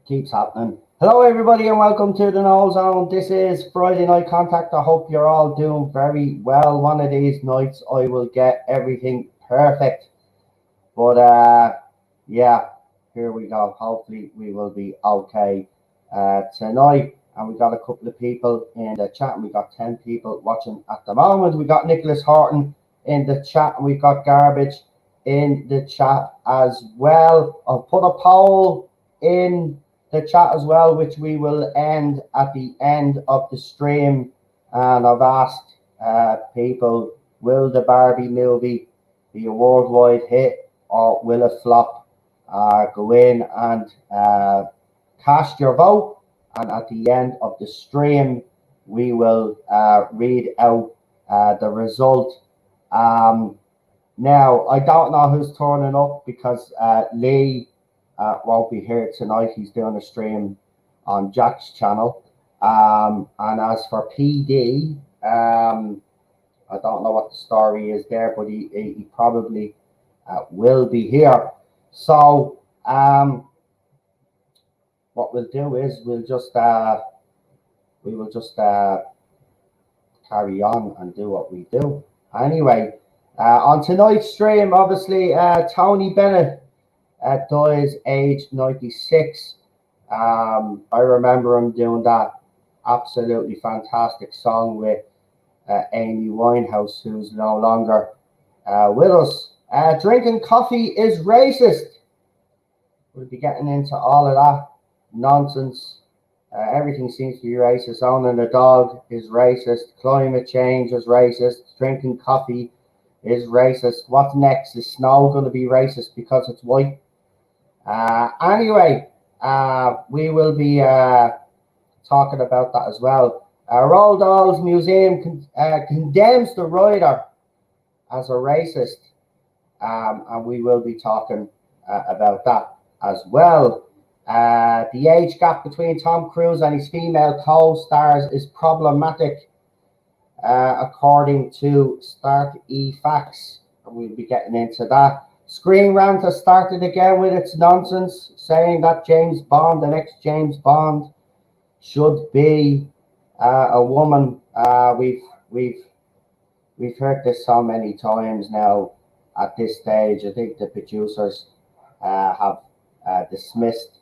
Keeps happening. Hello, everybody, and welcome to the No Zone. This is Friday Night Contact. I hope you're all doing very well. One of these nights, I will get everything perfect. But yeah, here we go. Hopefully, we will be okay tonight. And we got a couple of people in the chat, and we got 10 people watching at the moment. We got Nicholas Horton in the chat, and we've got Garbage in the chat as well. I'll put a poll in the chat as well, which we will end at the end of the stream. And I've asked people, will the Barbie movie be a worldwide hit or will it flop? Go in and cast your vote. And at the end of the stream, we will read out the result. Now, I don't know who's turning up because Lee won't be here tonight. He's doing a stream on Jack's channel. And as for PD, I don't know what the story is there, but he probably will be here. So what we'll do is we will just carry on and do what we do. Anyway, on tonight's stream, obviously, Tony Bennett dies aged 96. I remember him doing that absolutely fantastic song with Amy Winehouse, who's no longer with us. Drinking coffee is racist. We'll be getting into all of that nonsense. Everything seems to be racist. Owning a dog is racist. Climate change is racist. Drinking coffee is racist. What's next? Is snow going to be racist because it's white? Anyway, we will be talking about that as well. Roald Dahl's museum condemns the writer as a racist, and we will be talking about that as well. The age gap between Tom Cruise and his female co-stars is problematic, according to Start E-Facts, and we'll be getting into that. Screen Rant has started again with its nonsense, saying that James Bond, the next James Bond, should be a woman. We've heard this so many times now. At this stage, I think the producers have dismissed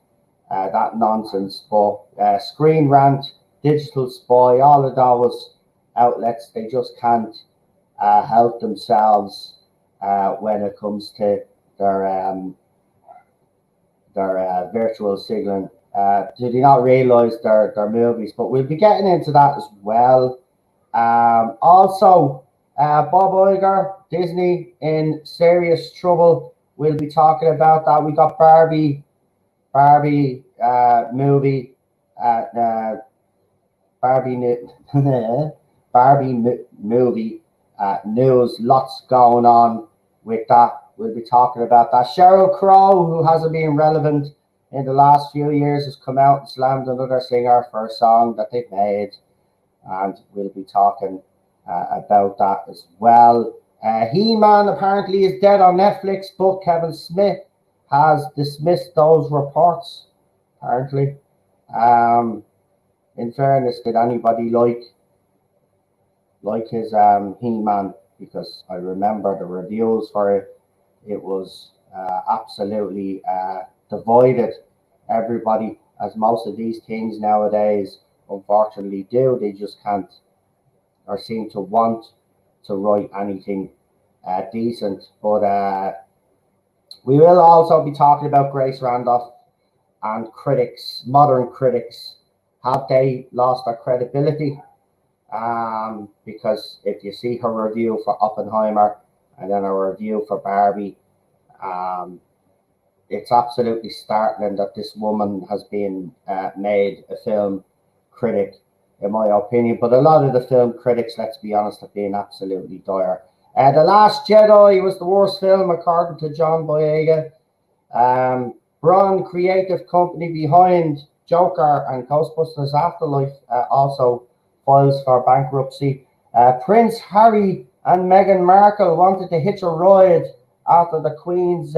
that nonsense. But Screen Rant, Digital Spy, all of those outlets, they just can't help themselves when it comes to their virtual signaling. Do they not realise their movies? But we'll be getting into that as well. Also, Bob Iger, Disney in serious trouble. We'll be talking about that. We got Barbie movie, Barbie movie news. Lots going on with that. We'll be talking about that. Sheryl Crow, who hasn't been relevant in the last few years, has come out and slammed another singer for a song that they've made, and we'll be talking about that as well. He-Man apparently is dead on Netflix, but Kevin Smith has dismissed those reports, apparently. In fairness, did anybody like his He-Man? Because I remember the reviews for it. It was absolutely divided everybody, as most of these things nowadays unfortunately do. They just can't or seem to want to write anything decent. But we will also be talking about Grace Randolph and critics, modern critics. Have they lost their credibility? Because if you see her review for Oppenheimer and then a review for Barbie, it's absolutely startling that this woman has been made a film critic, in my opinion. But a lot of the film critics, let's be honest, have been absolutely dire. The Last Jedi was the worst film, according to John Boyega. Braun Creative Company behind Joker and Ghostbusters Afterlife also files for bankruptcy. Prince Harry and Meghan Markle wanted to hitch a ride after the Queen's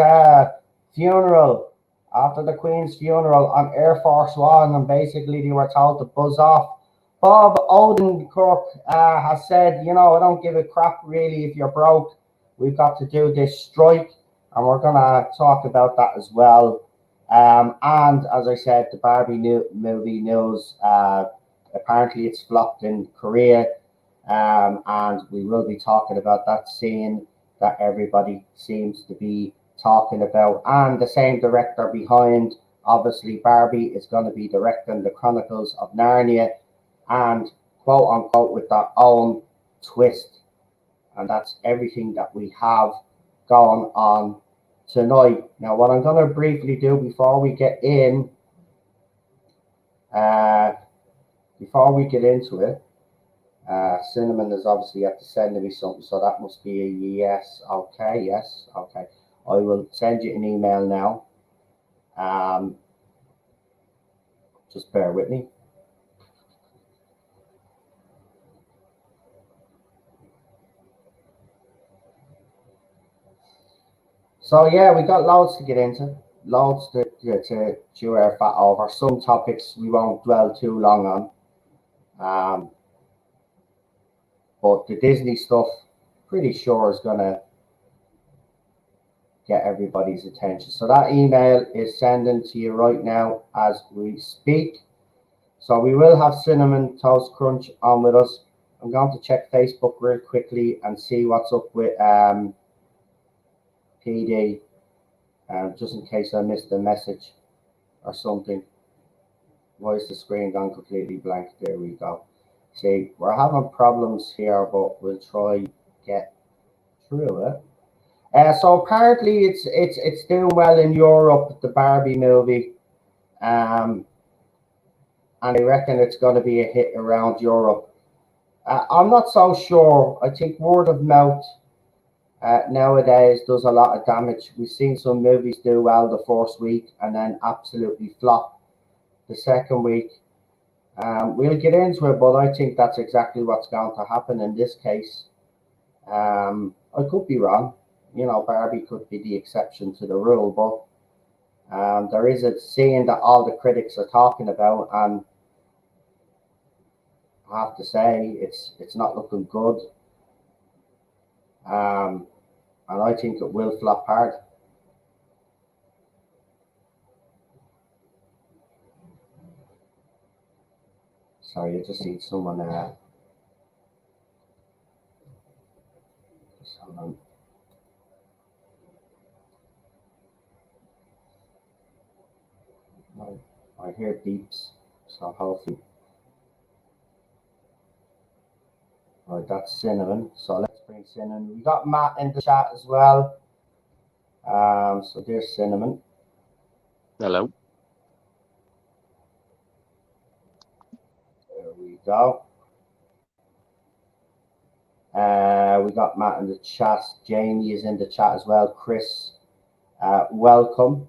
funeral, after the Queen's funeral on Air Force One, and basically they were told to buzz off. Bob Odenkirk has said, you know, I don't give a crap really if you're broke. We've got to do this strike, and we're going to talk about that as well. And as I said, the Barbie movie news, apparently it's flopped in Korea, and we will be talking about that scene that everybody seems to be talking about. And the same director behind, obviously, Barbie is going to be directing the Chronicles of Narnia, and quote unquote with their own twist. And that's everything that we have going on tonight. Now, what I'm going to briefly do before we get in, before we get into it, Cinnamon is obviously have to send me something, so that must be a yes. Okay, yes, okay. I will send you an email now. Just bear with me. So yeah, we got loads to get into, loads to chew our fat over. Some topics we won't dwell too long on. But the Disney stuff, pretty sure is gonna get everybody's attention. So that email is sending to you right now as we speak. So we will have Cinnamon Toast Crunch on with us. I'm going to check Facebook real quickly and see what's up with PD, just in case I missed a message or something. Why is the screen gone completely blank? There we go. See, we're having problems here, but we'll try get through it. So apparently it's doing well in Europe, the Barbie movie, and I reckon it's going to be a hit around Europe. I'm not so sure. I think word of mouth nowadays does a lot of damage. We've seen some movies do well the first week and then absolutely flop the second week. We'll get into it, but I think that's exactly what's going to happen in this case. I could be wrong. You know, Barbie could be the exception to the rule, but there is a scene that all the critics are talking about, and I have to say it's not looking good. And I think it will flop hard. Sorry, I just need someone hold on. I hear beeps, so hopefully. All right, that's Cinnamon. So let's bring Cinnamon. We got Matt in the chat as well. So there's Cinnamon. Hello. There we go. We got Matt in the chat. Jamie is in the chat as well. Chris, welcome.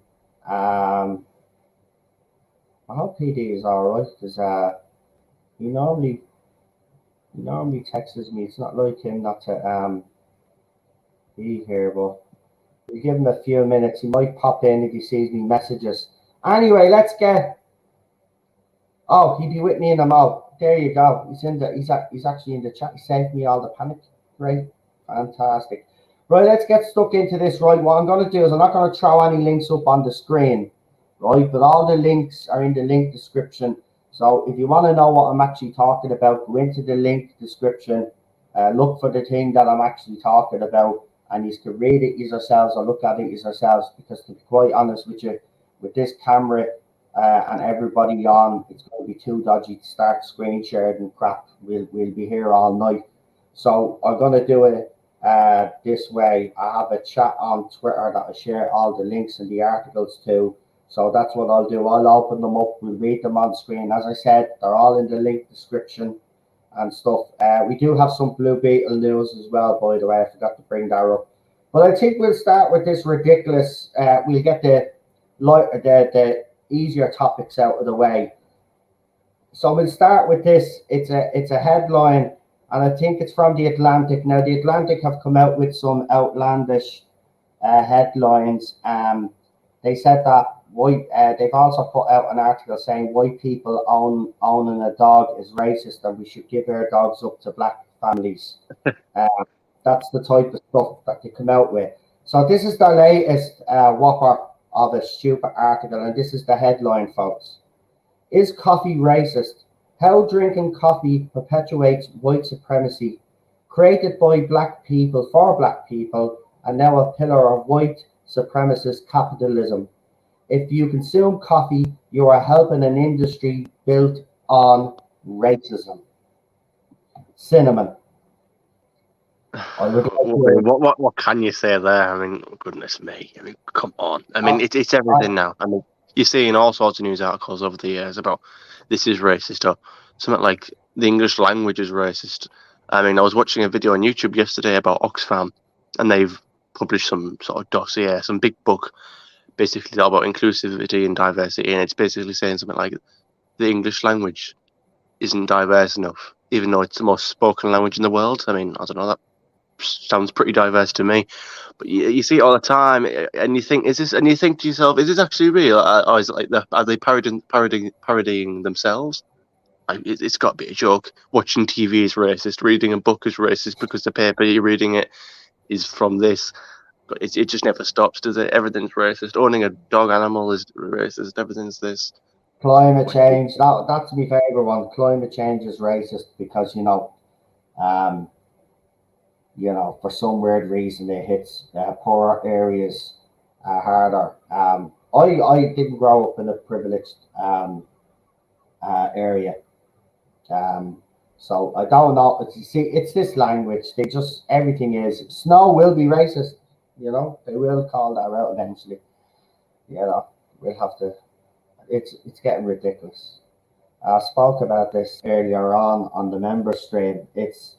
I hope PD is all right, because he normally texts me. It's not like him not to be here, but we give him a few minutes. He might pop in if he sees me messages. Anyway, let's get. Oh, he'd be with me in a mo. There you go. He's actually in the chat. He saved me all the panic. Great, fantastic. Right, let's get stuck into this. Right, what I'm going to do is I'm not going to throw any links up on the screen, right? But all the links are in the link description. So if you want to know what I'm actually talking about, go into the link description, look for the thing that I'm actually talking about, and you can read it yourselves or look at it yourselves. Because to be quite honest with you, with this camera and everybody on, it's going to be too dodgy to start screen sharing crap. We'll be here all night. So I'm going to do it this way. I have a chat on Twitter that I share all the links and the articles to. So that's what I'll do. I'll open them up. We'll read them on screen. As I said, they're all in the link description and stuff. We do have some Blue Beetle news as well, by the way. I forgot to bring that up. But I think we'll start with this ridiculous. We'll get the easier topics out of the way. So we'll start with this. It's a headline, and I think it's from The Atlantic. Now, The Atlantic have come out with some outlandish headlines. They said that They've also put out an article saying white people owning a dog is racist, and we should give our dogs up to black families. That's the type of stuff that they come out with. So this is the latest whopper of a stupid article, and this is the headline, folks. Is coffee racist? How drinking coffee perpetuates white supremacy, created by black people for black people, and now a pillar of white supremacist capitalism. If you consume coffee, you are helping an industry built on racism. Cinnamon. What can you say there? I mean, goodness me. I mean, come on. I mean, it's everything now. I mean, you're seeing all sorts of news articles over the years about this is racist or something like the English language is racist. I mean, I was watching a video on YouTube yesterday about Oxfam, and they've published some sort of dossier, some big book, basically all about inclusivity and diversity, and it's basically saying something like the English language isn't diverse enough, even though it's the most spoken language in the world. I mean, I don't know, that sounds pretty diverse to me, but you see it all the time, and you think, you think to yourself, is this actually real, or is it like are they parodying themselves? It's got to be a joke. Watching TV is racist. Reading a book is racist because the paper you're reading it is from this. But it just never stops, does it? Everything's racist. Owning a dog animal is racist. Everything's this. Climate change. That's my favorite one. Climate change is racist because for some weird reason it hits poorer areas harder. I didn't grow up in a privileged area, so I don't know. You see, it's this language. They just everything is. Snow will be racist. They will call that out eventually. We'll have to. It's getting ridiculous. I spoke about this earlier on the member stream. It's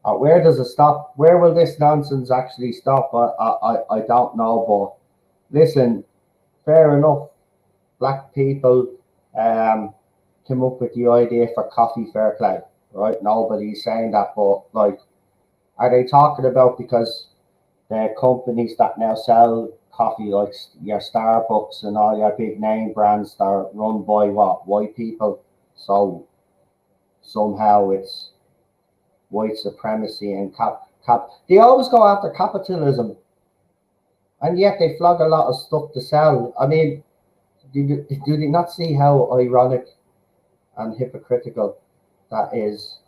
where does it stop? Where will this nonsense actually stop? I don't know. But listen, fair enough. Black people came up with the idea for coffee fair play, right? Nobody's saying that, but are they talking about because the companies that now sell coffee, like your Starbucks and all your big name brands, that are run by white people? So somehow it's white supremacy and they always go after capitalism, and yet they flog a lot of stuff to sell. I mean, do they not see how ironic and hypocritical that is?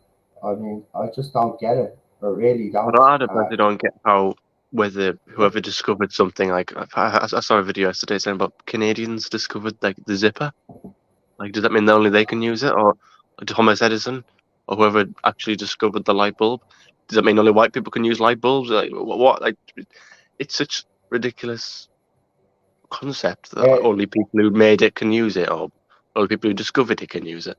I mean, I just don't get it. I really don't. They don't get how whether whoever discovered something, like I saw a video yesterday saying about Canadians discovered like the zipper. Like, does that mean only they can use it, or Thomas Edison, or whoever actually discovered the light bulb? Does that mean only white people can use light bulbs? Like, what? Like, it's such ridiculous concept that only people who made it can use it, or only people who discovered it can use it.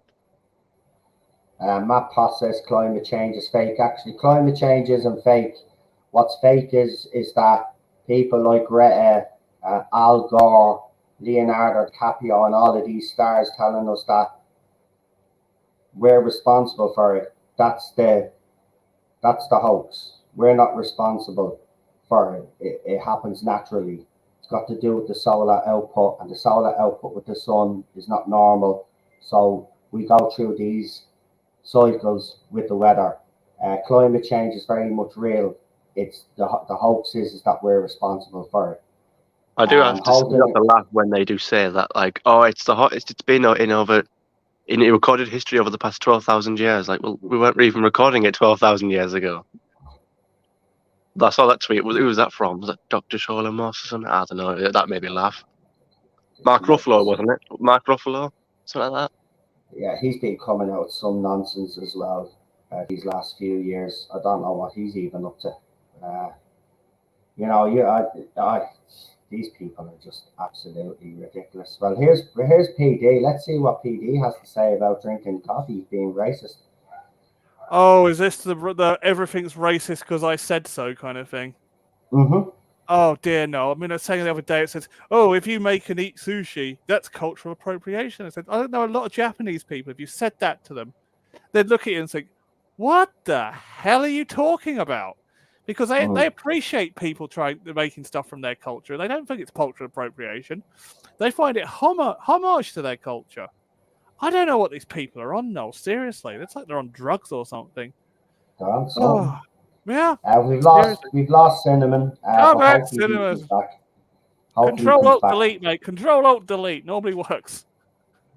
Matt Potts says climate change is fake. Actually, climate change isn't fake. What's fake is that people like Greta, Al Gore, Leonardo DiCaprio, and all of these stars telling us that we're responsible for it. That's the hoax. We're not responsible for it. It happens naturally. It's got to do with the solar output, and the solar output with the sun is not normal. So we go through these cycles with the weather. Climate change is very much real. It's the hoax is that we're responsible for it. I do have to laugh when they do say that, like, oh, it's the hottest it's been in recorded history over the past 12,000 years. Like, well, we weren't even recording it 12,000 years ago. I saw that tweet. Who was that from? Was that Dr. Shola Moss or something? I don't know. That made me laugh. Mark Ruffalo, wasn't it? Mark Ruffalo? Something like that. Yeah, he's been coming out with some nonsense as well these last few years. I don't know what he's even up to. These people are just absolutely ridiculous. Well, here's PD. Let's see what PD has to say about drinking coffee being racist. Oh, is this the everything's racist because I said so kind of thing? Mm-hmm. Oh dear, no. I mean, I was saying the other day, it says, oh, if you make and eat sushi, that's cultural appropriation. I said, I don't know a lot of Japanese people. If you said that to them, they'd look at you and think, what the hell are you talking about? because they appreciate people making stuff from their culture. They don't think it's cultural appropriation. They find it homage to their culture. I don't know what these people are on, Noel. Seriously, it's like they're on drugs or something. So, yeah. We've lost Cinnamon. Come but back, hopefully Cinnamon. he's back. Hopefully he Control comes Alt back. Delete, mate. Control Alt Delete. Normally works.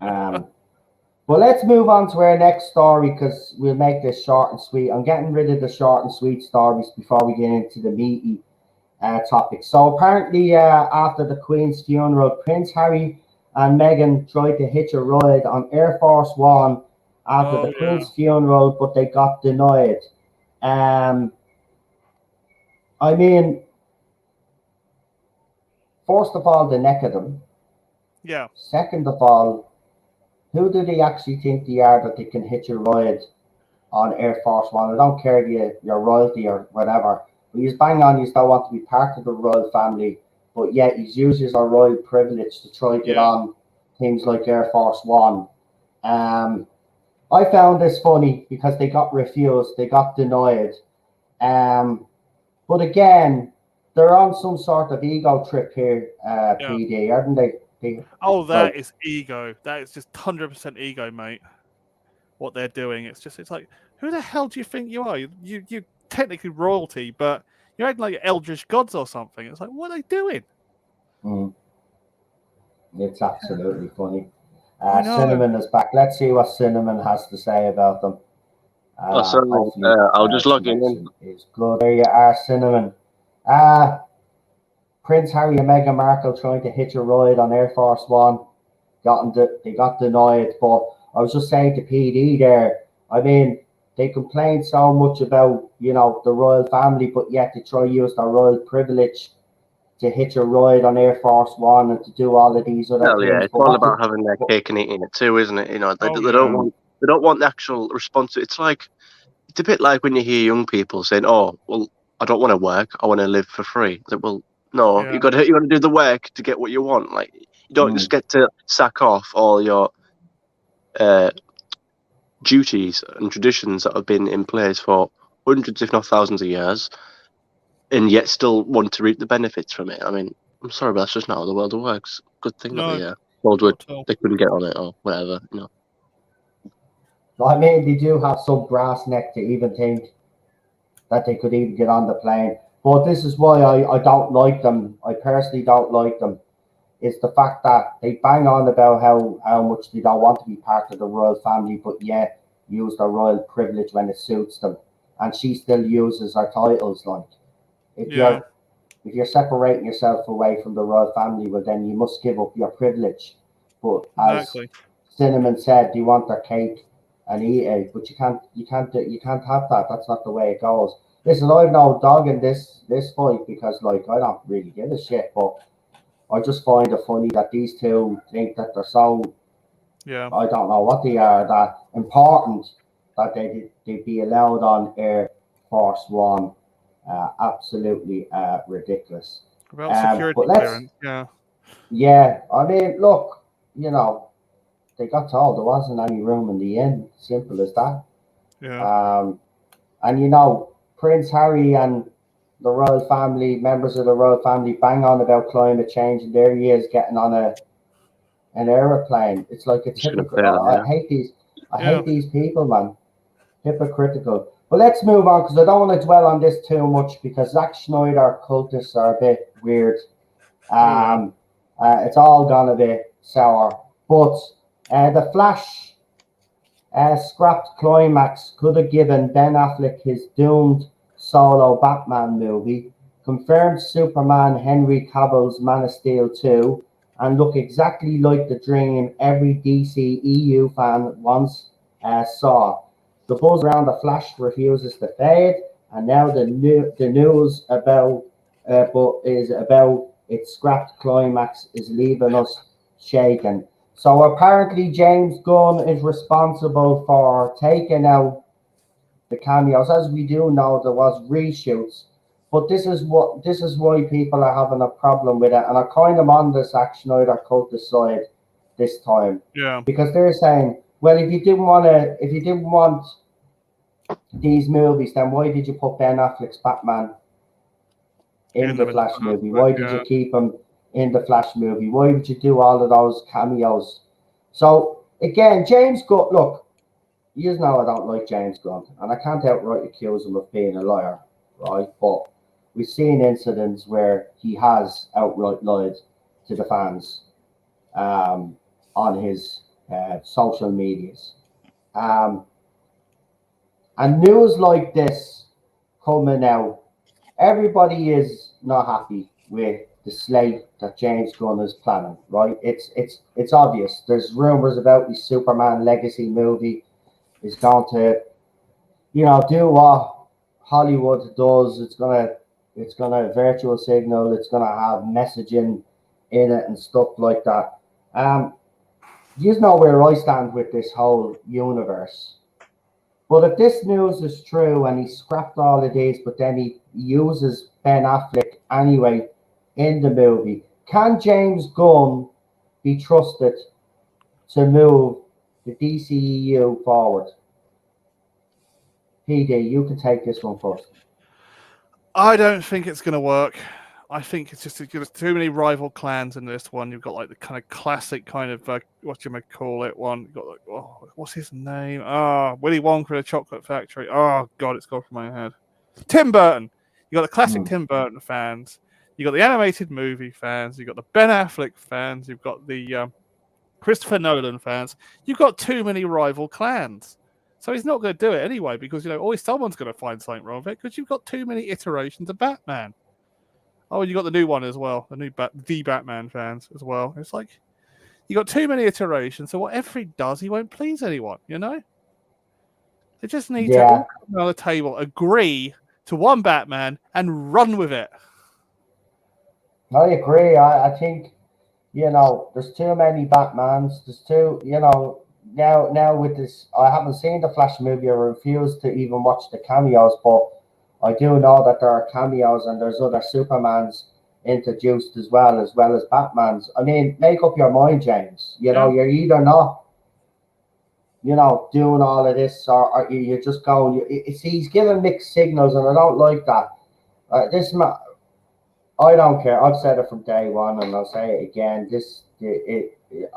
Well, let's move on to our next story because we'll make this short and sweet. I'm getting rid of the short and sweet stories before we get into the meaty topic. So apparently, after the Queen's funeral, Prince Harry and Meghan tried to hitch a ride on Air Force One after the Queen's funeral, but they got denied. I mean, first of all, the neck of them. Yeah. Second of all, who do they actually think they are that they can hitch a ride on Air Force One? I don't care if you're royalty or whatever. But he's bang on, you still want to be part of the royal family, but yet he uses our royal privilege to try to get on things like Air Force One. I found this funny because they got refused, they got denied. But again, they're on some sort of ego trip here, PD, aren't they? That is ego. That is just 100% ego, mate. What they're doing, it's like, who the hell do you think you are? You're technically royalty, but you're acting like eldritch gods or something. It's like, what are they doing? It's absolutely funny. Cinnamon is back. Let's see what Cinnamon has to say about them. I'll just log in. Is good. There you are, Cinnamon. Prince Harry and Meghan Markle trying to hitch a ride on Air Force One. They got denied. But I was just saying to PD there, I mean, they complain so much about, the royal family, but yet they try to use their royal privilege to hitch a ride on Air Force One and to do all of these other things. Yeah, it's all about having their cake and eating it too, isn't it? They don't want the actual response. It's a bit like when you hear young people saying, "Oh, well, I don't want to work. I want to live for free." Like, well, no, you got to do the work to get what you want. Like, you don't just get to sack off all your duties and traditions that have been in place for hundreds, if not thousands, of years, and yet still want to reap the benefits from it. I mean, I'm sorry, but that's just not how the world works. Good thing that they couldn't get on it or whatever. I mean, they do have some brass neck to even think that they could even get on the plane. But this is why I don't like them. I personally don't like them. It's the fact that they bang on about how much they don't want to be part of the royal family, but yet use their royal privilege when it suits them. And she still uses her titles. Like, if you're separating yourself away from the royal family, well, then you must give up your privilege. But as Cinnamon said, they want their cake and eat it, but you can't have that. That's not the way it goes. Listen, I've no dog in this fight because, I don't really give a shit, but I just find it funny that these two think that they're so, I don't know what they are, that important that they'd be allowed on Air Force One. Absolutely ridiculous. About security clearance, Yeah, I mean, look, they got told there wasn't any room in the inn. Simple as that. Yeah. And Prince Harry and the royal family, members of the royal family, bang on about climate change, and there he is getting on an aeroplane. It's like it's hypocritical. I hate these people, man. Hypocritical. But let's move on because I don't want to dwell on this too much because Zack Snyder cultists are a bit weird. It's all gone a bit sour. But the Flash scrapped climax could have given Ben Affleck his doomed solo Batman movie, confirmed Superman Henry Cavill's Man of Steel 2, and look exactly like the dream every DC EU fan once saw. The buzz around the Flash refuses to fade, and now the news about its scrapped climax is leaving us shaken. So apparently James Gunn is responsible for taking out the cameos. As we do know, there was reshoots, but this is why people are having a problem with it, and I kind of on the Zack Snyder cultist side this time. Yeah. Because they're saying, well, if you didn't want these movies, then why did you put Ben Affleck's Batman in the Flash movie? Why did you keep him in the Flash movie? Why would you do all of those cameos? So again, James Gunn, look, you know I don't like James Gunn, and I can't outright accuse him of being a liar, right? But we've seen incidents where he has outright lied to the fans on his social medias. And news like this coming out, everybody is not happy with the slate that James Gunn is planning, right? It's obvious. There's rumors about the Superman Legacy movie is going to, do what Hollywood does. It's gonna virtual signal. It's gonna have messaging in it and stuff like that. You know where I stand with this whole universe. But if this news is true and he scrapped all of these, but then he uses Ben Affleck anyway in the movie, can James Gunn be trusted to move the DCEU forward? PD, you can take this one first. I don't think it's going to work. I think it's just there's too many rival clans in this one. You've got like the kind of classic kind of what you might call it one. You've got like, what's his name? Willy Wonka and the Chocolate Factory. Oh God, it's gone from my head. Tim Burton. You got the classic Tim Burton fans. You got the animated movie fans. You got the Ben Affleck fans. You've got the Christopher Nolan fans. You've got too many rival clans. So he's not going to do it anyway because always someone's going to find something wrong with it because you've got too many iterations of Batman. Oh, and you got the new one as well, the Batman fans as well. It's like you got too many iterations, so whatever he does, he won't please anyone. They just need to all come on the table, agree to one Batman, and run with it. I agree. I think there's too many Batmans. There's too now with this. I haven't seen the Flash movie. I refuse to even watch the cameos, but I do know that there are cameos and there's other Supermans introduced as well as Batmans. I mean, make up your mind, James. You're either not, doing all of this or you're just going. He's giving mixed signals, and I don't like that. I don't care. I've said it from day one, and I'll say it again.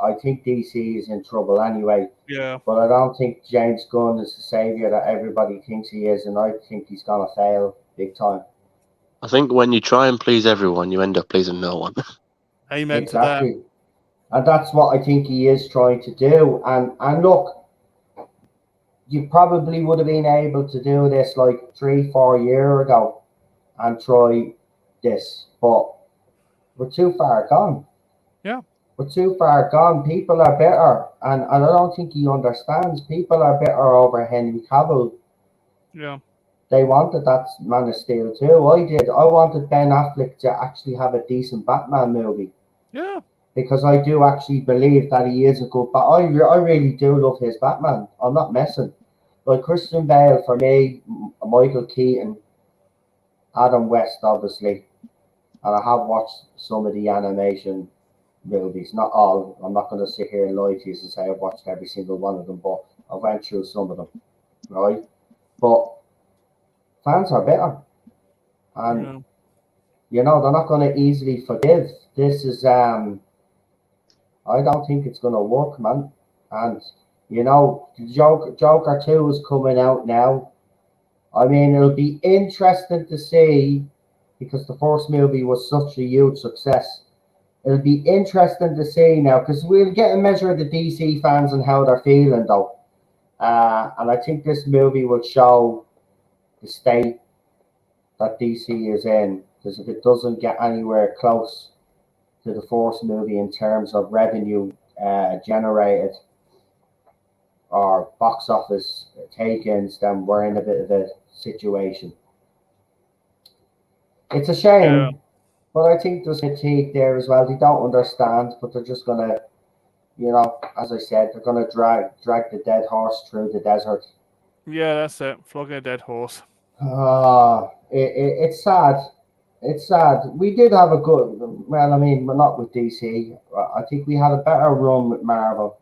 I think DC is in trouble anyway. Yeah. But I don't think James Gunn is the savior that everybody thinks he is, and I think he's gonna fail big time. I think when you try and please everyone, you end up pleasing no one. Amen to that. And that's what I think he is trying to do. And look, you probably would have been able to do this like 3-4 years ago and try this, but we're too far gone. Yeah. We're too far gone. People are better, and I don't think he understands. People are better over Henry Cavill. Yeah. They wanted that Man of Steel too. I did. I wanted Ben Affleck to actually have a decent Batman movie. Yeah. Because I do actually believe that he is a good I really do love his Batman. I'm not messing. Like Christian Bale for me, Michael Keaton, Adam West, obviously. And I have watched some of the animation movies, not all. I'm not going to sit here and lie to you and say I've watched every single one of them, but I went through some of them, right? But fans are better, and they're not going to easily forgive. This is I don't think it's going to work, man. And Joker 2 is coming out now. I mean, it'll be interesting to see because the first movie was such a huge success. It'll be interesting to see now because we'll get a measure of the DC fans and how they're feeling, though. And I think this movie will show the state that DC is in. Because if it doesn't get anywhere close to the first movie in terms of revenue generated or box office take-ins, then we're in a bit of a situation. It's a shame, but I think there's fatigue there as well. They don't understand, but they're just gonna, as I said, they're gonna drag the dead horse through the desert. Yeah, that's it. Flogging a dead horse. It's sad. It's sad. We did have a good. Well, I mean, we're not with DC. I think we had a better run with Marvel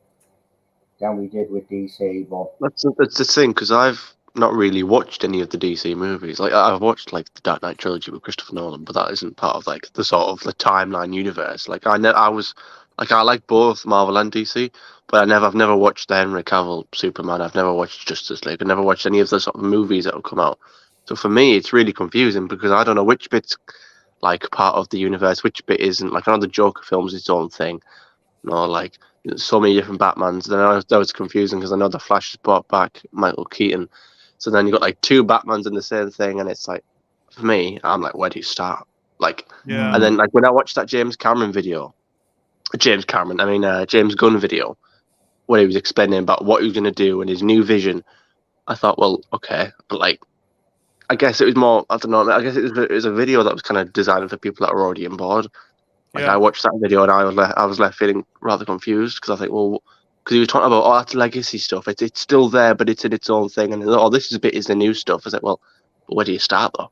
than we did with DC. But that's the thing, because I've not really watched any of the DC movies. Like I've watched like the Dark Knight trilogy with Christopher Nolan, but that isn't part of like the sort of the timeline universe. Like I was like I like both Marvel and DC, but I've never watched the Henry Cavill Superman. I've never watched Justice League. I've never watched any of the sort of movies that have come out. So for me, it's really confusing because I don't know which bit's like part of the universe, which bit isn't. Like I know the Joker film's its own thing. No, like so many different Batmans. Then that was confusing because I know the Flash has brought back Michael Keaton. So then you got like two Batmans in the same thing, and it's like, for me, I'm like, where do you start? Like, Yeah. and then like when I watched that James Gunn video, where he was explaining about what he was going to do and his new vision, I thought, well, okay, but like, I guess it was more, I don't know, I guess it was a video that was kind of designed for people that were already on board. Like Yeah. I watched that video and I was left feeling rather confused because I think, well, because he was talking about that's legacy stuff. It's still there, but it's in its own thing. And this is the new stuff. I said, well, but where do you start though?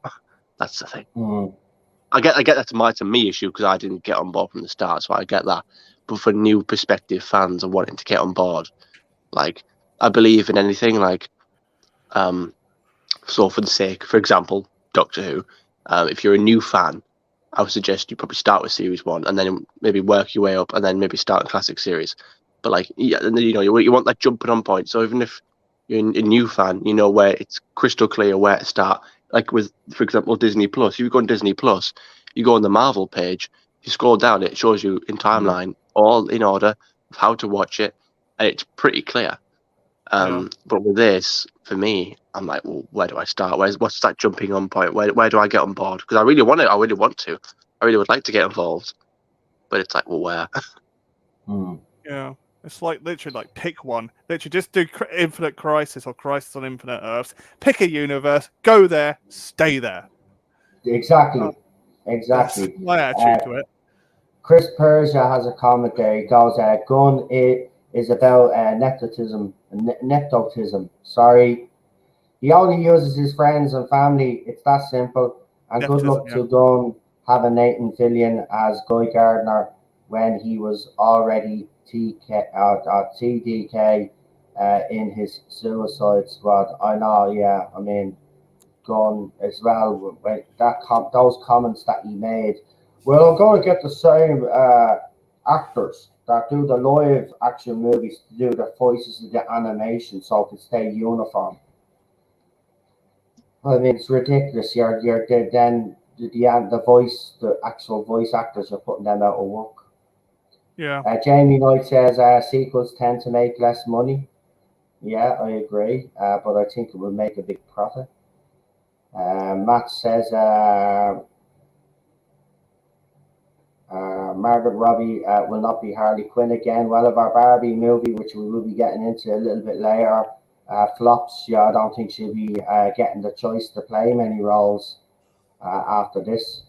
That's the thing. Mm. I get that's a me issue because I didn't get on board from the start, so I get that. But for new prospective fans and wanting to get on board, like I believe in anything. Like, so for the sake, for example, Doctor Who, if you're a new fan, I would suggest you probably start with series 1 and then maybe work your way up and then maybe start a classic series. But like, yeah, and then, you want that jumping on point. So even if you're a new fan, you know where it's crystal clear where to start. Like with, for example, Disney Plus. If you go on Disney Plus, you go on the Marvel page, you scroll down, it shows you in timeline all in order of how to watch it, and it's pretty clear. But with this, for me, I'm like, well, where do I start? What's that jumping on point? Where do I get on board? Because I really want it. I really want to. I really would like to get involved. But it's like, well, where? Mm. Yeah. It's like literally like pick one. Literally just do Infinite Crisis or Crisis on Infinite Earths. Pick a universe, go there, stay there. Exactly. That's my attitude to it. Chris Persia has a comment there. He goes, Gun is about nepotism. Sorry. He only uses his friends and family. It's that simple. And good luck to Gunn having Nathan Fillion as Guy Gardner when he was already TDK in his Suicide Squad. I know, yeah. I mean, Gunn as well. Those comments that he made. Well, I'm going to get the same actors that do the live action movies to do the voices of the animation so it can stay uniform. I mean, it's ridiculous. Then the actual voice actors are putting them out of work. Yeah. Jamie Knight says sequels tend to make less money. Yeah, I agree. But I think it will make a big profit. Matt says Margaret Robbie will not be Harley Quinn again. Well, if our Barbie movie, which we will be getting into a little bit later, flops, I don't think she'll be getting the choice to play many roles after this.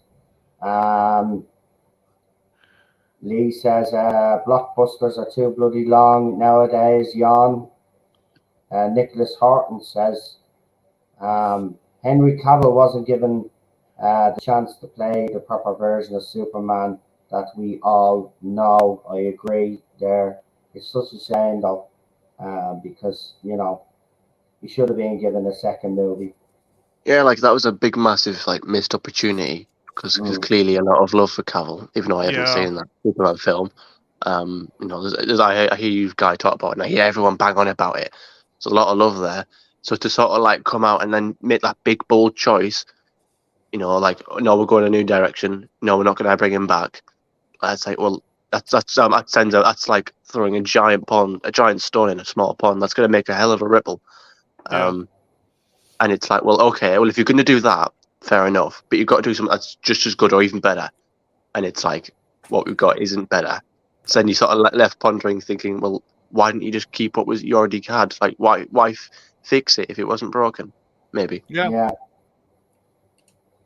Lee says blockbusters are too bloody long nowadays. Yawn. Nicholas Horton says Henry Cavill wasn't given the chance to play the proper version of Superman that we all know. I agree there. It's such a shame though, because he should have been given a second movie. Yeah, like that was a big, massive, like missed opportunity because clearly a lot of love for Cavill, even though I haven't seen that Superman film. I hear you guys talk about it, and I hear everyone bang on about it. There's a lot of love there. So to sort of like come out and then make that big, bold choice, like, no, we're going a new direction. No, we're not going to bring him back. It's like, well, that's like throwing a giant stone in a small pond. That's going to make a hell of a ripple. And it's like, well, okay, well, if you're going to do that, fair enough. But you've got to do something that's just as good or even better. And it's like, what we've got isn't better. So then you sort of left pondering, thinking, well, why didn't you just keep what you already had? Like, why fix it if it wasn't broken? Maybe. Yeah.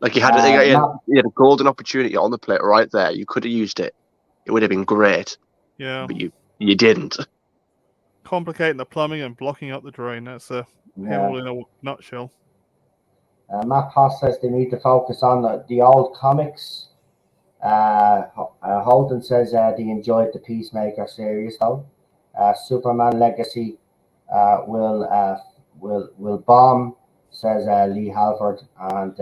Like you had a golden opportunity on the plate right there. You could have used it. It would have been great. Yeah. But you didn't. Complicating the plumbing and blocking up the drain. That's Him in a nutshell. Matt Poss says they need to focus on the old comics. Holden says they enjoyed the Peacemaker series though. Superman Legacy will bomb. says Lee Halford, and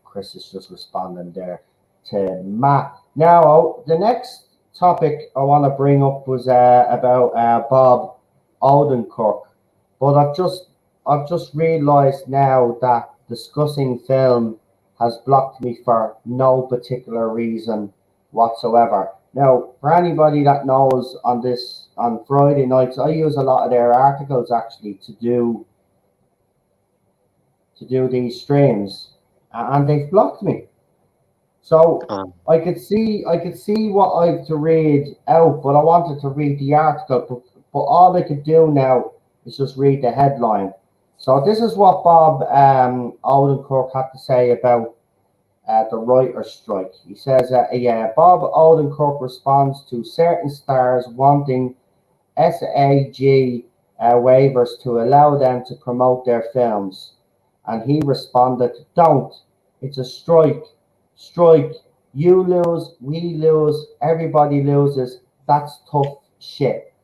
Chris is just responding there to Matt. Now, the next topic I want to bring up was about Bob Odenkirk, but I've just realised now that discussing film has blocked me for no particular reason whatsoever. Now, for anybody that knows, on Friday nights, I use a lot of their articles actually to do these streams, and they've blocked me. So I could see what I have to read out, but I wanted to read the article, but all I could do now is just read the headline. So this is what Bob Odenkirk had to say about the writer's strike. He says, Bob Odenkirk responds to certain stars wanting SAG waivers to allow them to promote their films. And he responded, don't. It's a strike. Strike. You lose, we lose, everybody loses. That's tough shit.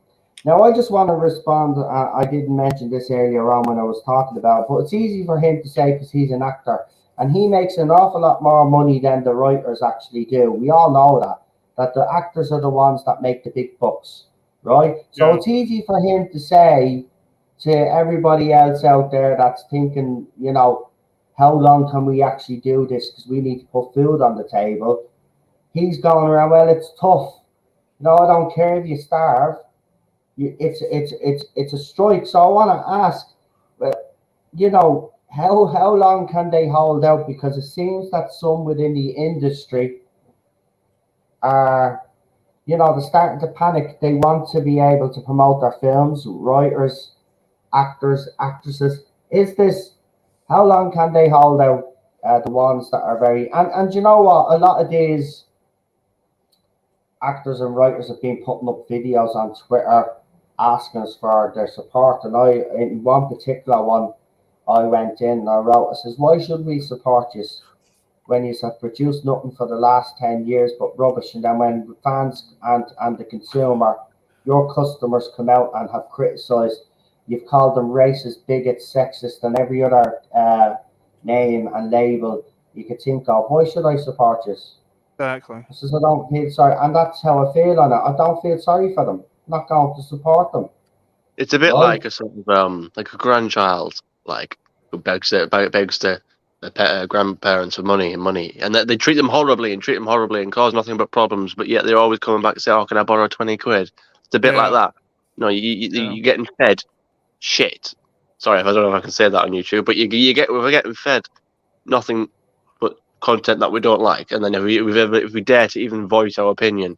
Now, I just want to respond. I didn't mention this earlier on when I was talking about it, but it's easy for him to say because he's an actor. And he makes an awful lot more money than the writers actually do. We all know that the actors are the ones that make the big bucks, right? So it's easy for him to say to everybody else out there that's thinking, how long can we actually do this? Because we need to put food on the table. He's going around, well, it's tough. I don't care if you starve. It's a strike. So I want to ask, how long can they hold out? Because it seems that some within the industry are, they're starting to panic. They want to be able to promote their films, writers, actors, actresses. How long can they hold out? The ones that are and you know what? A lot of these actors and writers have been putting up videos on Twitter asking us for their support. And in one particular one, I went in and I wrote, I says, why should we support you when you have produced nothing for the last 10 years but rubbish? And then when the fans and the consumer, your customers come out and have criticised, you've called them racist, bigots, sexist, and every other name and label you could think of. Why should I support you? Exactly. I says, I don't feel sorry. And that's how I feel on it. I don't feel sorry for them. I'm not going to support them. It's a bit like a sort of like a grandchild, who begs their grandparents for money, and they treat them horribly and cause nothing but problems. But yet they're always coming back to say, "Oh, can I borrow 20 quid?" It's a bit like that. No, you're getting fed shit. Sorry, I don't know if I can say that on YouTube, but we're getting fed nothing but content that we don't like, and then if we dare to even voice our opinion,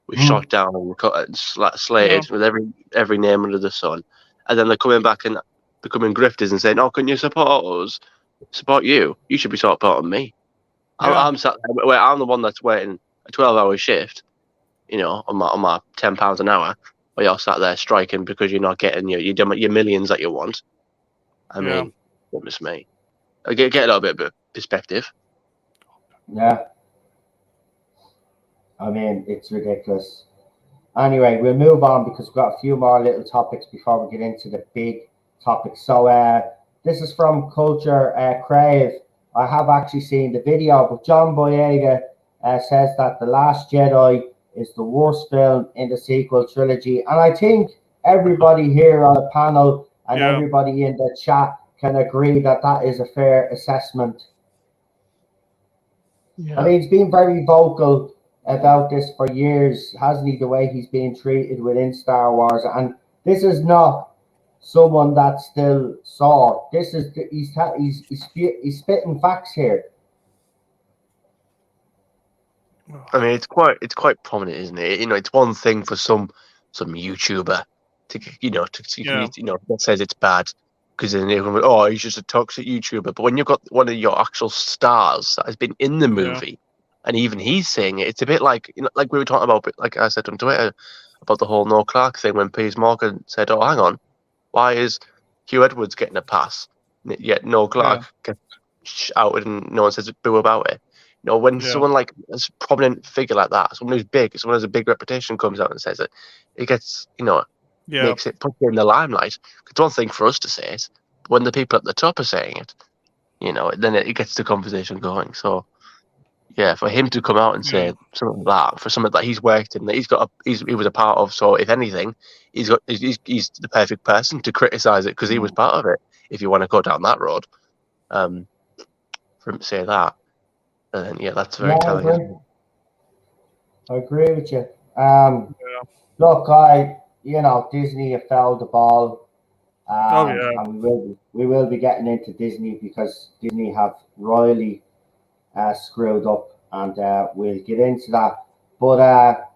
we're shot down and slated with every name under the sun. And then they're coming back and becoming grifters and saying, "Oh, can you support us? Support you? You should be supporting me." I'm sat there, where I'm the one that's waiting a 12-hour shift, on my £10 an hour, while you're sat there striking because you're not getting your millions that you want. I mean, goodness me, get a little bit of perspective. Yeah. I mean, it's ridiculous. Anyway, we'll move on because we've got a few more little topics before we get into the big topic. So this is from Culture Crave. I have actually seen the video, but John Boyega says that The Last Jedi is the worst film in the sequel trilogy. And I think everybody here on the panel and everybody in the chat can agree that is a fair assessment. Yeah. I mean, he's been very vocal about this for years, hasn't he? The way he's being treated within Star Wars, and this is not someone that's still sore. This is he's spitting facts here. I mean, it's quite prominent, isn't it? It's one thing for some YouTuber to that says it's bad because then everyone, oh, he's just a toxic YouTuber. But when you've got one of your actual stars that has been in the movie. And even he's saying it. It's a bit like like we were talking about, like I said on Twitter, about the whole Noel Clarke thing when Piers Morgan said, "Oh, hang on, why is Hugh Edwards getting a pass, yet Noel Clarke gets shouted and no one says boo about it?" When someone like a prominent figure like that, someone who's big, someone who has a big reputation, comes out and says it, it gets makes it puts it in the limelight. It's one thing for us to say it, but when the people at the top are saying it, then it gets the conversation going. So yeah, for him to come out and say something like that, for something that he's worked in, that he was a part of. So if anything, he's the perfect person to criticize it because he was part of it. If you want to go down that road, for him to say that, then yeah, that's very telling. I agree with you. Look, Disney have fouled the ball. And we will be getting into Disney because Disney have royally screwed up, and we'll get into that. But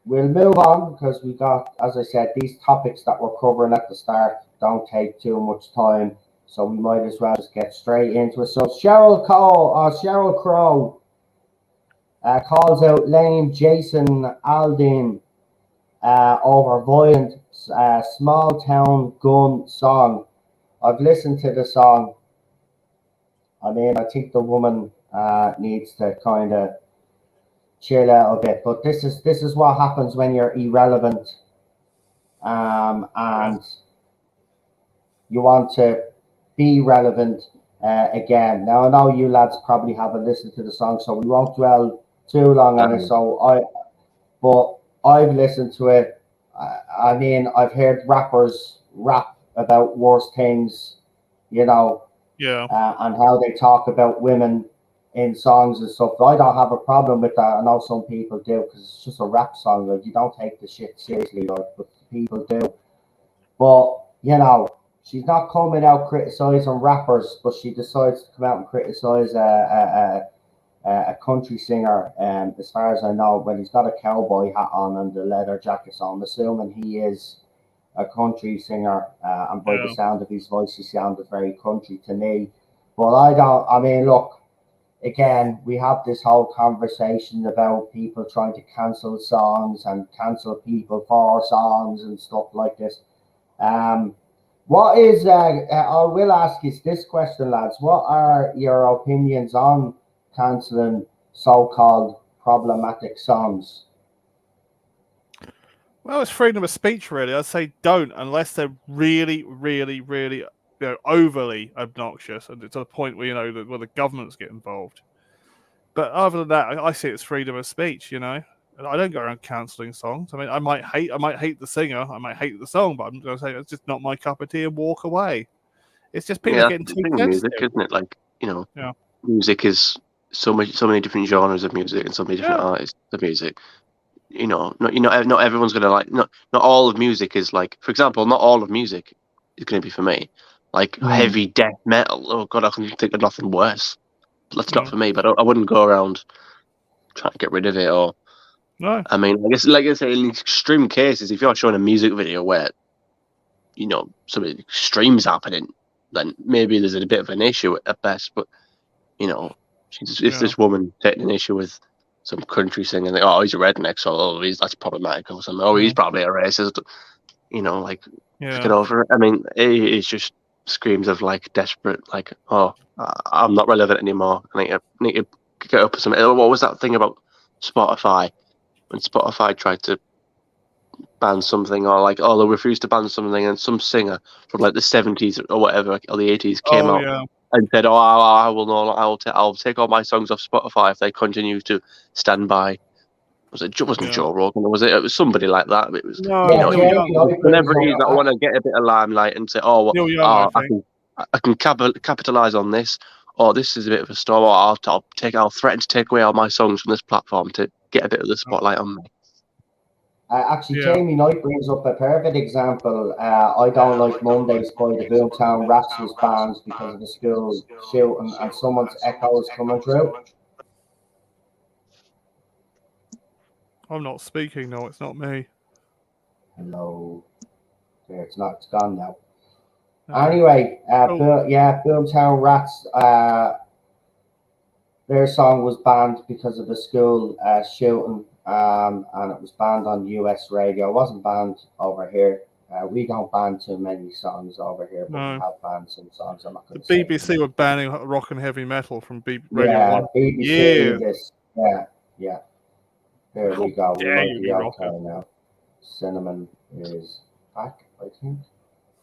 we'll move on because we got, as I said, these topics that we're covering at the start don't take too much time, so we might as well just get straight into it. So Sheryl Crow calls out lame Jason Aldean over violent small town gun song. I've listened to the song. I mean, I think the woman needs to kind of chill out a bit. But this is what happens when you're irrelevant, and you want to be relevant again. Now I know you lads probably haven't listened to the song, so we won't dwell too long on it. But I've listened to it. I mean, I've heard rappers rap about worse things, and how they talk about women in songs and stuff. I don't have a problem with that. I know some people do because it's just a rap song. Like, you don't take the shit seriously, but people do. But she's not coming out criticizing rappers, but she decides to come out and criticize a country singer. As far as I know, when he's got a cowboy hat on and the leather jacket, so I'm assuming he is a country singer, and by the sound of his voice, he sounded very country to me. But I mean, look, again, we have this whole conversation about people trying to cancel songs and cancel people for songs and stuff like this. What is, I will ask you this question, lads. What are your opinions on cancelling so-called problematic songs? Well, it's freedom of speech, really. I'd say don't, unless they're really, really, really, overly obnoxious, and to the point where where the governments get involved. But other than that, I see it as freedom of speech. I don't go around cancelling songs. I mean, I might hate the singer, I might hate the song, but I'm going to say it's just not my cup of tea and walk away. It's just people getting too sensitive. Music, isn't it? Like, music is so many different genres of music and so many different artists of music. Not everyone's gonna like. Not all of music is like. For example, not all of music is gonna be for me. Like heavy death metal. Oh god, I can think of nothing worse. That's not for me. But I wouldn't go around trying to get rid of it. Or no. I mean, I guess, like I say, in extreme cases, if you're showing a music video where some extremes happening, then maybe there's a bit of an issue at best. But if this woman taking an issue with some country singing, like, oh, he's a redneck, so that's problematic, or something. Oh, he's probably a racist. Get over it. I mean, it just screams of like desperate, like, oh, I'm not relevant anymore. I need to get up with something. What was that thing about Spotify? When Spotify tried to ban something, or like, they refused to ban something, and some singer from like the 70s or whatever, or the 80s came out and said, "Oh, I will not. I'll take all my songs off Spotify if they continue to stand by." Wasn't Joe Rogan? Was it? It was somebody like that. It was celebrities that want to get a bit of limelight and say, "Oh, well, I can capitalize on this." Or this is a bit of a storm. Or I'll threaten to take away all my songs from this platform to get a bit of the spotlight on me. Actually, Jamie Knight brings up a perfect example. I Don't Like Mondays by the Boomtown Rats was banned because of the school shooting, and someone's echo is coming through. I'm not speaking. No, it's not me. Hello. There, it's not. It's gone now. Anyway, Boomtown Rats. Their song was banned because of the school shooting. And it was banned on US radio. It wasn't banned over here. We don't ban too many songs over here, but we have banned some songs. I'm not going to say. BBC were banning rock and heavy metal from Radio 1. BBC. Yeah. There we go. We might be okay now. Cinnamon is back, I think.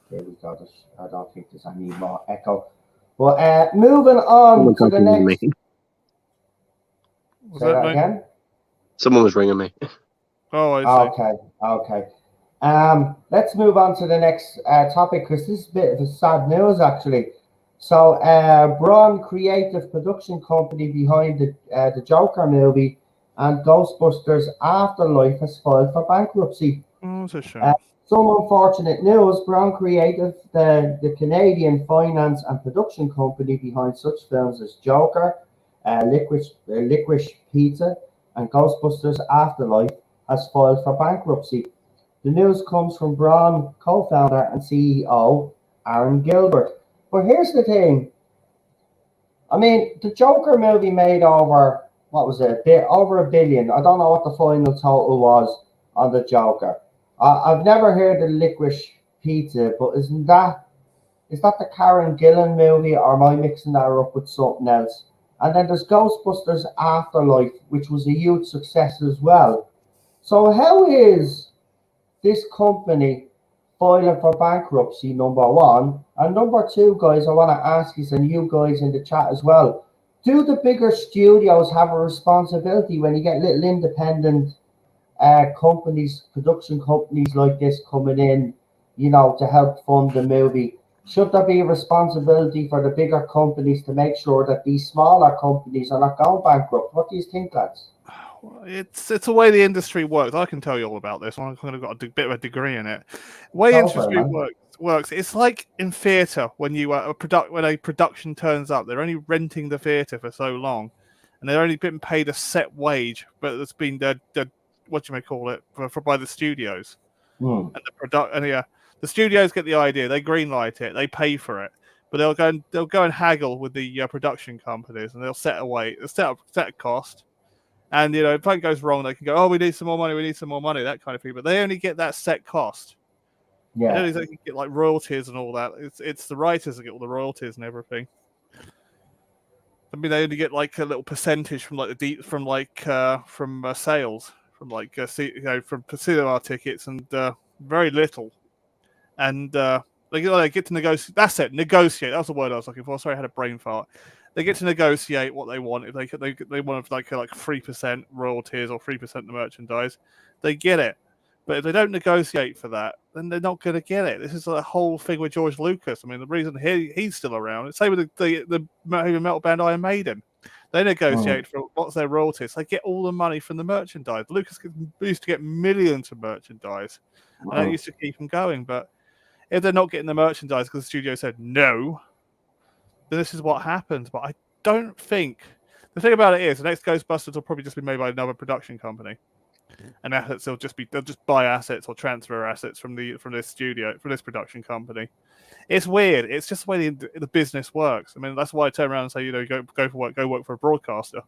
There we go. I don't think there's any more echo. But moving on to the Someone next. me. Was Say that that me? again. Someone was ringing me. Oh, I see. Okay. Let's move on to the next topic because this is a bit of a sad news actually. So, Braun Creative Production Company behind the Joker movie and Ghostbusters Afterlife has filed for bankruptcy. Oh, it's a shame. Some unfortunate news. Braun Creative, the Canadian finance and production company behind such films as Joker, Licorice Pizza, and Ghostbusters Afterlife, has filed for bankruptcy. The news comes from Braun co-founder and CEO Aaron Gilbert. But here's the thing. I mean, the Joker movie made over, what was it, over $1 billion. I don't know what the final total was on the Joker. I've never heard of Licorice Pizza, but is that the Karen Gillan movie, or am I mixing that up with something else? And then there's Ghostbusters Afterlife, which was a huge success as well. So how is this company filing for bankruptcy, number one? And number two, guys, I want to ask you, and you guys in the chat as well, do the bigger studios have a responsibility when you get little independent companies, production companies like this coming in, to help fund the movie? Should there be a responsibility for the bigger companies to make sure that these smaller companies are not going bankrupt? What do you think, lads? It's the way the industry works. I can tell you all about this. I've kind of got a bit of a degree in it. The way industry works. It's like in theatre when when a production turns up, they're only renting the theatre for so long, and they're only being paid a set wage, but it's been what you may call it for by the studios. And the studios get the idea, they greenlight it, they pay for it, but they'll go and haggle with the production companies, and they'll set a cost. And if something goes wrong, they can go, "Oh, we need some more money. We need some more money." That kind of thing. But they only get that set cost. Yeah. They can get like royalties and all that. It's the writers that get all the royalties and everything. I mean, they only get like a little percentage from like from sales, from like from cinema tickets, and very little. And they get to negotiate. That's it. Negotiate. That was the word I was looking for. Sorry, I had a brain fart. They get to negotiate what they want. If they want like 3% royalties or 3% the merchandise, they get it. But if they don't negotiate for that, then they're not going to get it. This is the whole thing with George Lucas. I mean, the reason he's still around. It's same with the heavy metal band Iron Maiden. They negotiate for what's their royalties. They get all the money from the merchandise. Lucas used to get millions of merchandise, and that used to keep them going. But if they're not getting the merchandise because the studio said no, then this is what happens. But I don't think the thing about it is the next Ghostbusters will probably just be made by another production company, and assets they'll just buy assets or transfer assets from this production company. It's weird. It's just the way the business works. I mean, that's why I turn around and say, go work for a broadcaster,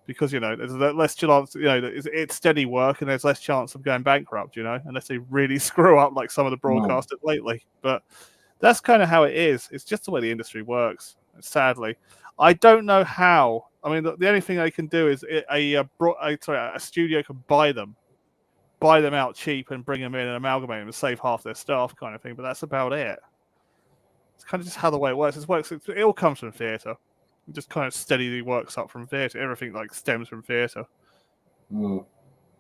because there's less chance. It's steady work, and there's less chance of going bankrupt. Unless they really screw up like some of the broadcasters lately. But that's kind of how it is. It's just the way the industry works. Sadly, I don't know how. I mean, the only thing they can do is a studio can buy them out cheap and bring them in and amalgamate them and save half their staff, kind of thing. But that's about it. It's kind of just how the way it works. It all comes from theatre. It just kind of steadily works up from theatre. Everything like stems from theatre.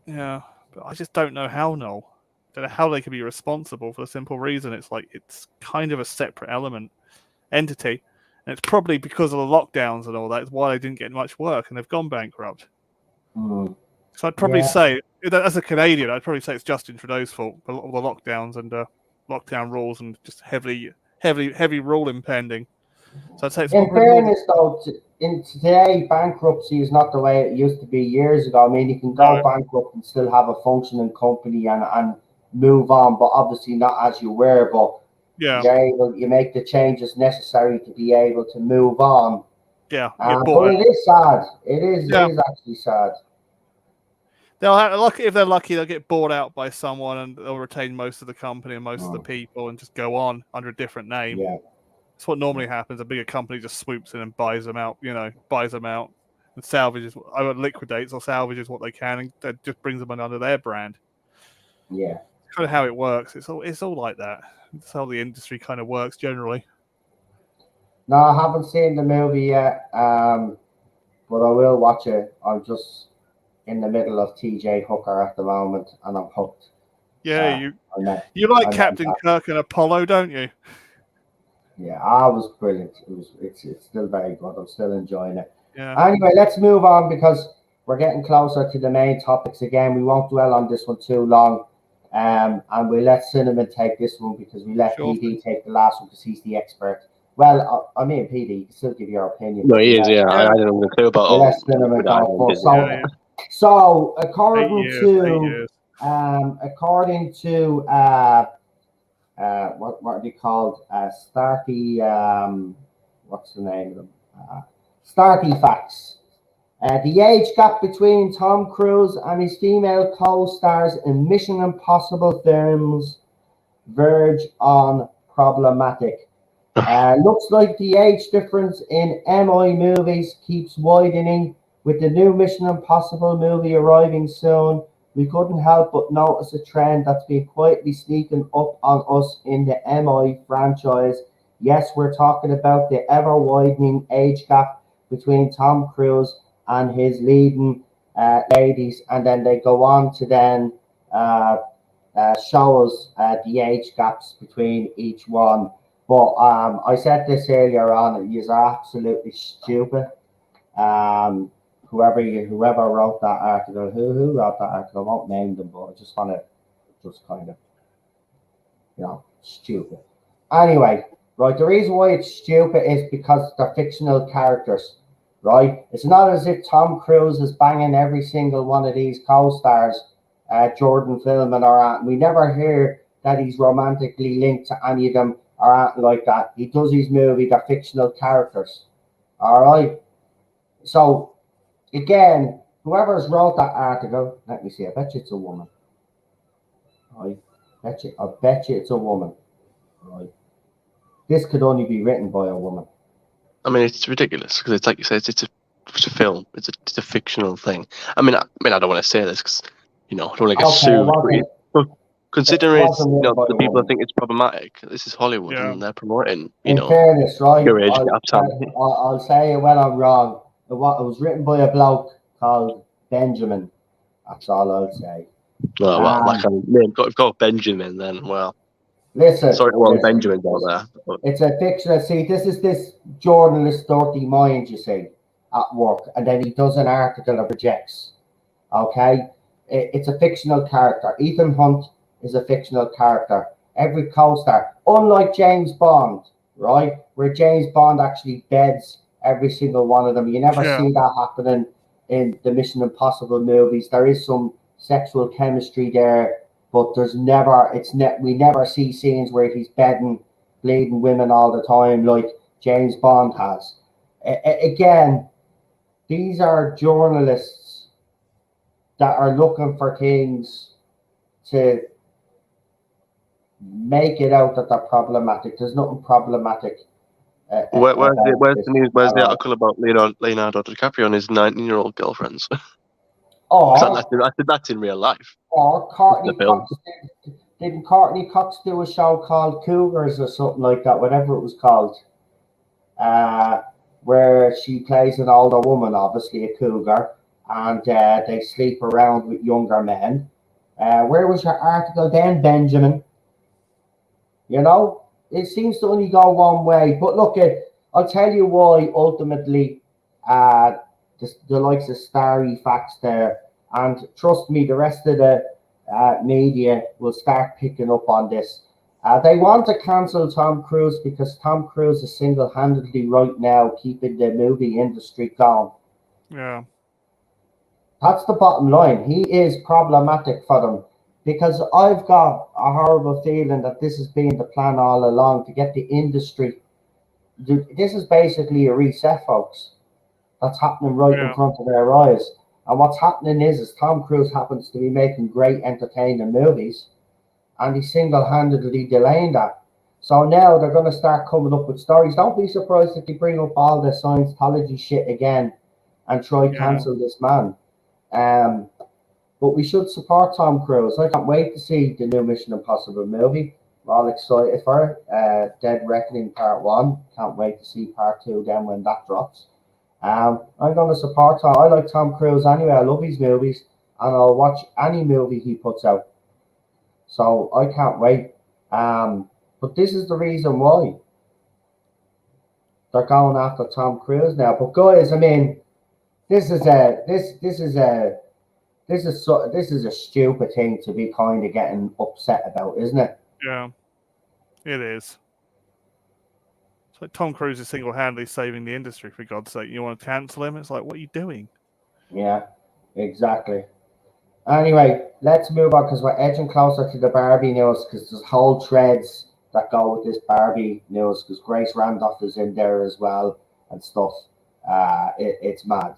Yeah, but I just don't know how, Noel. Don't know how they could be responsible for the simple reason it's kind of a separate entity, and it's probably because of the lockdowns and all that. It's why they didn't get much work and they've gone bankrupt. So I'd probably say, as a Canadian, I'd probably say it's Justin Trudeau's fault for all the lockdowns and lockdown rules and just heavy rule impending. So I'd say it's in fairness, though, in today, bankruptcy is not the way it used to be years ago. I mean, you can go bankrupt and still have a functioning company and move on, but obviously not as you were. But you make the changes necessary to be able to move on. Yeah, but it is sad. It is actually sad. If they're lucky, they'll get bought out by someone and they'll retain most of the company and most of the people and just go on under a different name. Yeah. That's what normally happens. A bigger company just swoops in and buys them out, and salvages, either liquidates or salvages what they can, and that just brings them under their brand. Yeah. It's kind of how it works. It's all like that. That's how the industry kind of works generally. No, I haven't seen the movie yet, but I will watch it. I'm just in the middle of TJ Hooker at the moment, and I'm hooked. Yeah, on that. you like on Captain that. Kirk and Apollo, don't you? Yeah, I was brilliant. It's still very good. I'm still enjoying it. Yeah. Anyway, let's move on because we're getting closer to the main topics again. We won't dwell on this one too long. And we'll let Cinnamon take this one because we let Sure PD take the last one because he's the expert. Well, I mean, PD, you can still give your opinion. No, but he we is. let- Yeah, I don't know the clue about we all. let Cinnamon go first. So, Yeah, so 8 according years, 8 to years. what are they called? Starkey, what's the name of them? Starkey Facts. The age gap between Tom Cruise and his female co-stars in Mission Impossible films verge on problematic. Looks like the age difference in MI movies keeps widening. With the new Mission Impossible movie arriving soon, we couldn't help but notice a trend that's been quietly sneaking up on us in the MI franchise. Yes, we're talking about the ever-widening age gap between Tom Cruise and his leading ladies, and then they go on to then show us the age gaps between each one. But I said this earlier on, you're absolutely stupid. Whoever wrote that article, who wrote that article, I won't name them, but I just want to just kind of, stupid. Anyway, right, the reason why it's stupid is because they're fictional characters, right? It's not as if Tom Cruise is banging every single one of these co-stars, Jordan Philman we never hear that he's romantically linked to any of them or anything like that. He does his movie, they're fictional characters, all right? So, again, whoever's wrote that article, let me see, I bet you it's a woman. Right? I bet you it's a woman. Right? This could only be written by a woman. I mean, it's ridiculous because it's like you said, it's a film. It's a fictional thing. I mean, I don't want to say this because I don't want to get sued. But considering it's the people that think it's problematic, this is Hollywood and they're promoting. In fairness, right? Your age gaps. I'll say it when I'm wrong. It was written by a bloke called Benjamin. That's all I'll say. Well, like I've got Benjamin then. Well, listen. Sorry to all the Benjamins out there. But it's a fictional. See, this journalist, dirty mind, you see, at work, and then he does an article and rejects. Okay, it's a fictional character. Ethan Hunt is a fictional character. Every co-star, unlike James Bond, right, where James Bond actually beds every single one of them. You never see that happening in the Mission Impossible movies. There is some sexual chemistry there, but there's never. We never see scenes where he's bedding, bleeding women all the time like James Bond has. Again, these are journalists that are looking for things to make it out that they're problematic. There's nothing problematic. Where's the article about Leonardo DiCaprio and his 19-year-old girlfriends? That's in real life. Or Courtney Cox didn't Courtney Cox do a show called Cougars or something like that, whatever it was called, where she plays an older woman, obviously a cougar, and they sleep around with younger men. Where was your article then, Benjamin? It seems to only go one way. But look, I'll tell you why ultimately the likes of Starry Facts there, and trust me, the rest of the media will start picking up on this. They want to cancel Tom Cruise because Tom Cruise is single-handedly right now keeping the movie industry going. Yeah. That's the bottom line. He is problematic for them. Because I've got a horrible feeling that this has been the plan all along to get the industry. This is basically a reset, folks. That's happening right in front of their eyes. And what's happening is Tom Cruise happens to be making great entertaining movies, and he's single-handedly delaying that. So now they're going to start coming up with stories. Don't be surprised if they bring up all the Scientology shit again and try cancel this man. But we should support Tom Cruise. I can't wait to see the new Mission Impossible movie. We're all excited for it. Dead Reckoning Part 1. Can't wait to see Part 2 then when that drops. I'm going to support Tom. I like Tom Cruise anyway. I love his movies, and I'll watch any movie he puts out. So I can't wait. But this is the reason why they're going after Tom Cruise now. But guys, I mean, this is a stupid thing to be kind of getting upset about, isn't it? Yeah, it is. It's like Tom Cruise is single-handedly saving the industry, for God's sake. You want to cancel him? It's like, what are you doing? Yeah, exactly. Anyway, let's move on because we're edging closer to the Barbie news because there's whole threads that go with this Barbie news because Grace Randolph is in there as well and stuff. It's mad.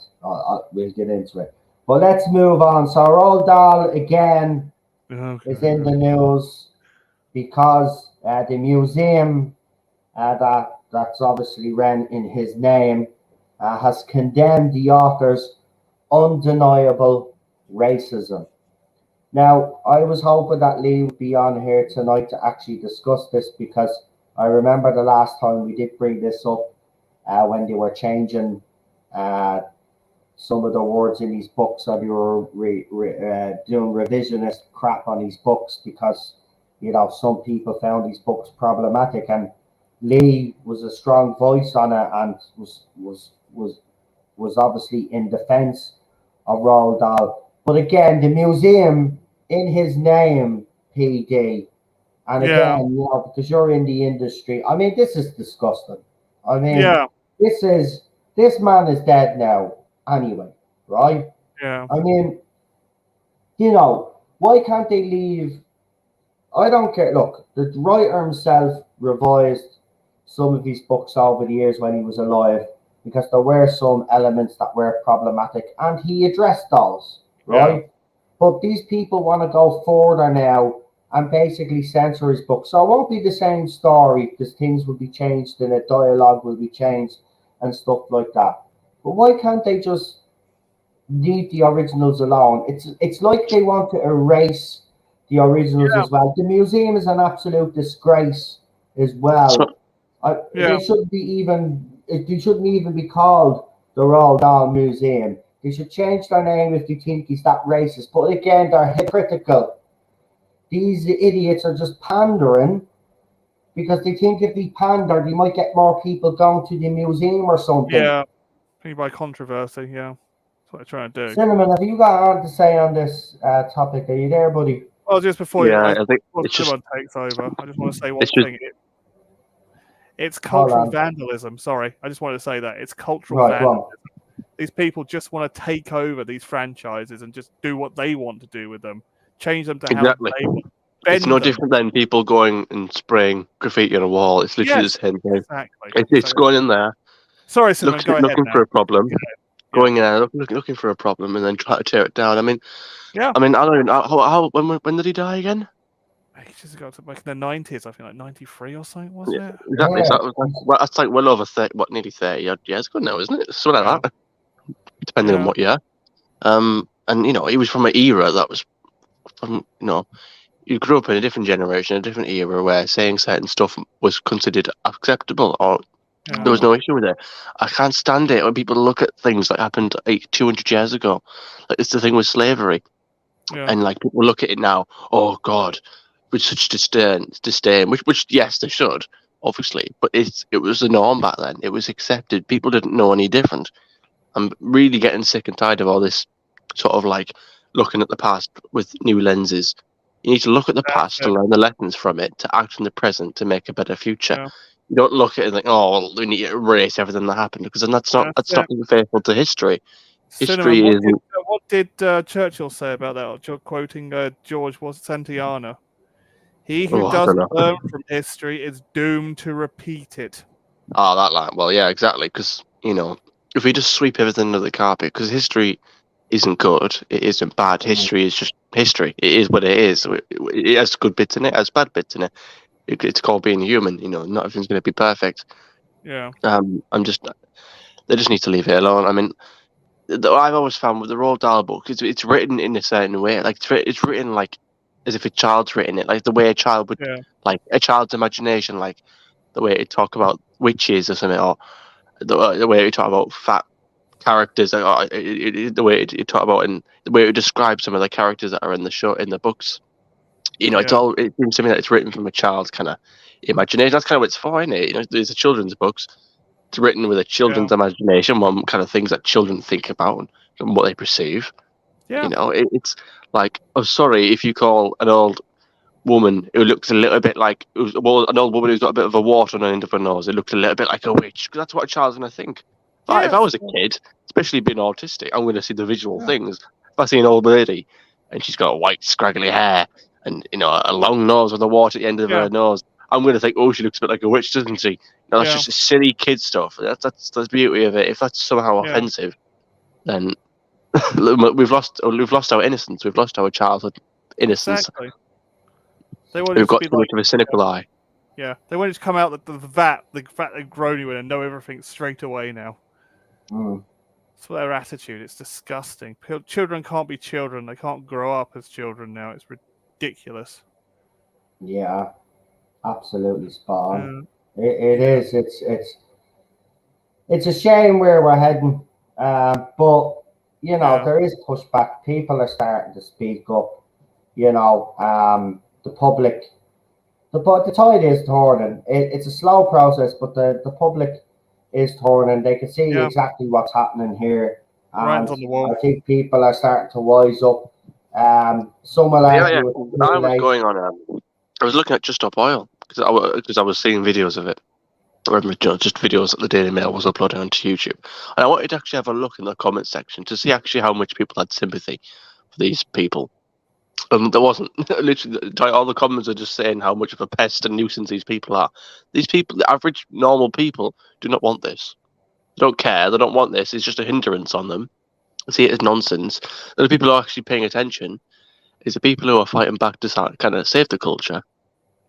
We'll get into it. But let's move on. So Roald Dahl again is in the news because the museum that's obviously ran in his name has condemned the author's undeniable racism. Now, I was hoping that Lee would be on here tonight to actually discuss this because I remember the last time we did bring this up when they were changing some of the words in these books, or they were doing revisionist crap on these books because, you know, some people found these books problematic, and Lee was a strong voice on it and was obviously in defense of Roald Dahl. But again, the museum in his name, PD, and again, you know, because you're in the industry, I mean, this is disgusting. I mean, this man is dead now anyway, right? Yeah. I mean, you know, why can't they leave? I don't care. Look, the writer himself revised some of his books over the years when he was alive because there were some elements that were problematic and he addressed those, right? Yeah. But these people want to go further now and basically censor his book. So it won't be the same story because things will be changed and the dialogue will be changed and stuff like that. But why can't they just leave the originals alone? It's like they want to erase the originals as well. The museum is an absolute disgrace as well. They shouldn't even be called the Roald Dahl Museum. They should change their name if they think he's that racist. But again, they're hypocritical. These idiots are just pandering because they think if they pander, they might get more people going to the museum or something. Yeah, by controversy, yeah. That's what they're trying to do. Cinnamon, have you got on to say on this topic? Are you there, buddy? Well, just before I think Cinnamon takes over, I just want to say one thing. It's cultural vandalism. Sorry, I just wanted to say that. It's cultural vandalism. These people just want to take over these franchises and just do what they want to do with them. Change them to how they want. It's no different than people going and spraying graffiti on a wall. It's literally the same thing. Exactly. It's going in there. Sorry, Cinnamon, go ahead looking for a problem. Going in there, looking for a problem, and then try to tear it down. I mean, I don't even how when did he die again? Ages ago, like in the 90s, I think, like 93 or something, wasn't it? Exactly. Yeah. So that's like well over 30, nearly 30 years ago now, isn't it? Something like that. Depending on what year. And you know, he was from an era that was from, you know, you grew up in a different generation, a different era where saying certain stuff was considered acceptable or there was no issue with it. I can't stand it when people look at things that happened 200 years ago. Like it's the thing with slavery. Yeah. And like people look at it now, oh God, with such disdain, which yes, they should, obviously, but it was the norm back then. It was accepted. People didn't know any different. I'm really getting sick and tired of all this sort of like looking at the past with new lenses. You need to look at the past and learn the lessons from it to act in the present to make a better future. Yeah. You don't look at it and think, oh, well, we need to erase everything that happened, because then that's not being faithful to history. History is. What did Churchill say about that? Quoting George Santayana. He who doesn't learn from history is doomed to repeat it. Oh, that line. Well, yeah, exactly. Because, you know, if we just sweep everything under the carpet, because history isn't good, it isn't bad. History is just history. It is what it is. It has good bits in it, it has bad bits in it. It's called being human. You know, not everything's going to be perfect. Yeah. They just need to leave it alone. I mean, I've always found with the Roald Dahl book, it's written in a certain way. Like it's written like as if a child's written it, like the way a child would, Yeah. like a child's imagination, like the way it talk about witches or something, or the way it talk about fat characters, or the way it talk about, and the way it describes some of the characters that are in the show, in the books. You know, it seems to me that it's written from a child's kind of imagination. That's kind of what it's for, isn't it? You know, these are children's books. It's written with a children's imagination, one kind of things that children think about and what they perceive. Yeah. You know, it's like, I'm sorry if you call an old woman who looks a little bit like an old woman who's got a bit of a wart on the end of her nose. It looks a little bit like a witch, because that's what a child's going to think. If I was a kid, especially being autistic, I'm going to see the visual things. If I see an old lady and she's got white scraggly hair and, you know, a long nose with a wart at the end of her nose, I'm going to think, oh, she looks a bit like a witch, doesn't she? No, that's just silly kid stuff. That's the beauty of it. If that's somehow offensive, then we've lost our innocence. We've lost our childhood innocence. Exactly. We've got too much of a cynical eye. Yeah, they want to come out the vat they've grown you in and know everything straight away now. That's their attitude. It's disgusting. Children can't be children. They can't grow up as children now. It's ridiculous. Yeah, absolutely spot on. It is. It's a shame where we're heading, but you know there is pushback. People are starting to speak up. You know, the public. The tide is turning. It's a slow process, but the public is turning. They can see exactly what's happening here. Right on the wall. I think people are starting to wise up. Some will argue. I was looking at Just Stop Oil because I was seeing videos of it. Just videos that the Daily Mail was uploading onto YouTube, and I wanted to actually have a look in the comment section to see actually how much people had sympathy for these people. There wasn't. Literally, all the comments are just saying how much of a pest and nuisance these people are. These people, the average, normal people, do not want this. They don't care. They don't want this. It's just a hindrance on them. They see it as nonsense. And the people who are actually paying attention is the people who are fighting back to kind of save the culture,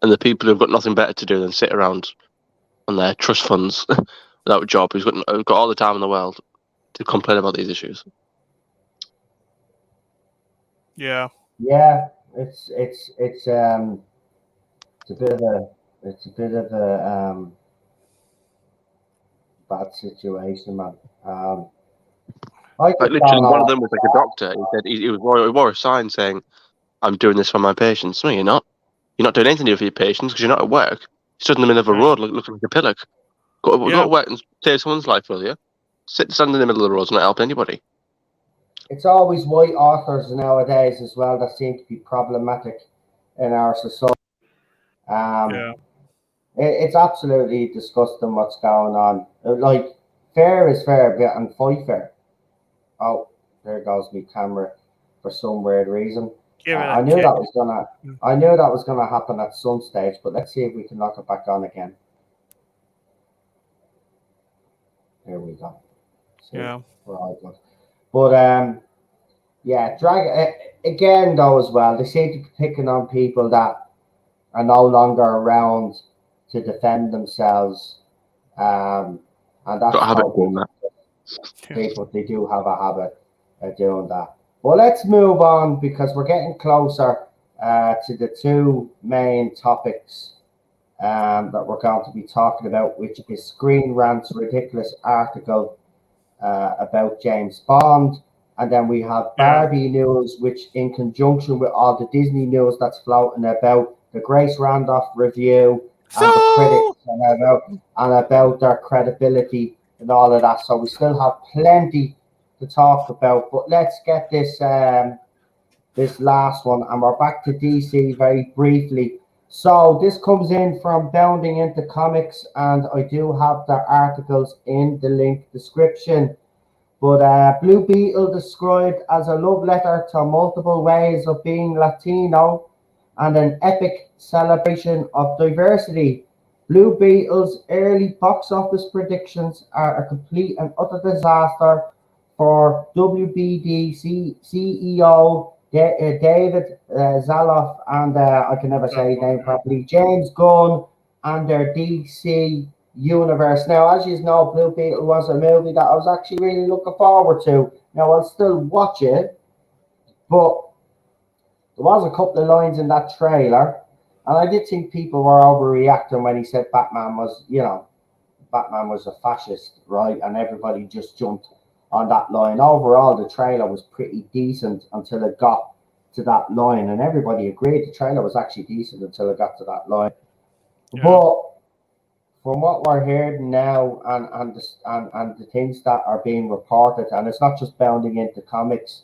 and the people who've got nothing better to do than sit around on their trust funds without a job, who've got all the time in the world to complain about these issues. Yeah. Yeah, it's a bit of a bad situation, man. Literally, one of them was like a doctor. He said he wore a sign saying, "I'm doing this for my patients." No, you're not. You're not doing anything to do for your patients because you're not at work. You stood in the middle of a road looking like a pillock. Go to work and save someone's life, will you? Stand in the middle of the road and not help anybody. It's always white authors nowadays as well that seem to be problematic in our society. It's absolutely disgusting what's going on. Like, fair is fair, and fight fair. Oh, there goes my camera for some weird reason. I knew that was gonna happen at some stage, but let's see if we can knock it back on again. There we go. We're all good. But drag again though as well. They seem to be picking on people that are no longer around to defend themselves, and that's people. They do have a habit of doing that. Well, let's move on because we're getting closer to the two main topics that we're going to be talking about, which is Screen Rant's ridiculous article about James Bond. And then we have Barbie news, which in conjunction with all the Disney news that's floating about the Grace Randolph review and the critics and about their credibility and all of that. So we still have plenty to talk about, but let's get this this last one, and we're back to DC very briefly. So this comes in from Bounding Into Comics, and I do have their articles in the link description. But Blue Beetle described as a love letter to multiple ways of being Latino and an epic celebration of diversity. Blue Beetle's early box office predictions are a complete and utter disaster for WBD CEO David Zaloff and I can never say his name properly, James Gunn, and their DC universe. Now, as you know, Blue Beetle was a movie that I was actually really looking forward to. Now, I'll still watch it, but there was a couple of lines in that trailer, and I did think people were overreacting when he said Batman was, Batman was a fascist, right? And everybody just jumped on that line. Overall, the trailer was pretty decent until it got to that line, and everybody agreed the trailer was actually decent until it got to that line. Yeah. But from what we're hearing now, and the things that are being reported, and it's not just bounding into comics,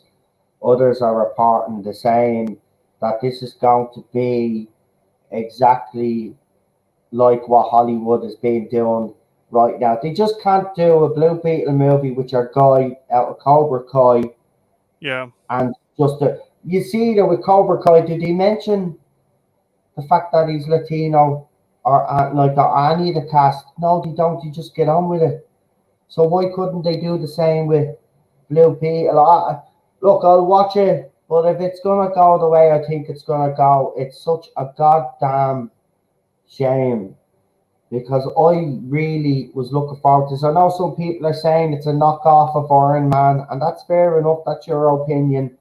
others are reporting the same, that this is going to be exactly like what Hollywood has been doing right now. They just can't do a Blue Beetle movie with your guy out of Cobra Kai. Yeah. And just you see that with Cobra Kai, did he mention the fact that he's Latino or any of the cast? No, they don't. You just get on with it. So why couldn't they do the same with Blue Beetle? Look, I'll watch it, but if it's gonna go the way I think it's gonna go, it's such a goddamn shame, because I really was looking forward to this. I know some people are saying it's a knockoff of Iron Man, and that's fair enough. That's your opinion.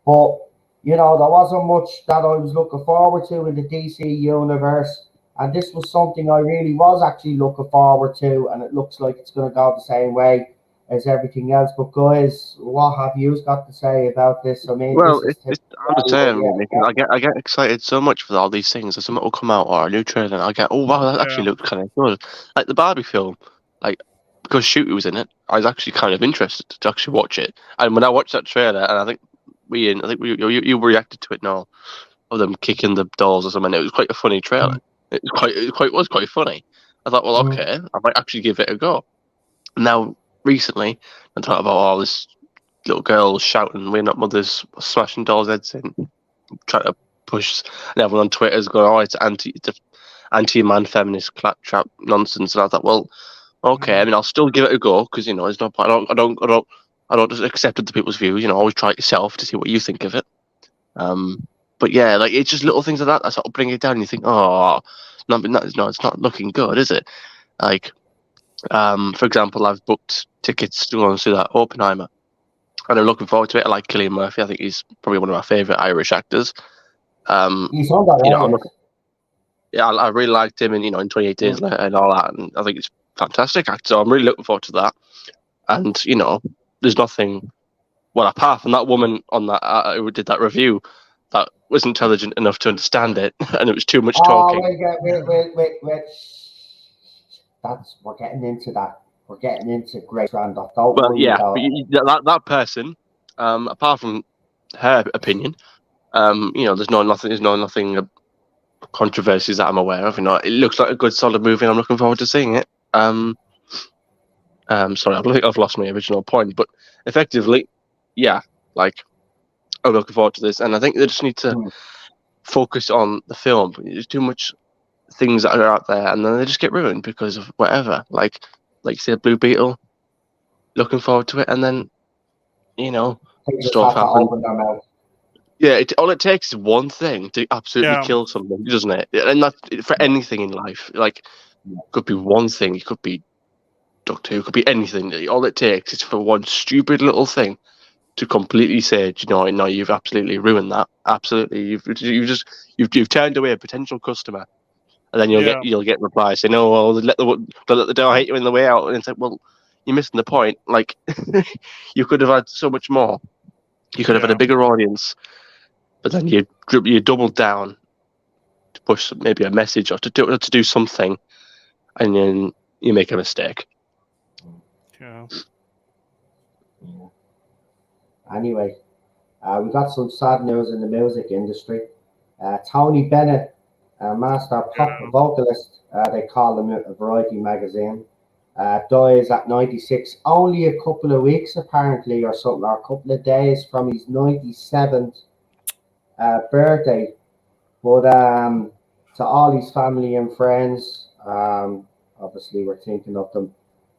But, there wasn't much that I was looking forward to in the DC universe. And this was something I really was actually looking forward to. And it looks like it's going to go the same way as everything else. But, guys, what have you got to say about this? I mean, Well, this is I'm the same. I get excited so much for all these things. If something will come out or a new trailer, and I get, oh wow, that actually looks kind of good. Like the Barbie film, like because Shooty was in it, I was actually kind of interested to actually watch it. And when I watched that trailer, and I think you reacted to it now, of them kicking the dolls or something. It was quite a funny trailer. It was quite funny. I thought, well, okay, I might actually give it a go. Now, recently, I'm talking about all this little girls shouting, "We're not mothers," smashing dolls' heads in, trying to push. And everyone on Twitter is going, "Oh, it's anti-man feminist claptrap nonsense." And I thought, well, okay. I mean, I'll still give it a go because there's no point. I don't just accept other people's views. Always try it yourself to see what you think of it. But yeah, like it's just little things like that sort of bring it down. And you think, oh, no, it's not looking good, is it? Like, for example, I've booked tickets to go and see that Oppenheimer, and I'm looking forward to it. I like Cillian Murphy. I think he's probably one of my favorite Irish actors. He's on that I really liked him in 28 Days Later and all that, and I think he's a fantastic actor. So I'm really looking forward to that. And there's nothing. Well, apart from that woman on that who did that review, that was intelligent enough to understand it, and it was too much talking. Wait. We're getting into that. We're getting into Grace Randolph. Don't worry about that person. Apart from her opinion, there's nothing controversies that I'm aware of. It looks like a good, solid movie, and I'm looking forward to seeing it. Sorry, I think I've lost my original point, but effectively, yeah, like I'm looking forward to this, and I think they just need to focus on the film. There's too much things that are out there, and then they just get ruined because of whatever. Like you said, Blue Beetle. Looking forward to it, and then stuff happens. Yeah, all it takes is one thing to absolutely kill something, doesn't it? And that's for anything in life. Like, could be one thing. It could be Doctor Who. It could be anything. All it takes is for one stupid little thing to completely say, no, you've absolutely ruined that. Absolutely, you've turned away a potential customer, and then you'll get replies saying, "No, well, let the door hit you in the way out," and it's like, well, you're missing the point. Like, you could have had so much more. You could have had a bigger audience. But then you double down to push maybe a message or to do something, and then you make a mistake. Yeah. Anyway, we got some sad news in the music industry. Tony Bennett, master pop vocalist, they call him a Variety magazine, dies at 96. Only a couple of weeks apparently, or something, or a couple of days from his 97th. Birthday, but to all his family and friends, obviously we're thinking of them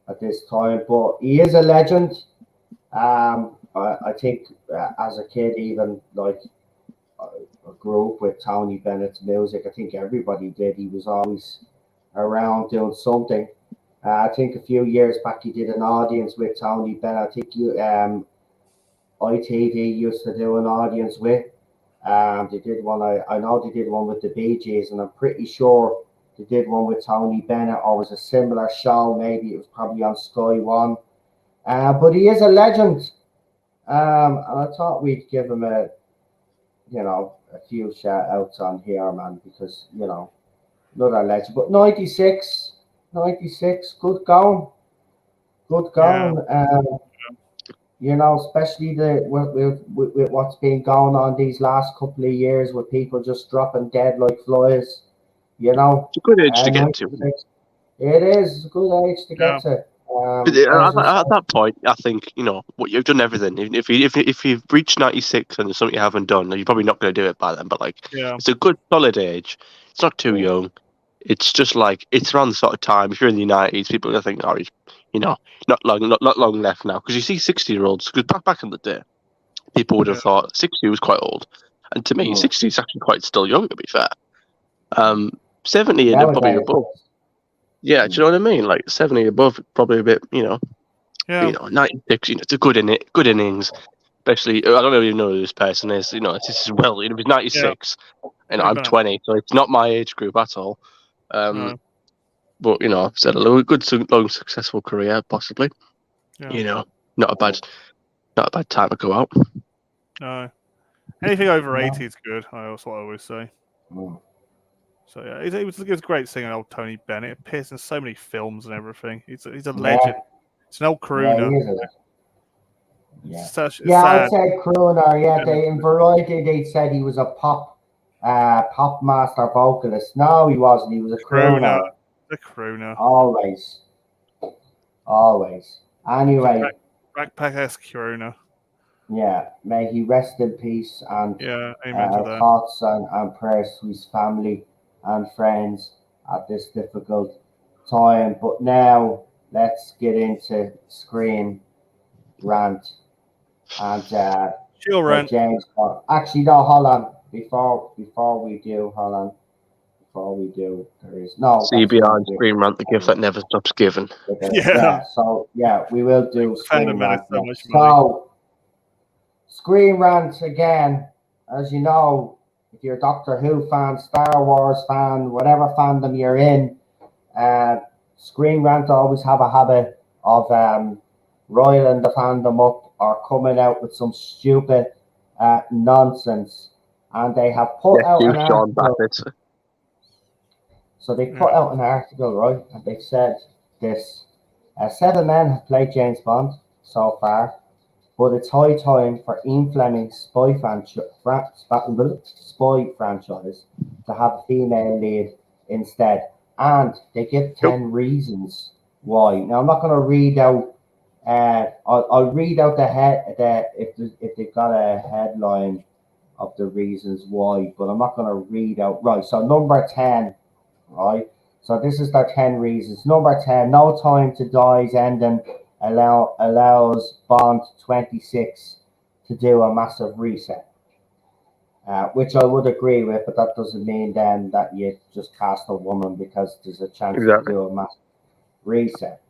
at this time. But he is a legend. I think as a kid, even like I grew up with Tony Bennett's music. I think everybody did. He was always around doing something. I think a few years back he did an audience with Tony Bennett. I think ITV used to do an audience with They did one. I know they did one with the Bee Gees, and I'm pretty sure they did one with Tony Bennett, or was a similar show. Maybe it was probably on Sky One. But he is a legend. And I thought we'd give him a few shout outs on here, man, because another legend. But 96, good going. Good Yeah. going. Especially with what's been going on these last couple of years with people just dropping dead like flies. It's a good age to get to. 96, it is a good age to Yeah. get to. But As you at said, that point, I think what you've done everything. If you've reached 96 and there's something you haven't done, you're probably not going to do it by then. But Yeah. it's a good solid age. It's not too young. It's just it's around the sort of time. If you're in the 90s, people are going to think, oh, he's not long left now. Because you see 60-year-olds. Because back in the day, people would have thought 60 was quite old, and to me, 60 is actually quite still young. To be fair, 70 and probably nowadays, above. Yeah, do you know what I mean? 70 above, probably a bit, Yeah. 96, it's a good innings. Especially, I don't even know who this person is. This is well, if he's 96, and I'm 20, so it's not my age group at all. No. But I've said a good, long, successful career, possibly. Yeah. Not a bad time to go out. No. Anything over 80 is good. That's what I always say. So yeah, he was a great singer, old Tony Bennett. Appears in so many films and everything. He's a legend. It's an old crooner. I'd Sad. say crooner. Yeah, in Variety they said he was a pop master vocalist. No, he wasn't. He was a crooner. A crooner. Always. Anyway. Backpack-esque crooner. Yeah, may he rest in peace, and amen to that. Thoughts and prayers to his family and friends at this difficult time. But now let's get into Scream Rant and Chill Rant. James Bond. Actually, no, hold on. Before we do, there is no CBR Scream Rant, the gift that never stops giving. We will do Scream Rant. So, Scream Rant again, as you know, if you're a Doctor Who fan, Star Wars fan, whatever fandom you're in, Scream Rant always have a habit of riling the fandom up or coming out with some stupid nonsense. And they have put out an article. So they put out an article, right? And they've said this. 7 men have played James Bond so far, but it's high time for Ian Fleming's spy franchise to have a female lead instead. And they give 10 reasons why. Now, I'm not going to read out. I'll read out if they've got a headline of the reasons why, but I'm not going to read out. Right, so number 10, right? So this is their 10 reasons. Number 10, No Time to Die's ending allows Bond 26 to do a massive reset, which I would agree with, but that doesn't mean then that you just cast a woman because there's a chance to do a massive reset.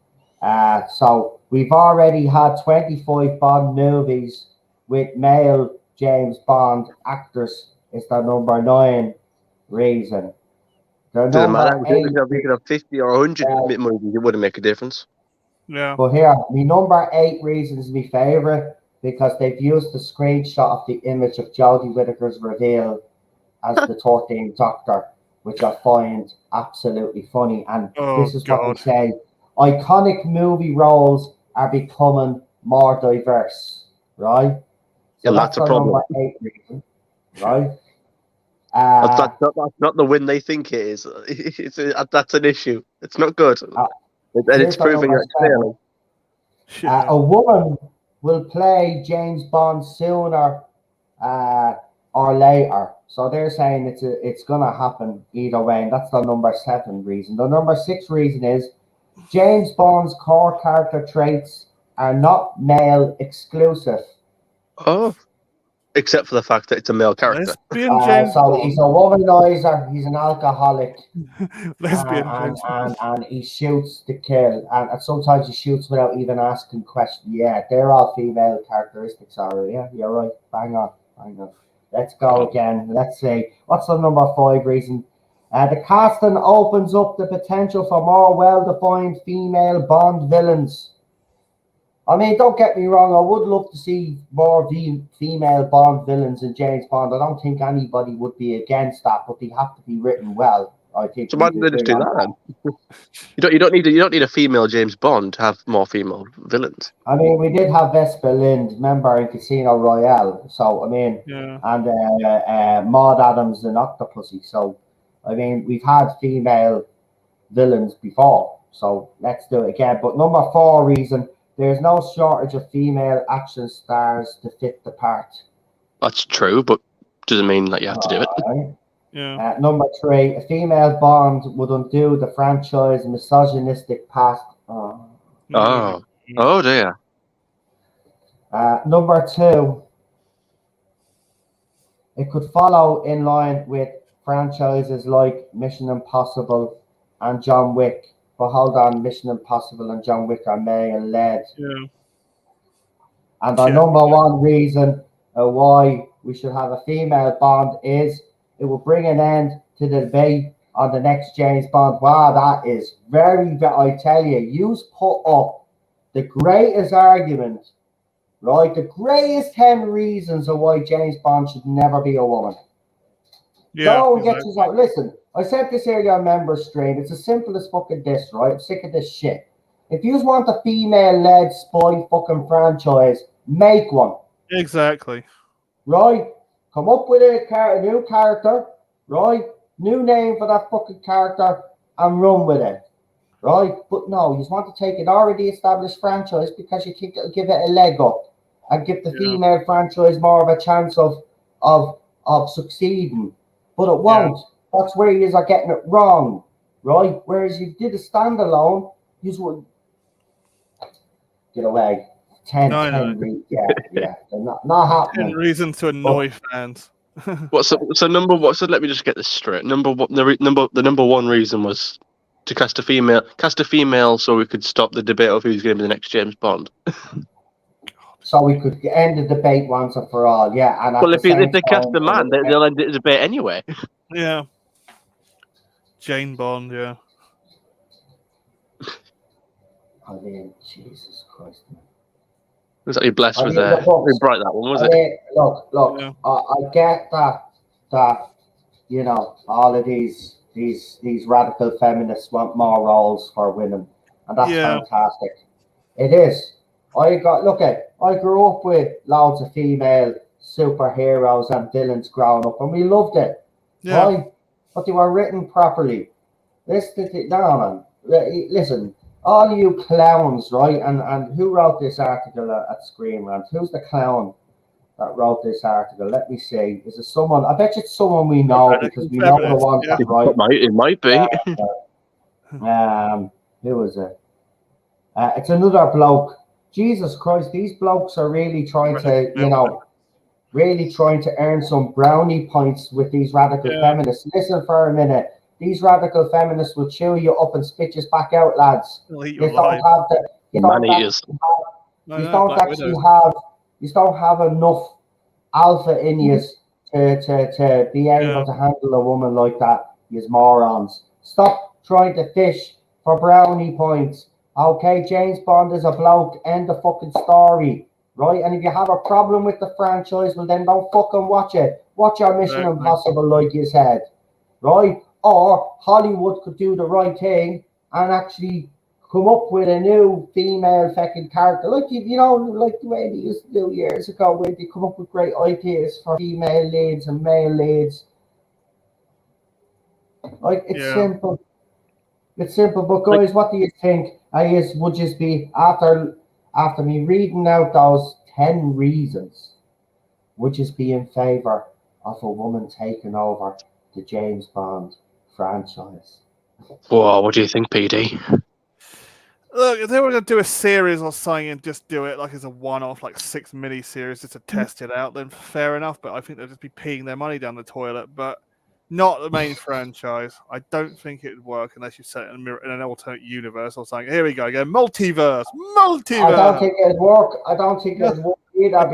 So we've already had 25 Bond movies with male James Bond actors. Is the number 9 reason. Doesn't matter. If you could have 50 or 100 movies, it wouldn't make a difference. Yeah. But here, my number 8 reason is my favourite because they've used the screenshot of the image of Jodie Whittaker's reveal as the 13th Doctor, which I find absolutely funny. And this is what they say. Iconic movie roles are becoming more diverse, right? So that's a problem. Number 8 reason, right? That's not the win they think it is. That's an issue. It's not good. And it's proving it's failing. A woman will play James Bond sooner or later. So they're saying it's going to happen either way. And that's the number 7 reason. The number 6 reason is James Bond's core character traits are not male exclusive. Oh, except for the fact that it's a male character. So he's a womanizer, he's an alcoholic, lesbian, and he shoots to kill, and sometimes he shoots without even asking questions. Yeah, they're all female characteristics already. Yeah, you're right. Bang on. Let's go again. Let's see. What's the number 5 reason? The casting opens up the potential for more well-defined female Bond villains. I mean, don't get me wrong. I would love to see more female Bond villains in James Bond. I don't think anybody would be against that, but they have to be written well. I think. So why didn't they just do that then? You don't need a female James Bond to have more female villains. I mean, we did have Vesper Lind, remember, in Casino Royale. So I mean, and Maud Adams in Octopussy. So I mean, we've had female villains before. So let's do it again. But number 4 reason. There's no shortage of female action stars to fit the part. That's true, but doesn't mean that you have to do it. Right. Yeah. Number 3, a female Bond would undo the franchise misogynistic past. Oh dear. Number 2, it could follow in line with franchises like Mission Impossible and John Wick. But hold on, Mission Impossible and John Wick are male-led. Yeah. And the number 1 reason why we should have a female Bond is it will bring an end to the debate on the next James Bond. Wow, that is very, I tell you, you put up the greatest argument, right? The greatest 10 reasons of why James Bond should never be a woman. Yeah. Don't get yourself. Listen, I said this earlier on member stream. It's as simple as fucking this, right? I'm sick of this shit. If you want a female-led spy fucking franchise, make one. Exactly. Right? Come up with a new character, right? New name for that fucking character and run with it. Right? But no, you want to take an already established franchise because you can give it a leg up and give the female franchise more of a chance of succeeding. But it won't. Yeah. That's where you are getting it wrong, right? Whereas you did a standalone, you would get away. 10 yeah. They're not happening. 10 reasons to annoy fans. So number one? So let me just get this straight. Number one, the number 1 reason was to cast a female, so we could stop the debate of who's going to be the next James Bond. So we could end the debate once and for all, yeah. And well, if they cast a man, they'll end the debate anyway. Yeah. Jane Bond, yeah. I mean, Jesus Christ. Was that you blessed with bright that one, was it? Look, yeah. I get that you know, all of these radical feminists want more roles for women, and that's fantastic. It is. I grew up with loads of female superheroes and villains growing up, and we loved it. Yeah. Right? But they were written properly. Listen, all you clowns, right? And who wrote this article at Screen Rant? Who's the clown that wrote this article? Let me see. Is it someone? I bet it's someone we know because we know the ones that write. It might be. Who was it? It's another bloke. Jesus Christ, these blokes are really trying to, really trying to earn some brownie points with these radical feminists. Listen for a minute. These radical feminists will chew you up and spit you back out, lads. You don't have enough alpha in you to be able to handle a woman like that, you morons. Stop trying to fish for brownie points. Okay, James Bond is a bloke, end the fucking story, right? And if you have a problem with the franchise, well then don't fucking watch it. Watch your Mission Impossible, like you said, right? Or Hollywood could do the right thing and actually come up with a new female fucking character, like like the way they used to do years ago, where they come up with great ideas for female leads and male leads. Like it's simple. It's simple, but guys, what do you think? Would just be after me reading out those 10 reasons, would just be in favor of a woman taking over the James Bond franchise? Whoa, what do you think, PD? Look, if they were going to do a series or something and just do it like as a one-off, like 6 mini-series just to test it out, then fair enough. But I think they'll just be peeing their money down the toilet. But not the main franchise. I don't think it would work unless you set it in an alternate universe or something. Here we go again. Multiverse. I don't think it'd work. I don't think it'd work either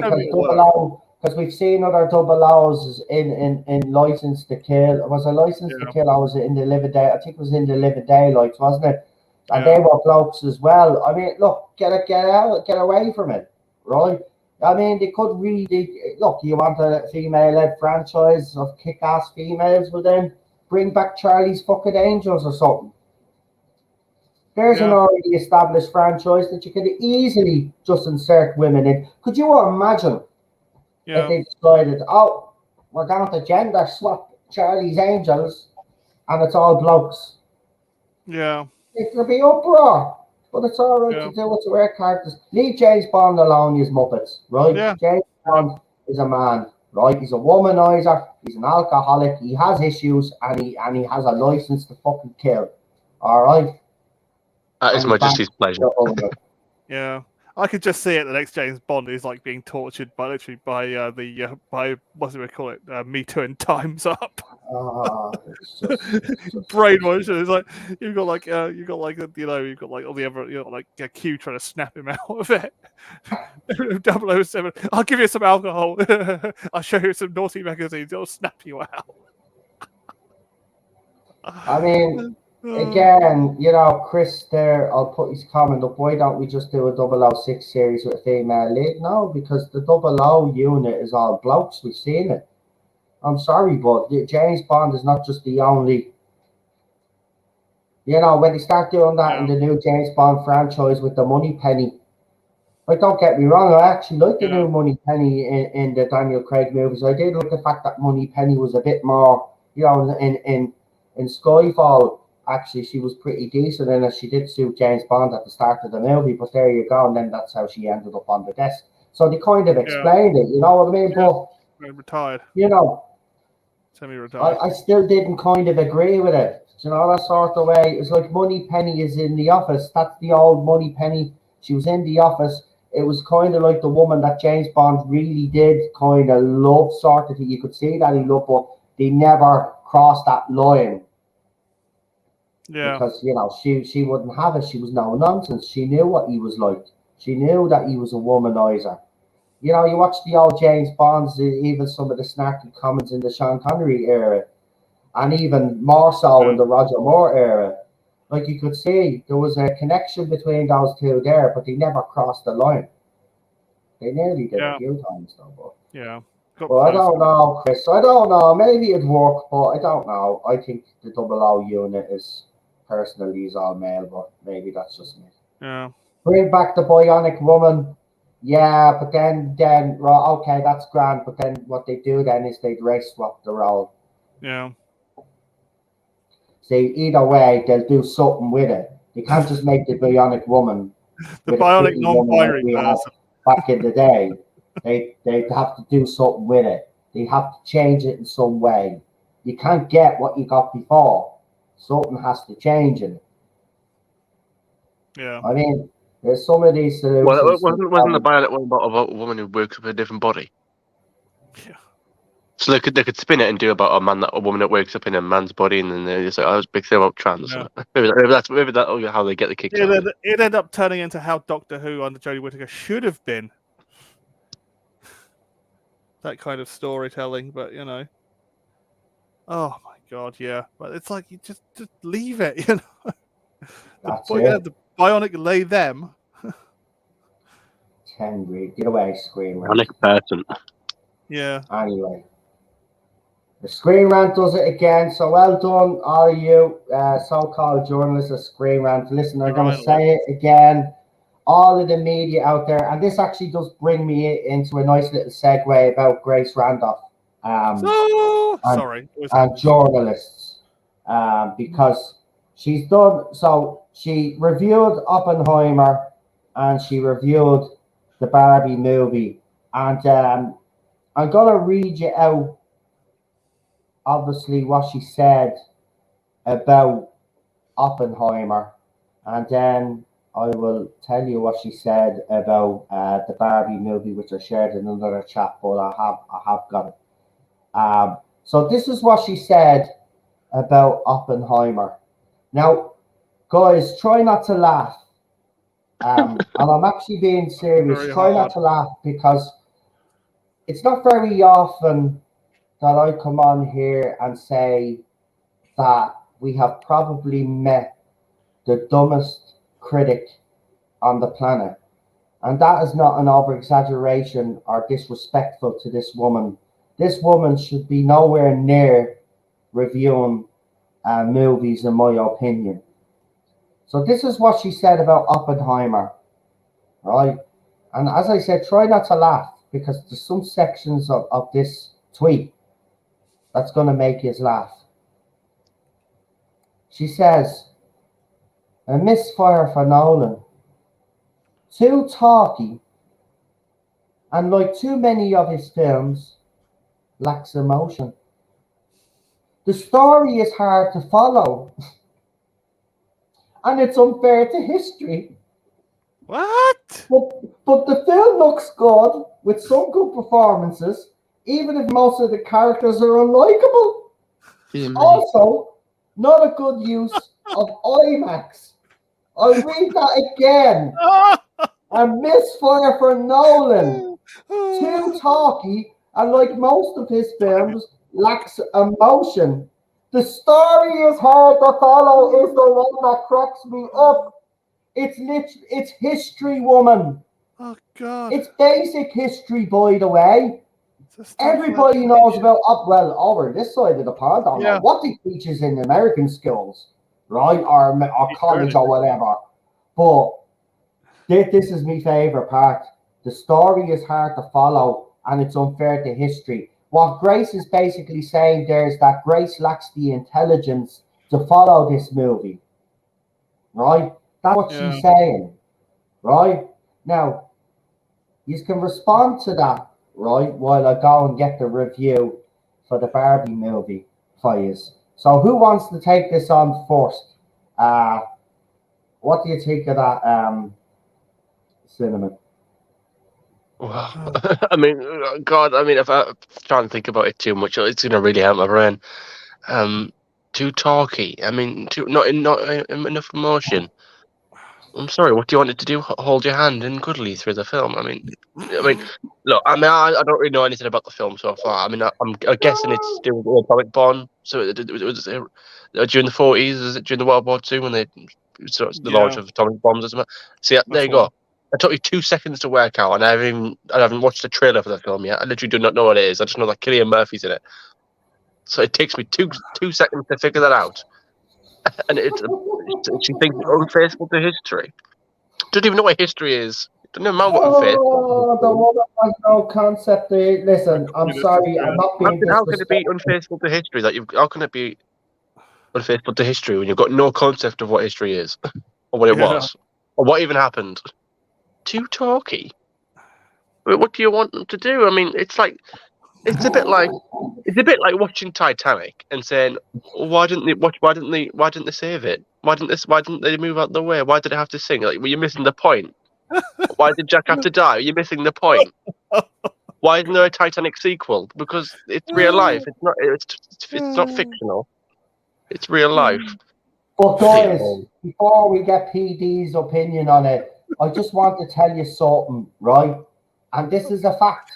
because we've seen other double O's in License to Kill. Was it License to Kill? Or was it In the Living Day? I think it was In the Living Daylights, wasn't it? And they were blokes as well. I mean, look, get away from it, right? I mean, they could really look. You want a female-led franchise of kick-ass females? Well, then bring back Charlie's fucking Angels or something. There's an already established franchise that you could easily just insert women in. Could you imagine if they decided, oh, we're going to gender swap Charlie's Angels and it's all blokes? Yeah. It could be uproar. But it's all right to do it to wear characters. Leave James Bond alone, you muppets, right? Yeah. James Bond is a man, right? He's a womanizer. He's an alcoholic. He has issues, and he has a license to fucking kill. All right. At His Majesty's pleasure. Yeah, I could just see it. The next James Bond is like being tortured by by what's it we call it? Me Too and Time's Up. Brainwash. It's like you've got like all the other Q trying to snap him out of it. 007. I'll give you some alcohol. I'll show you some naughty magazines. It'll snap you out. I mean. Again, Chris there, I'll put his comment up. Why don't we just do a 006 series with a female lead? No, because the 00 unit is all blokes. We've seen it. I'm sorry, but James Bond is not just the only. When they start doing that in the new James Bond franchise with the Moneypenny, like, don't get me wrong, I actually like the new Moneypenny in the Daniel Craig movies. I did like the fact that Moneypenny was a bit more, in Skyfall. Actually, she was pretty decent in it. She did suit James Bond at the start of the movie, but there you go. And then that's how she ended up on the desk. So they kind of explained it, you know what I mean? Yeah. But retired. Semi-retired. I still didn't kind of agree with it. That sort of way. It's like Moneypenny is in The Office. That's the old Moneypenny. She was in The Office. It was kind of like the woman that James Bond really did kind of love, sort of thing. You could see that he loved, but they never crossed that line. Yeah. Because, she wouldn't have it. She was no nonsense. She knew what he was like. She knew that he was a womanizer. You watch the old James Bonds, even some of the snarky comments in the Sean Connery era, and even more so in the Roger Moore era. Like, you could see there was a connection between those two there, but they never crossed the line. They nearly did a few times, though. But, but I don't know, Chris. I don't know. Maybe it'd work, but I don't know. I think the 00 unit is... Personally, is all male, but maybe that's just me. Yeah. Bring back the Bionic Woman. Yeah, but then, okay, that's grand. But then what they do then is they'd race swap the role. Yeah. See, either way, they'll do something with it. They can't just make the Bionic Woman. The Bionic non-binary person. Back in the day, they'd have to do something with it. They have to change it in some way. You can't get what you got before. Something has to change in it. Yeah. I mean, there's some of these solutions. Well, wasn't the Bionic one about a woman who works with a different body? Yeah. So they could spin it and do about a woman that wakes up in a man's body, and then they say, "Oh, it's a big thing about trans." Yeah. Maybe that's how they get the kick. It ended up turning into how Doctor Who under Jodie Whittaker should have been. That kind of storytelling, but oh my God, yeah. But it's like you just leave it, The Bionic lay them. Henry, get away, Screen Rant. Bionic person. Yeah. Anyway. The Screen Rant does it again, so well done, all you so-called journalists of Screen Rant. Listen, I'm going to say it again. All of the media out there, and this actually does bring me into a nice little segue about Grace Randolph. And journalists, because she's done. So she reviewed Oppenheimer, and she reviewed the Barbie movie, and I'm gonna read you out. Obviously, what she said about Oppenheimer, and then I will tell you what she said about the Barbie movie, which I shared in another chat, but I have got it. So this is what she said about Oppenheimer. Now, guys, try not to laugh. And I'm actually being serious. Try not to laugh, because it's not very often that I come on here and say that we have probably met the dumbest critic on the planet. And that is not an over exaggeration or disrespectful to this woman. This woman should be nowhere near reviewing movies, in my opinion. So this is what she said about Oppenheimer, right? And as I said, try not to laugh because there's some sections of this tweet that's going to make you laugh. She says, a misfire for Nolan. Too talky, and like too many of his films, lacks emotion. The story is hard to follow, and it's unfair to history. What? But the film looks good, with some good performances, even if most of the characters are unlikable. Also, not a good use of IMAX. I'll read that again. A misfire for Nolan. Too talky, and like most of his films, lacks emotion. The story is hard to follow, is the one that cracks me up. It's history, woman. Oh God! It's basic history, by the way. Everybody knows about over this side of the pond. I don't know what he teaches in American schools, right, or college or whatever. But this is my favorite part. The story is hard to follow, and it's unfair to history. What Grace is basically saying there is that Grace lacks the intelligence to follow this movie, right? That's what she's saying, right? Now, you can respond to that, right, while I go and get the review for the Barbie movie for you. So who wants to take this on first? What do you think of that, Cinnamon? Well, I mean, God, I mean, if I try and think about it too much, it's going to really help my brain. Too talky. I mean, not enough emotion. I'm sorry. What do you want it to do? Hold your hand and cuddle you through the film? I mean, look. I mean, I don't really know anything about the film so far. I mean, I'm guessing it's still with atomic bomb. So it was during the 40s. Is it during the World War II when they the launch of atomic bombs or something? See, there you go. It took me 2 seconds to work out, and I haven't watched the trailer for the film yet. I literally do not know what it is. I just know that Cillian Murphy's in it. So it takes me two seconds to figure that out. And she thinks it's unfaithful to history. Doesn't even know what history is. Doesn't even know what unfaithful. The woman has no concept. Listen, I'm sorry, I'm not being How can it be unfaithful to history? How can it be unfaithful to history when you've got no concept of what history is, or what it was, or what even happened? Too talky. I mean, what do you want them to do? I mean, it's a bit like watching Titanic and saying, why didn't they save it? Why didn't they move out the way? Why did it have to sink? Like, well, you're missing the point. Why did Jack have to die? You're missing the point. Why isn't there a Titanic sequel? Because it's real life. It's not fictional. It's real life. But guys, before we get PD's opinion on it, I just want to tell you something, right? And this is a fact.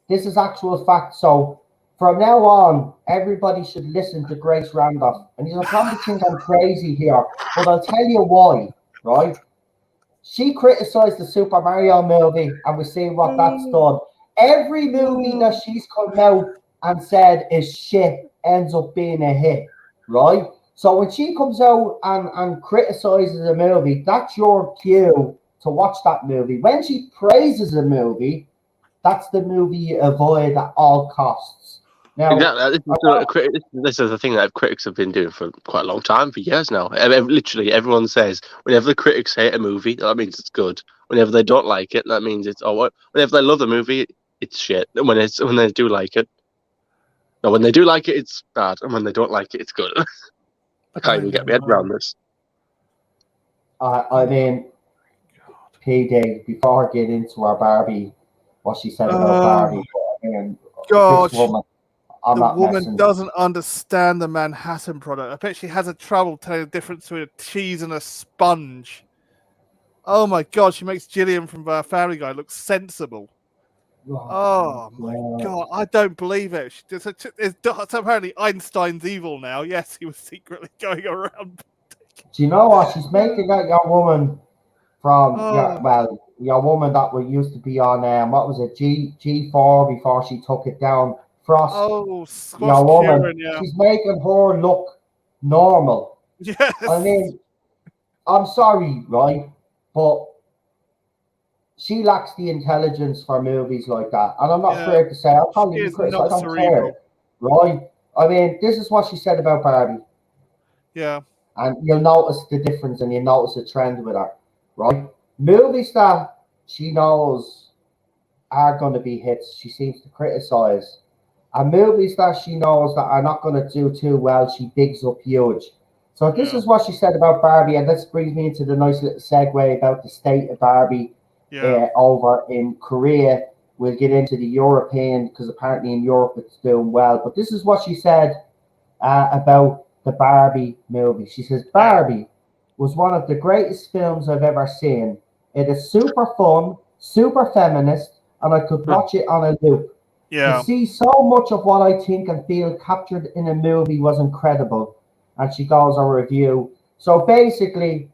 This is actual fact. So from now on, everybody should listen to Grace Randolph. And you'll probably think I'm crazy here, but I'll tell you why, right? She criticized the Super Mario movie, and we've seen what that's done. Every movie that she's come out and said is shit ends up being a hit, right? So when she comes out and criticizes a movie, that's your cue to watch that movie. When she praises a movie, that's the movie you avoid at all costs. Now, this is the thing that critics have been doing for quite a long time, for years now. Literally, everyone says whenever the critics hate a movie, that means it's good. Whenever they don't like it, that means it's whenever they love the movie, it's shit. And when they do like it, no, when they do like it, it's bad, and when they don't like it, it's good. I can't even get my head around this. I mean, PD, before I get into our Barbie, what she said about Barbie, God, the woman doesn't understand the Manhattan product. I bet she has a trouble telling the difference between a cheese and a sponge. Oh my God, she makes Gillian from Family Guy look sensible. Oh my god, I don't believe it. Apparently Einstein's evil now. Yes, he was secretly going around. Do you know what? She's making that young woman from Oh. your woman that used to be on what was it, G4 before she took it down. Frost, Oh, Squash your woman. Kieran, yeah. She's making her look normal. Yes. I mean, I'm sorry, right? But she lacks the intelligence for movies like that. And I'm not afraid to say, I'll probably be critical. I don't care. Right? I mean, this is what she said about Barbie. Yeah. And you'll notice the difference and you'll notice the trend with her. Right? Movies that she knows are going to be hits, she seems to criticize. And movies that she knows that are not going to do too well, she bigs up huge. So this is what she said about Barbie, and this brings me into the nice little segue about the state of Barbie over in Korea. We'll get into the European, because apparently in Europe it's doing well. But this is what she said about the Barbie movie. She says, Barbie was one of the greatest films I've ever seen. It is super fun, super feminist, and I could watch it on a loop. To see so much of what I think and feel captured in a movie was incredible. And she goes on review. So basically,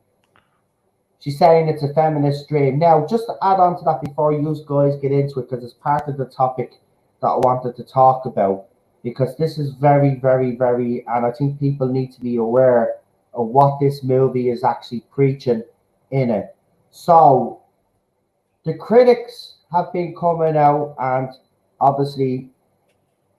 she's saying it's a feminist dream. Now, just to add on to that before you guys get into it, because it's part of the topic that I wanted to talk about, because this is very, very, very, and I think people need to be aware of what this movie is actually preaching in it. So, the critics have been coming out, and obviously,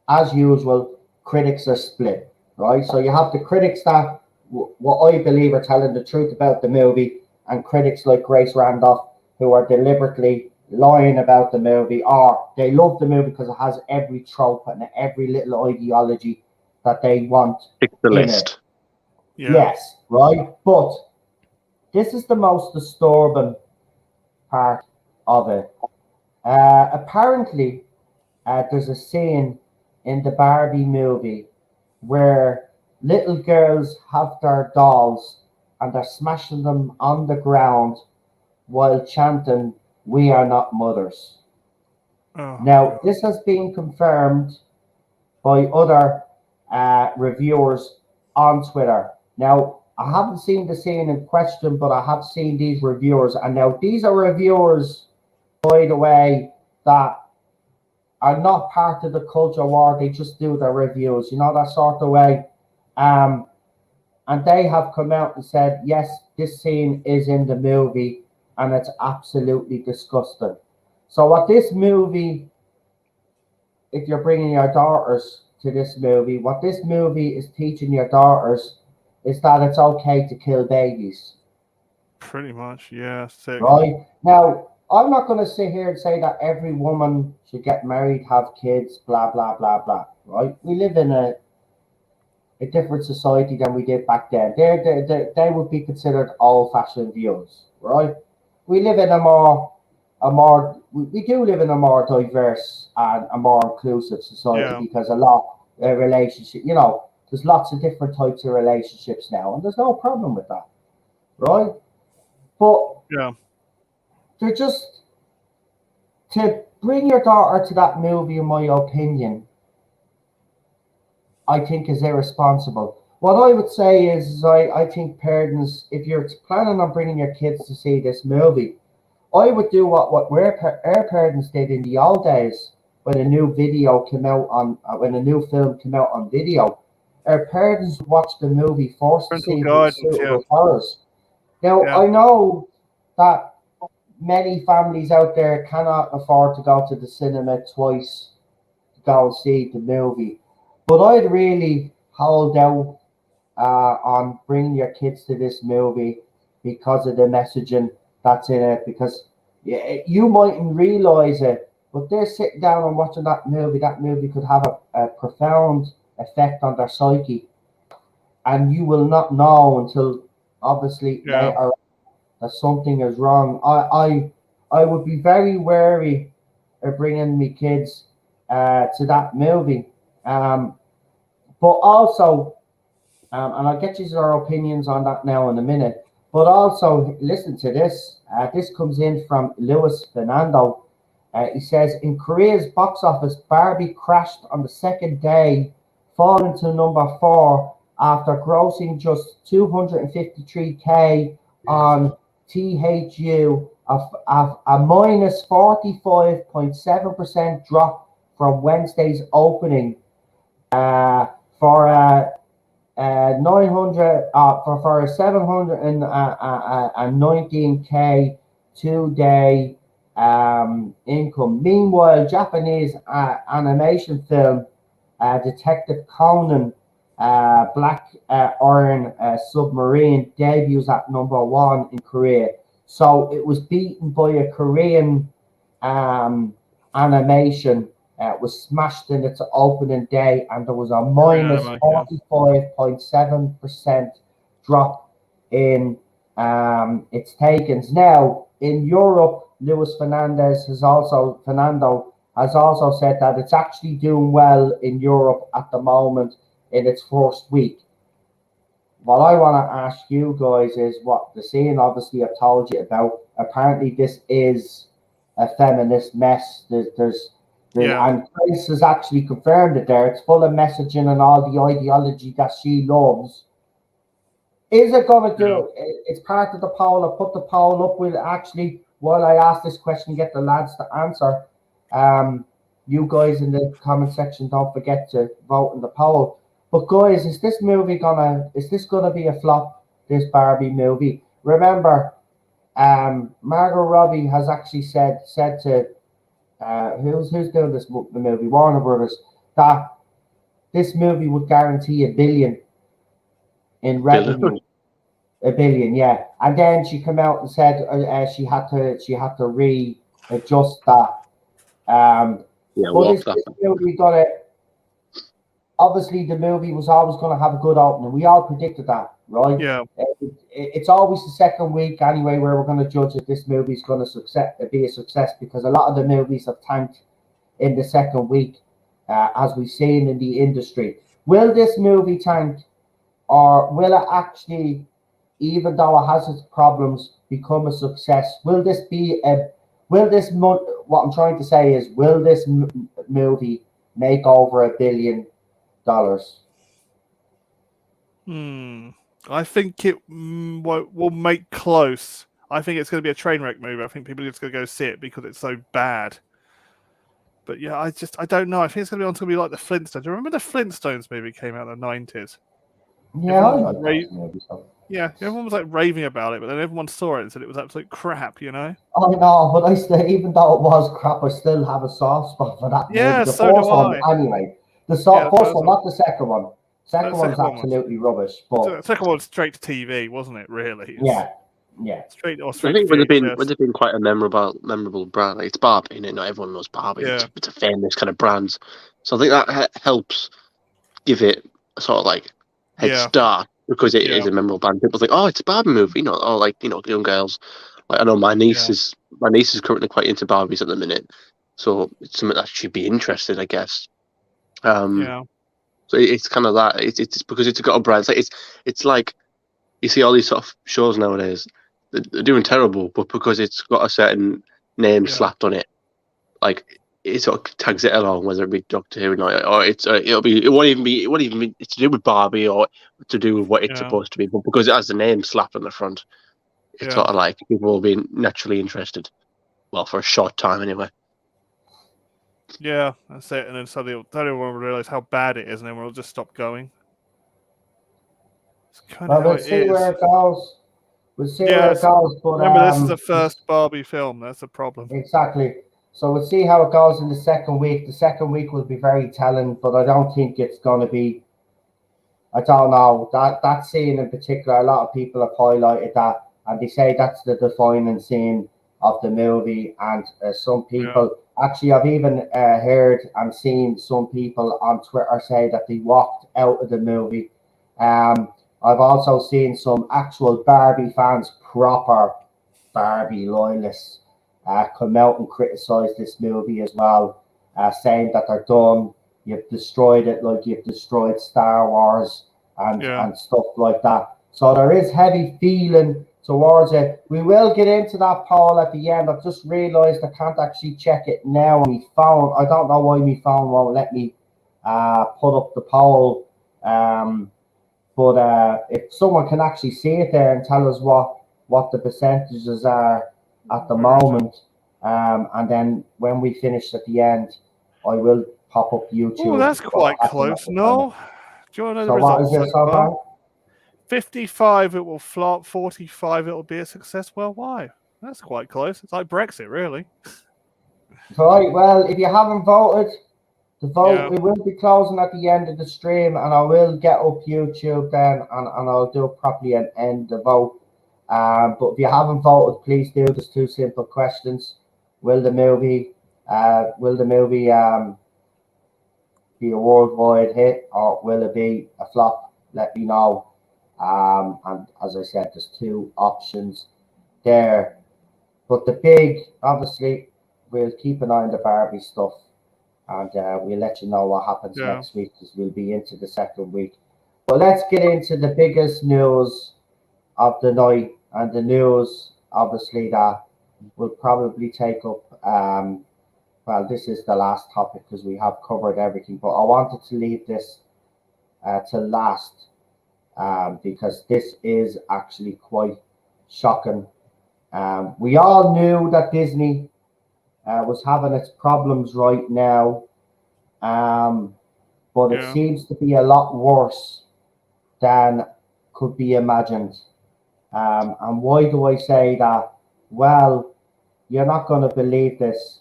as usual, critics are split. Right, so you have the critics that what I believe are telling the truth about the movie, and critics like Grace Randolph who are deliberately lying about the movie, or they love the movie because it has every trope and every little ideology that they want in it. Yes, right. But this is the most disturbing part of it. Apparently, there's a scene in the Barbie movie where little girls have their dolls and they're smashing them on the ground while chanting, "We are not mothers." Now, this has been confirmed by other reviewers on Twitter. Now, I haven't seen the scene in question, but I have seen these reviewers. And now these are reviewers, by the way, that are not part of the culture war. They just do their reviews, you know, that sort of way. And they have come out and said, yes, this scene is in the movie and it's absolutely disgusting. So what this movie, if you're bringing your daughters to this movie, what this movie is teaching your daughters is that it's okay to kill babies. Pretty much, yeah. Sick. Right? Now, I'm not going to sit here and say that every woman should get married, have kids, blah, blah, blah, blah, right? We live in a different society than we did back then. They would be considered old-fashioned views, right? We live in we do live in a more diverse and a more inclusive society because a lot of relationship, you know, there's lots of different types of relationships now, and there's no problem with that, right? But they're just, to bring your daughter to that movie, in my opinion, I think is irresponsible. What I would say is I think parents, if you're planning on bringing your kids to see this movie, I would do what our parents did in the old days when a new video came out on, when a new film came out on video. Our parents watched the movie first to see if it was suitable for us. Now, I know that many families out there cannot afford to go to the cinema twice to go and see the movie. But I'd really hold out on bringing your kids to this movie because of the messaging that's in it. Because you mightn't realize it, but they're sitting down and watching that movie. That movie could have a profound effect on their psyche. And you will not know until, obviously, later that something is wrong. I would be very wary of bringing my kids to that movie. But also, and I'll get you your opinions on that now in a minute, but also listen to this. This comes in from Luis Fernando. He says, in Korea's box office, Barbie crashed on the second day, falling to number 4 after grossing just 253K on THU, a minus 45.7% drop from Wednesday's opening. For a 719K 2-day income. Meanwhile, Japanese animation film Detective Conan Black Iron Submarine debuts at number 1 in Korea. So it was beaten by a Korean animation. Was smashed in its opening day, and there was a minus 45.7% drop in its takings. Now, in Europe, Fernando has also said that it's actually doing well in Europe at the moment in its first week. What I want to ask you guys is what the scene obviously I've told you about. Apparently, this is a feminist mess. And Grace has actually confirmed it there. It's full of messaging and all the ideology that she loves. Is it going to do? It's part of the poll. I put the poll up. We'll actually, while I ask this question, get the lads to answer. You guys in the comment section, don't forget to vote in the poll. But guys, is this gonna be a flop? This Barbie movie. Remember, Margot Robbie has actually said to who's doing this the movie, Warner Brothers, that this movie would guarantee $1 billion in revenue. $1 billion, yeah. And then she came out and said she had to readjust that. Obviously, the movie was always going to have a good opening. We all predicted that, right? Yeah. It's always the second week anyway where we're going to judge if this movie is going to be a success, because a lot of the movies have tanked in the second week, as we've seen in the industry. Will this movie tank, or will it actually, even though it has its problems, become a success? What I'm trying to say is, will this movie make over $1 billion? I think it will make close. I think it's going to be a train wreck movie. I think people are just going to go see it because it's so bad. But yeah, I don't know. I think it's going to be like the Flintstones. Remember the Flintstones movie came out in the 90s? Yeah, everyone was like raving about it, but then everyone saw it and said it was absolute crap, you know? I know, but I still, even though it was crap, I still have a soft spot for that movie. Yeah, The so first do one, I. anyway. The first one, not the second one. Second one's second absolutely rubbish. But the second one was straight to TV, wasn't it? Really? Yeah. Straight I think would have been quite a memorable brand. Like, it's Barbie, you know, not everyone knows Barbie. Yeah. It's a famous kind of brand, so I think that helps give it a sort of like head start, because it is a memorable brand. People think, oh, it's a Barbie movie, you know, or like, you know, young girls. Like, I know my niece is currently quite into Barbies at the minute, so it's something that she'd be interested, I guess. So it's kind of that. It's because it's got a brand. It's like you see all these sort of shows nowadays. They're doing terrible, but because it's got a certain name slapped on it, like it sort of tags it along, whether it be Doctor Who or it won't even be it's to do with Barbie or to do with what it's supposed to be, but because it has the name slapped on the front, it's sort of like people will be naturally interested. Well, for a short time anyway. Yeah, that's it. And then suddenly everyone will realize how bad it is, and then we'll just stop going. It's kind of we'll see where it goes. We'll see where it goes. But remember, this is the first Barbie film. That's the problem. Exactly. So we'll see how it goes in the second week. The second week will be very telling, but I don't think it's going to be. I don't know. That scene in particular, a lot of people have highlighted that, and they say that's the defining scene of the movie. And some people, actually, I've even heard and seen some people on Twitter say that they walked out of the movie. I've also seen some actual Barbie fans, proper Barbie loyalists, come out and criticize this movie as well, saying that they're dumb. You've destroyed it like you've destroyed Star Wars and stuff like that. So there is heavy feeling towards it. We will get into that poll at the end. I've just realised I can't actually check it now on my phone. I don't know why my phone won't let me put up the poll. But if someone can actually see it there and tell us what the percentages are at the moment, and then when we finish at the end, I will pop up YouTube. Oh, that's quite close. No, do you want to know the So results? what is it so far? 55, it will flop. 45, it will be a success worldwide. That's quite close. It's like Brexit, really. Right. Well, if you haven't voted, the vote Yeah. it will be closing at the end of the stream, and I will get up YouTube then, and I'll do it properly and end the vote. But if you haven't voted, please do. Just two simple questions: Will the movie be a worldwide hit, or will it be a flop? Let me know. And as I said, there's two options there. But the big, obviously, we'll keep an eye on the Barbie stuff, and we'll let you know what happens next week, because we'll be into the second week. But let's get into the biggest news of the night, and the news, obviously, that will probably take up. Well, this is the last topic because we have covered everything, but I wanted to leave this to last because this is actually quite shocking. We all knew that Disney was having its problems right now, but it seems to be a lot worse than could be imagined. And why do I say that? Well, you're not going to believe this,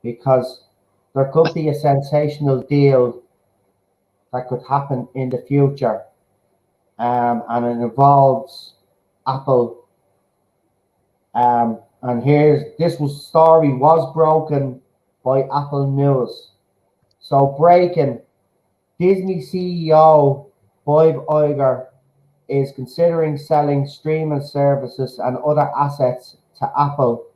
because there could be a sensational deal that could happen in the future, and it involves Apple. And this story was broken by Apple News. So breaking: Disney CEO Bob Iger is considering selling streaming services and other assets to Apple.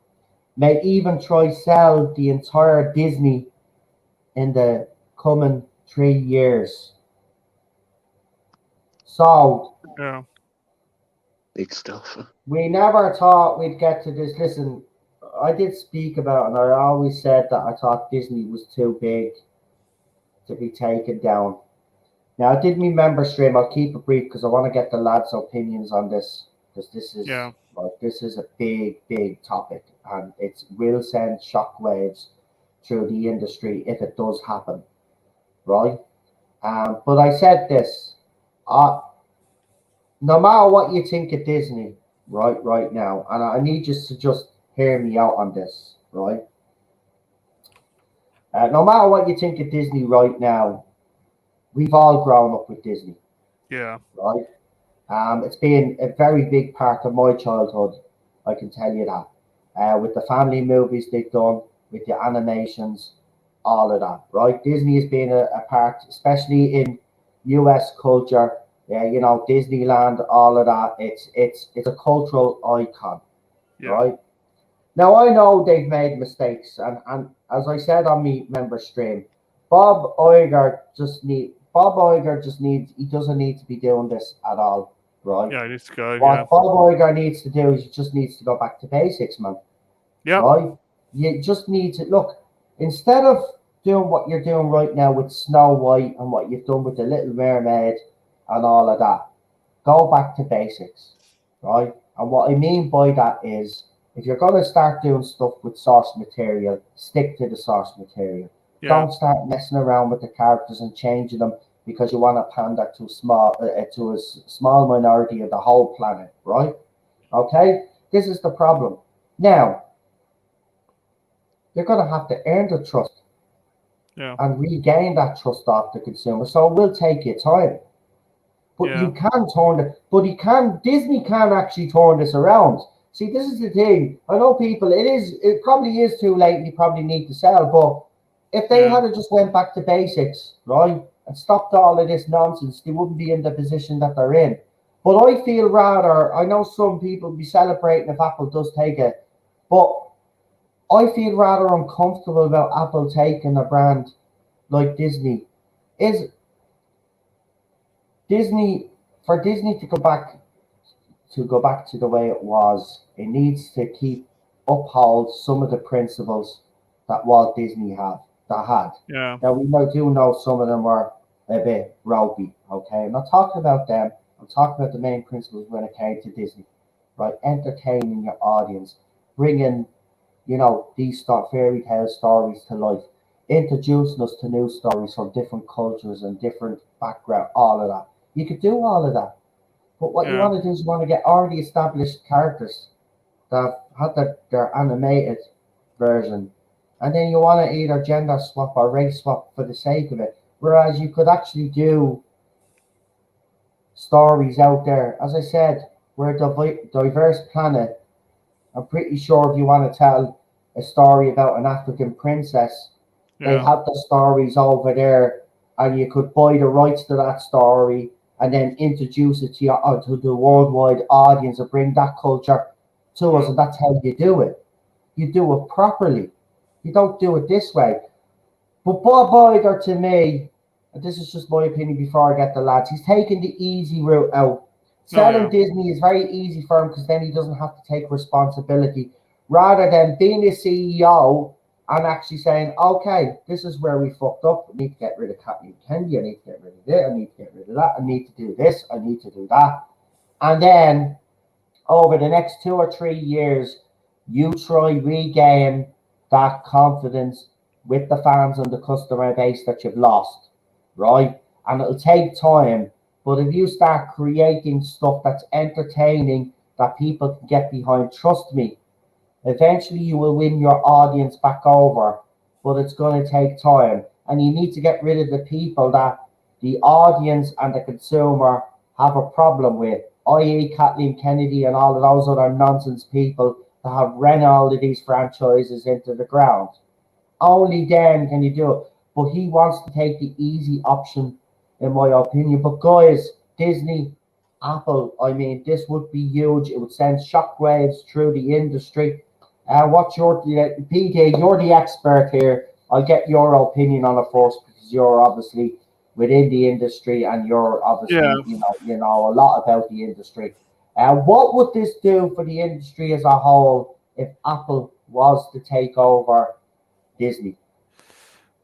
May even try sell the entire Disney in the coming 3 years. So big stuff. We never thought we'd get to this. Listen, I did speak about, and I always said that I thought Disney was too big to be taken down. Now, I did me member stream. I'll keep it brief because I want to get the lads' opinions on this, because this is a big topic, and it will send shockwaves through the industry if it does happen, right? But I said this: no matter what you think of Disney, right now, and I need you to just hear me out on this, right? No matter what you think of Disney right now, we've all grown up with Disney. Yeah. Right? It's been a very big part of my childhood, I can tell you that. With the family movies they've done, with the animations, all of that, right? Disney has been a part, especially in US culture. You know, Disneyland, all of that. It's a cultural icon, right? Now, I know they've made mistakes, and as I said on my member stream, Bob Iger just needs, he doesn't need to be doing this at all, right? Yeah, he needs to go. What Bob Iger needs to do is he just needs to go back to basics, man. Yeah. Right? You just need to look, instead of doing what you're doing right now with Snow White and what you've done with the Little Mermaid and all of that, go back to basics, right? And what I mean by that is, if you're going to start doing stuff with source material, stick to the source material. Yeah. Don't start messing around with the characters and changing them because you want to pander to a small minority of the whole planet, right? Okay, this is the problem. Now, you're going to have to earn the trust and regain that trust off the consumer. So it will take you time. But you can turn it. But Disney can actually turn this around. See, this is the thing. I know people. It probably is too late. You probably need to sell. But if they had just went back to basics, right, and stopped all of this nonsense, they wouldn't be in the position that they're in. But I feel rather. I know some people be celebrating if Apple does take it, but I feel rather uncomfortable about Apple taking a brand like Disney. For Disney to go back to go back to the way it was. It needs to uphold some of the principles that Walt Disney had. Yeah. Now do know some of them were a bit ropey. Okay, I'm not talking about them. I'm talking about the main principles when it came to Disney, right? Entertaining your audience, bringing these fairy tale stories to life, introducing us to new stories from different cultures and different background. All of that, you could do all of that. But what you want to do is you want to get already established characters that had their animated version, and then you want to either gender swap or race swap for the sake of it. Whereas you could actually do stories out there. As I said, we're a diverse planet. I'm pretty sure if you want to tell a story about an African princess, they have the stories over there, and you could buy the rights to that story and then introduce it to the worldwide audience and bring that culture to us, and that's how you do it. You do it properly. You don't do it this way. But Bob Iger, to me, and this is just my opinion before I get the lads, he's taking the easy route out. Selling Disney is very easy for him because then he doesn't have to take responsibility, rather than being a CEO and actually saying, okay, this is where we fucked up. I need to get rid of Kathleen Kennedy. I need to get rid of this. I need to get rid of that. I need to do this. I need to do that. And then over the next 2 or 3 years, you try regain that confidence with the fans and the customer base that you've lost, right? And it'll take time. But if you start creating stuff that's entertaining, that people can get behind, trust me, eventually you will win your audience back over. But it's going to take time. And you need to get rid of the people that the audience and the consumer have a problem with, i.e. Kathleen Kennedy and all of those other nonsense people that have ran all of these franchises into the ground. Only then can you do it. But he wants to take the easy option, in my opinion. But guys, Disney, Apple, I mean, this would be huge. It would send shockwaves through the industry. What's your PD? You're the expert here. I'll get your opinion on it first because you're obviously within the industry and you're obviously you know a lot about the industry. What would this do for the industry as a whole if Apple was to take over Disney?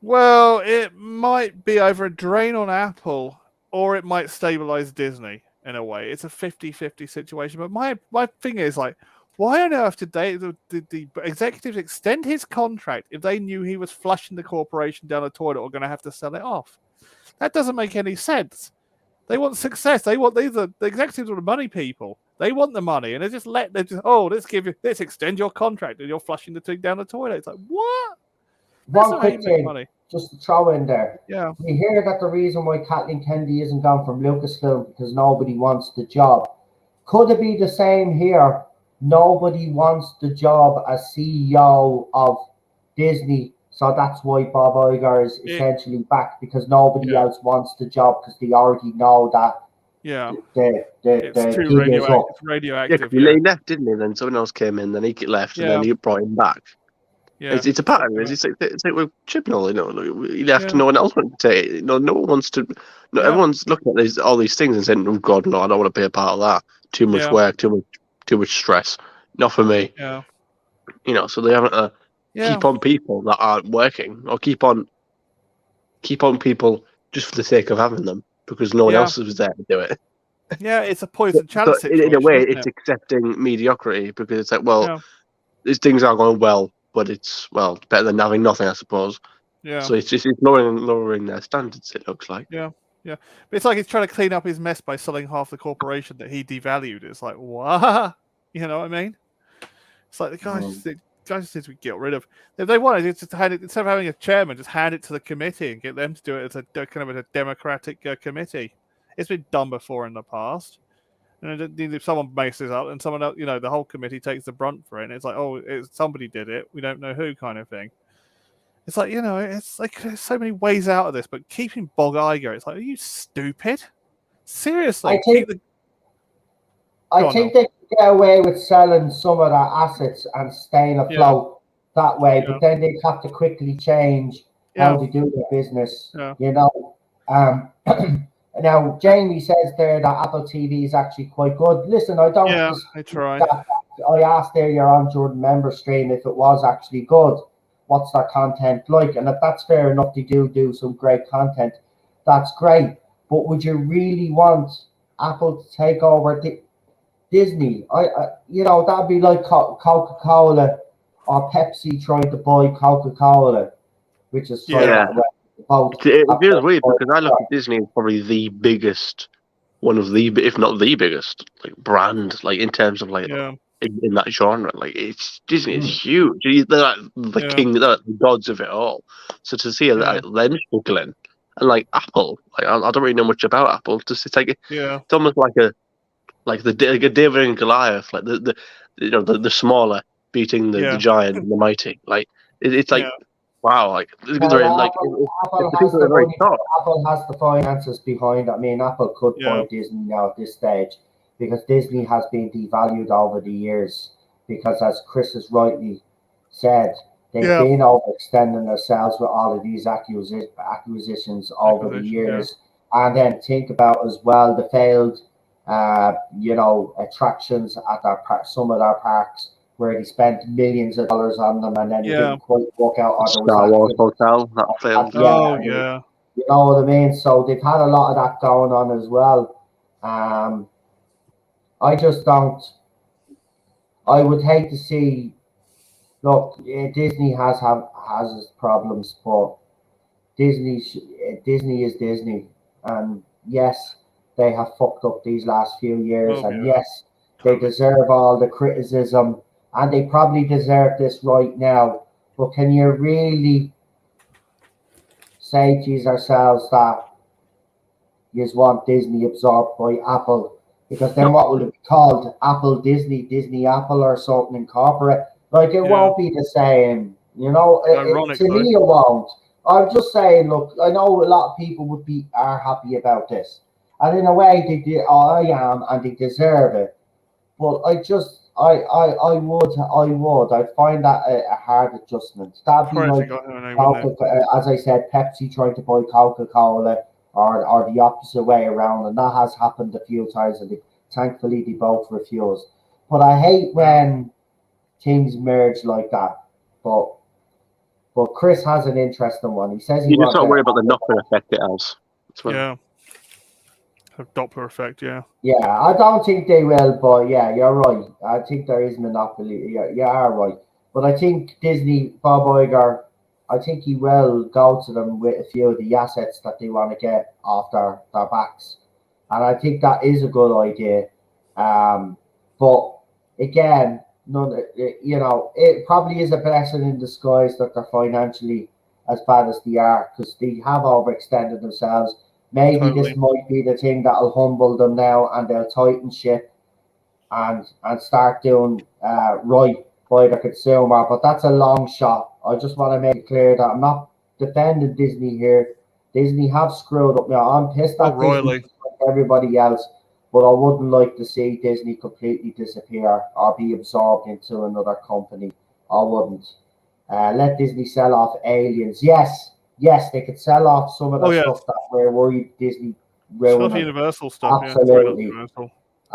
Well, it might be either a drain on Apple or it might stabilize Disney in a way. It's a 50-50 situation. But my thing is, like, why on earth did the executives extend his contract if they knew he was flushing the corporation down the toilet or going to have to sell it off? That doesn't make any sense. They want success. The executives are the money people. They want the money, and let's extend your contract, and you're flushing the thing down the toilet. It's like, what? One quick thing, just to throw in there. Yeah. We hear that the reason why Kathleen Kennedy isn't gone from Lucasfilm because nobody wants the job. Could it be the same here? Nobody wants the job as CEO of Disney, so that's why Bob Iger is essentially back, because nobody else wants the job because they already know that. Yeah, it's too radioactive. He left, didn't he? Then someone else came in, then he left, and then he brought him back. Yeah, it's a pattern. It's like with Chibnall, he left, and no one else wanted to take it. No one wants to. No, everyone's looking at all these things and saying, "Oh God, no, I don't want to be a part of that. Too much work, too much stress. Not for me." Yeah. So they haven't to keep on people that aren't working, or keep on people just for the sake of having them because no one else was there to do it. Yeah, it's a poison chalice situation. In a way, it's accepting mediocrity because it's like, these things are going well, but it's better than having nothing, I suppose. Yeah. So it's lowering their standards. It looks like. Yeah. But it's like he's trying to clean up his mess by selling half the corporation that he devalued. It's like, what? You know what I mean? It's like the guys just need to get rid of. If they wanted, it's just hand it, instead of having a chairman, just hand it to the committee and get them to do it as a kind of a democratic committee. It's been done before in the past. And if someone messes up and someone else, the whole committee takes the brunt for it, and it's like, somebody did it, we don't know who, kind of thing. It's like, it's like there's so many ways out of this, but keeping Bob Iger, it's like, are you stupid? Seriously? I think they can get away with selling some of their assets and staying afloat that way, but then they have to quickly change how they do their business. Now, Jamie says there that Apple TV is actually quite good. Listen, I don't. Yeah, I try. I asked earlier on Jordan member stream if it was actually good. What's their content like? And if that's fair enough, they do some great content. That's great. But would you really want Apple to take over Disney? That'd be like Coca-Cola or Pepsi trying to buy Coca-Cola, which is both. It feels weird because I look at Disney as probably the biggest, one of the, if not the biggest, like brand, like in terms of like in that genre. Like it's Disney is huge. They're like the king, they're like the gods of it all. So to see them struggling, and like Apple, like I don't really know much about Apple. Just to it's almost like a David and Goliath, like the smaller beating the giant and the mighty. Like it's like. Wow, Apple has the finances behind it. I mean, Apple could buy Disney now at this stage because Disney has been devalued over the years. Because, as Chris has rightly said, they've been overextending themselves with all of these acquisitions over the years. And then think about as well the failed, attractions at some of their parks, where they spent millions of dollars on them and then they didn't quite work out. Star Wars Hotel, that failed. You know what I mean? So they've had a lot of that going on as well. I just don't. I would hate to see. Look, Disney has its problems, but Disney is Disney, and yes, they have fucked up these last few years, yes, they deserve all the criticism. And they probably deserve this right now. But can you really say to yourselves that you want Disney absorbed by Apple? Because then what will it be called? Apple Disney, Disney Apple or something incorporate? Like it won't be the same. To me it won't. I'm just saying, look, I know a lot of people are happy about this. And in a way they do, I am, and they deserve it. But I would. I'd find that a hard adjustment. That'd be like, as I said, Pepsi trying to buy Coca-Cola, or the opposite way around, and that has happened a few times, and thankfully they both refused. But I hate when things merge like that. But Chris has an interesting one. He says you just not worry about the knock-on effect it has. A Doppler effect, Yeah, I don't think they will, but yeah, you're right. I think there is monopoly. Yeah, you are right. But I think Disney, Bob Iger, I think he will go to them with a few of the assets that they want to get off their backs. And I think that is a good idea. But again, it probably is a blessing in disguise that they're financially as bad as they are, because they have overextended themselves. Maybe this might be the thing that'll humble them now, and they'll tighten ship and start doing right by the consumer. But that's a long shot. I just want to make it clear that I'm not defending Disney here. Disney have screwed up now. I'm pissed at Disney like everybody else, but I wouldn't like to see Disney completely disappear or be absorbed into another company. I wouldn't. Let Disney sell off Aliens. Yes, they could sell off some of the stuff that we're worried Disney ruining. Some Universal stuff. Absolutely.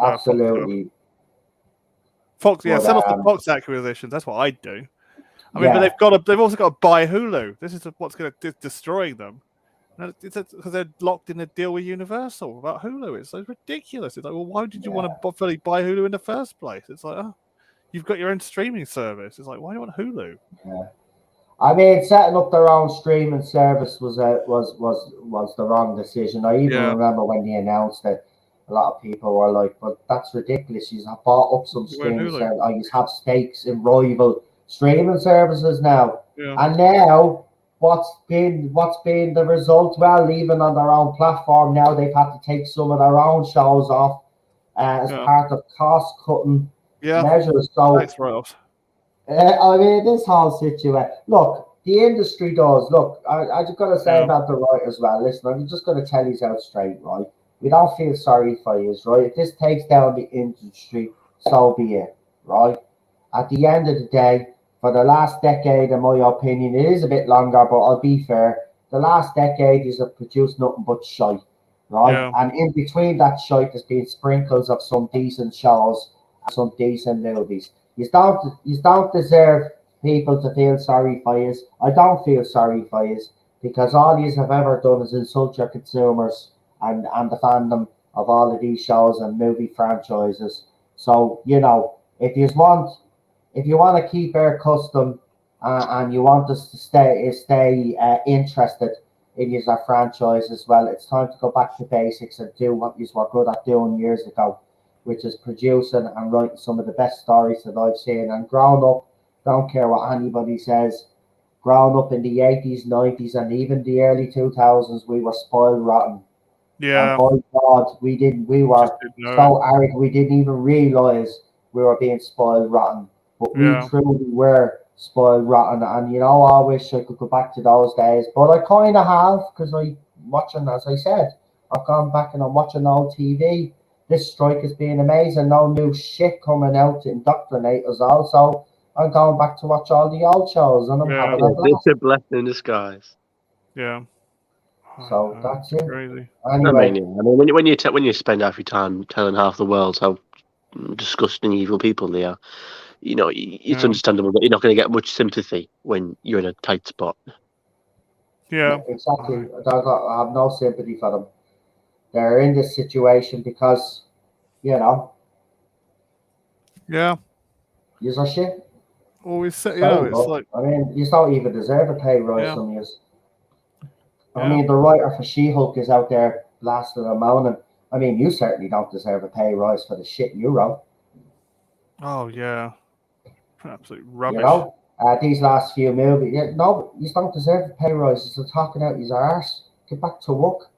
Absolutely. Fox, sell off the Fox acquisitions. That's what I'd do. I mean, but they've also got to buy Hulu. This is what's going to destroy them. It's because they're locked in a deal with Universal about Hulu. It's so ridiculous. It's like, well, why did you want to fully buy Hulu in the first place? It's like, you've got your own streaming service. It's like, why do you want Hulu? Yeah. I mean, setting up their own streaming service was the wrong decision. I even remember when they announced it, a lot of people were like, "But that's ridiculous. You have bought up some streaming service. You have stakes in rival streaming services now." Yeah. And now, what's been the result? Well, even on their own platform now, they've had to take some of their own shows off as part of cost cutting measures. So that's right. I mean, this whole situation. Look, the industry does. Look, I just got to say about the right as well. Listen, I'm just going to tell you out straight, right? We don't feel sorry for you, right? If this takes down the industry, so be it, right? At the end of the day, for the last decade, in my opinion, it is a bit longer, but I'll be fair. The last decade has produced nothing but shite. right? Yeah. And in between that shite, there's been sprinkles of some decent shows, and some decent movies. You don't deserve people to feel sorry for you. I don't feel sorry for you because all you have ever done is insult your consumers and the fandom of all of these shows and movie franchises. So if you want to keep our custom and you want us to stay interested in your franchise as well, it's time to go back to basics and do what you were good at doing years ago, which is producing and writing some of the best stories that I've seen. And growing up, don't care what anybody says, growing up in the 80s, 90s, and even the early 2000s, we were spoiled rotten. And Yeah. by God, we were Just didn't know so arrogant, we didn't even realize we were being spoiled rotten. But we Yeah. truly were spoiled rotten. And I wish I could go back to those days. But I kind of have, because as I said, I've gone back and I'm watching old TV. This strike has been amazing. No new shit coming out to indoctrinate us all. So I'm going back to watch all the old shows and I'm Yeah. having a blast. It's a blessing in disguise. Yeah. So Oh, that's it. crazy. Anyway, When you spend half your time telling half the world how disgusting evil people they are, it's Yeah. understandable that you're not going to get much sympathy when you're in a tight spot. Yeah. exactly. I have no sympathy for them. They're in this situation because, Yeah. use are shit. Always say, Sorry, it's but, like, I mean, you don't even deserve a pay rise Yeah. from years. I Yeah. mean, the writer for She-Hulk is out there blasting and moaning. I mean, you certainly don't deserve a pay rise for the shit you wrote. oh yeah, absolute You rubbish. know, these last few movies. No, you don't deserve a pay rise. You're talking out your arse. Get back to work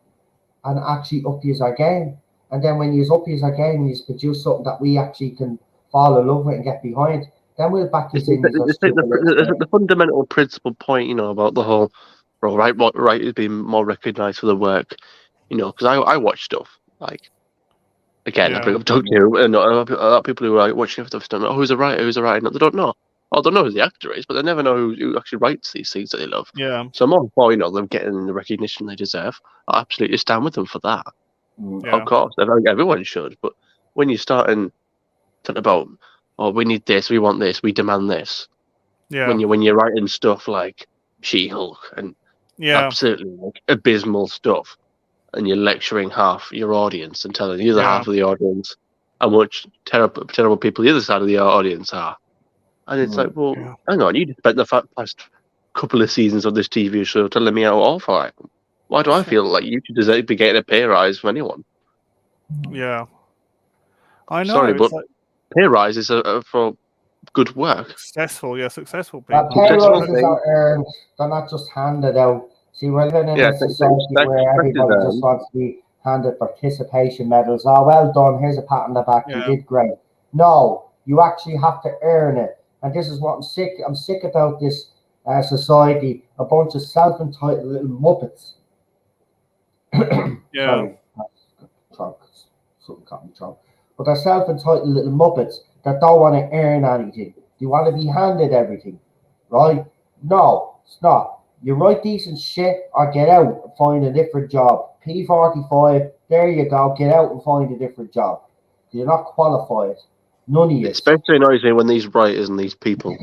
and actually up your game. And then when you up your game, you produce something that we actually can fall in love with and get behind. Then we'll back you It's, in it's, as it's like stupid little the, square. the fundamental principle point, about the whole right is being more recognised for the work, because I watch stuff like again, I Yeah. bring up Doug New, and a lot of people who are watching stuff don't know who's a writer. No, they don't know. Or they know who the actor is, but they never know who actually writes these things that they love. Yeah. So I'm all for them getting the recognition they deserve. I absolutely stand with them for that. Yeah. Of course, everyone should. But when you start talking about, oh, we need this, we want this, we demand this. Yeah. When you're writing stuff like She-Hulk and Yeah. absolutely abysmal stuff, and you're lecturing half your audience and telling the other Yeah. half of the audience how much terrible people the other side of the audience are, and it's like, well, Yeah. hang on, you just spent the past couple of seasons of this TV show telling me how awful I am. Why do I feel like you should deserve to be getting a pay rise from anyone? Yeah. I know. Sorry, it's but like pay rise is for good work. successful people. Pay Successful rises thing. are earned. They're not just handed out. See, we're living in Yeah, a society where everybody just wants to be handed participation medals. Oh, well done. Here's a pat on the back. You Yeah. did great. No, you actually have to earn it. And this is what I'm sick about this society. A bunch of self-entitled little muppets. Yeah. Sorry, trunk. Something caught me trunk. But they're self-entitled little muppets that don't want to earn anything. They want to be handed everything, right? No, it's not. You write decent shit or get out and find a different job. P45, there you go. Get out and find a different job. You're not qualified. None of you. It especially annoys me when these writers and these people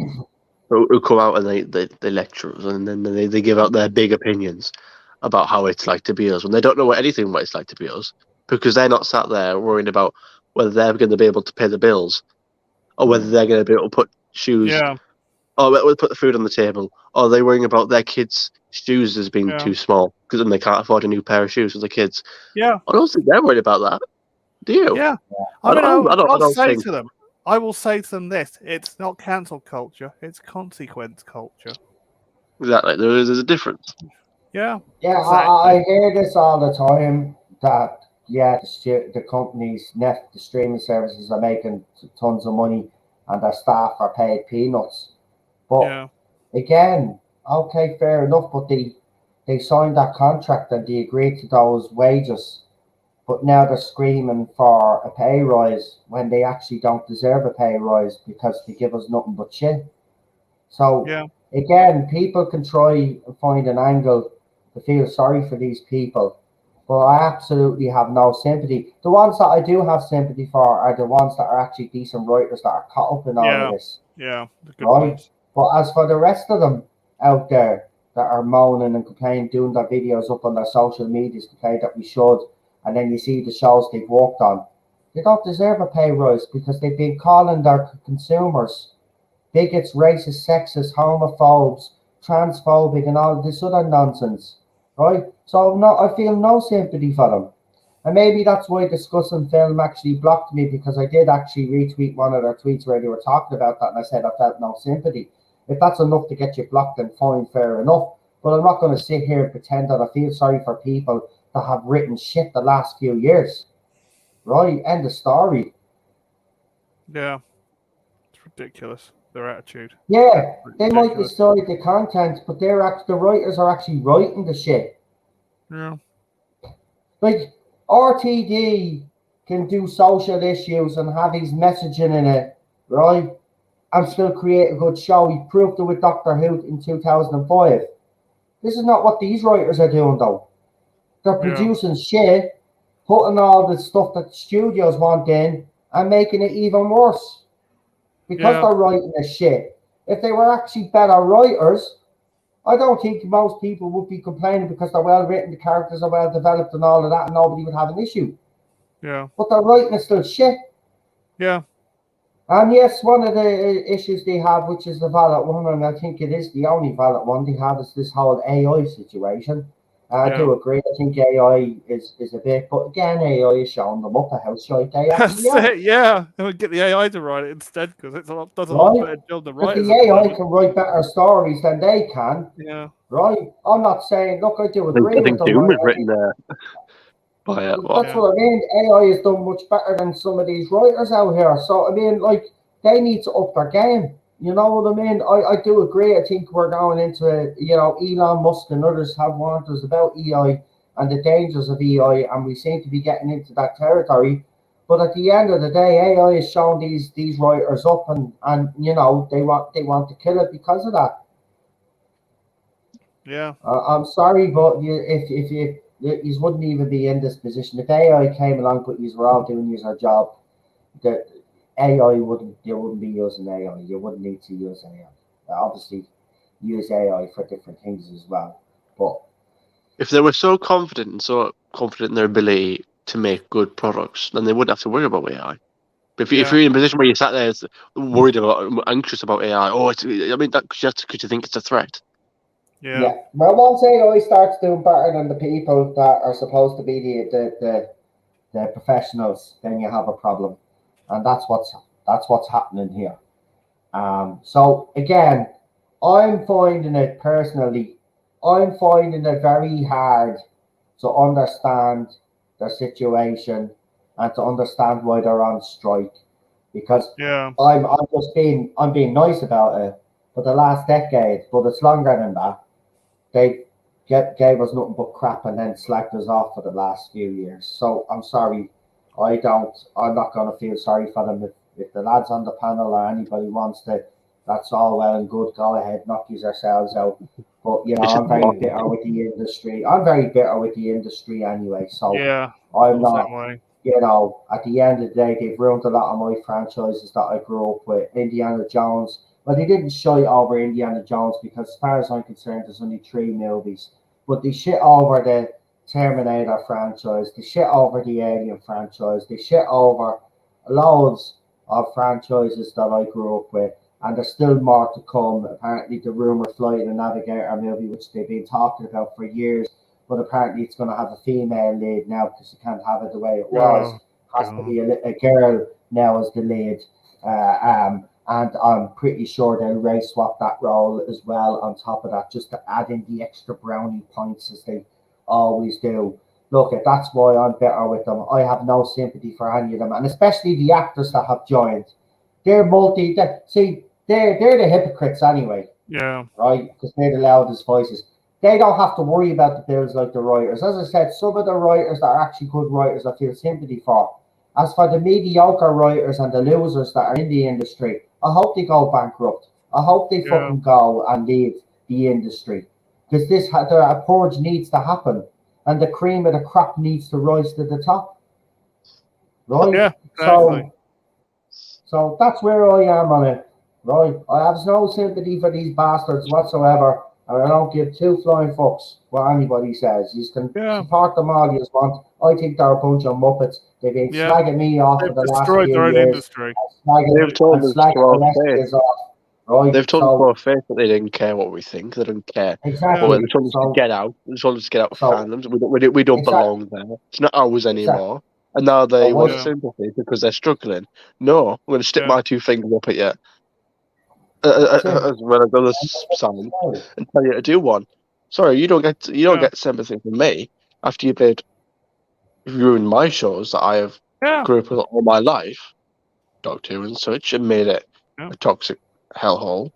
who come out and they lecture us and then they give out their big opinions about how it's like to be us when they don't know anything what it's like to be us because they're not sat there worrying about whether they're going to be able to pay the bills or whether they're going to be able to put shoes Yeah. or put the food on the table, or they're worrying about their kids' shoes as being too small because then they can't afford a new pair of shoes for the kids. Yeah. I don't think they're worried about that. Do you? Yeah. I don't say think- to them. I will say to them this: it's not cancel culture; it's consequence culture. Exactly. There's a difference. Yeah. Yeah, Exactly. I hear this all the time that the companies, the streaming services are making tons of money and their staff are paid peanuts. But Yeah. again, okay, fair enough, but they signed that contract and they agreed to those wages. But now they're screaming for a pay rise when they actually don't deserve a pay rise because they give us nothing but shit. So Yeah. again, people can try and find an angle to feel sorry for these people, But I absolutely have no sympathy. The ones that I do have sympathy for are the ones that are actually decent writers that are caught up in all of this. Yeah, the good Right. ones. But as for the rest of them out there that are moaning and complaining, doing their videos up on their social medias, complaining that we should, and then you see the shows they've worked on, they don't deserve a pay rise because they've been calling their consumers bigots, racist, sexist, homophobes, transphobic, and all this other nonsense. Right? So no, I feel no sympathy for them. And maybe that's why Discussing Film actually blocked me, because I did actually retweet one of their tweets where they were talking about that, and I said I felt no sympathy. If that's enough to get you blocked, then fine, fair enough. But I'm not going to sit here and pretend that I feel sorry for people that have written shit the last few years. Right? End of story. Yeah, it's ridiculous. Their attitude. Yeah, they might Ridiculous. decide the content, but the writers are actually writing the shit. Yeah. Like RTD can do social issues and have his messaging in it, right? And still create a good show. He proved it with Doctor Who in 2005. This is not what these writers are doing, though. They're Yeah. producing shit, putting all the stuff that studios want in, and making it even worse. Because Yeah. they're writing the shit. If they were actually better writers, I don't think most people would be complaining because they're well written, the characters are well developed and all of that, and nobody would have an issue. Yeah. But their writing is still shit. Yeah. And yes, one of the issues they have, which is the valid one, and I think it is the only valid one they have, is this whole AI situation. I do agree. I think AI is a bit, but again, AI is showing them up a house right they That's actually are. it. Yeah. And we get the AI to write it instead because it does a Right. lot better job than But writers. the at the AI moment. can write better stories than they can. Yeah. Right? I'm not saying, look, I do agree I think with them. Doom was I- written there by That's what I mean. AI is done much better than some of these writers out here. So I mean, like, they need to up their game. You know what I mean? I do agree. I think we're going into Elon Musk and others have warned us about AI and the dangers of AI, and we seem to be getting into that territory. But at the end of the day, AI is showing these writers up, and they want to kill it because of that. Yeah. I'm sorry, but if you wouldn't even be in this position. If AI came along, but you were all doing your job, the AI wouldn't be using AI. You wouldn't need to use AI. Obviously, use AI for different things as well. But if they were so confident in their ability to make good products, then they wouldn't have to worry about AI. But if you're in a position where you sat there worried about, anxious about AI, that's because you think it's a threat. Yeah. Well, once AI starts doing better than the people that are supposed to be the professionals, then you have a problem, and that's what's happening here. So again, I'm finding it very hard to understand their situation and to understand why they're on strike, because I'm being nice about it for the last decade, but it's longer than that. They gave us nothing but crap and then slacked us off for the last few years. So I'm sorry, I'm not going to feel sorry for them. If the lads on the panel or anybody wants to, that's all well and good. Go ahead, knock yourselves out. But I'm very bitter with the industry. I'm very bitter with the industry anyway. So Yeah. I'm not. At the end of the day, they've ruined a lot of my franchises that I grew up with. Indiana Jones. Well, they didn't shit over Indiana Jones because, as far as I'm concerned, there's only 3 movies. But they shit over the Terminator franchise. They shit over the Alien franchise. They shit over loads of franchises that I grew up with. And there's still more to come. Apparently, the rumor Flight of the Navigator movie, which they've been talking about for years, but apparently it's going to have a female lead now because you can't have it the way it was. Has to be a girl now as the lead. And I'm pretty sure they'll race swap that role as well on top of that, just to add in the extra brownie points as they always do. Look, that's why I'm better with them. I have no sympathy for any of them, and especially the actors that have joined. They're they're the hypocrites anyway. Yeah. Right? Because they're the loudest voices. They don't have to worry about the bills like the writers. As I said, some of the writers that are actually good writers I feel sympathy for. As for the mediocre writers and the losers that are in the industry, I hope they go bankrupt. I hope they fucking go and leave the industry. Because a purge needs to happen. and the cream of the crop needs to rise to the top, right? Yeah, exactly. So that's where I am on it, right? I have no sympathy for these bastards whatsoever, and I don't give two flying fucks what anybody says. You can Yeah. support them all you want. I think they're a bunch of muppets. They've been Yeah. slagging me off They've for the last destroyed few their own years. industry. They've told us to Slagging the our rest of face. us off, right? They've told us So to our face that they didn't care what we think. They don't care. exactly. But they told us to get out. They told us to get out of fandoms. We don't belong there. It's not ours anymore. And now they want Yeah. sympathy because they're struggling. No, I'm going to stick Yeah. my two fingers up at you, as well as other signs, and tell you to do one. Sorry, you don't get sympathy from me after you've ruined my shows that I have grew up with all my life, Doctor Who and such, and made it a toxic hellhole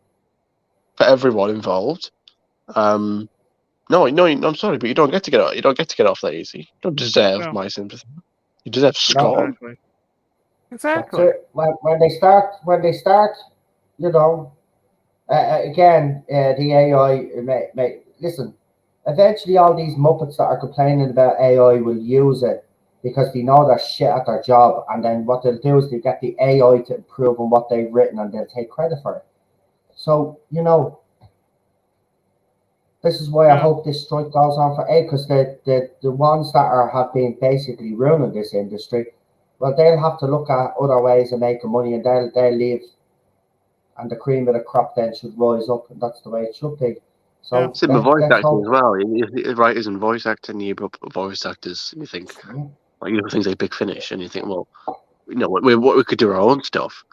for everyone involved. No, I'm sorry, but you don't get to get out. You don't get to get off that easy. You don't deserve my sympathy. You deserve scorn. Exactly. When they start, you know, again, the AI. Listen, eventually, all these muppets that are complaining about AI will use it because they know they're shit at their job, and then what they'll do is they get the AI to improve on what they've written, and they'll take credit for it. So, you know, this is why I hope this strike goes on for eight, because the ones that have been basically ruining this industry, well, they'll have to look at other ways of making money, and they'll leave, and the cream of the crop then should rise up, and that's the way it should be. So same with voice acting as well. Writers and voice acting, you put voice actors, and you think, like, things like Big Finish, and you think, well, we could do our own stuff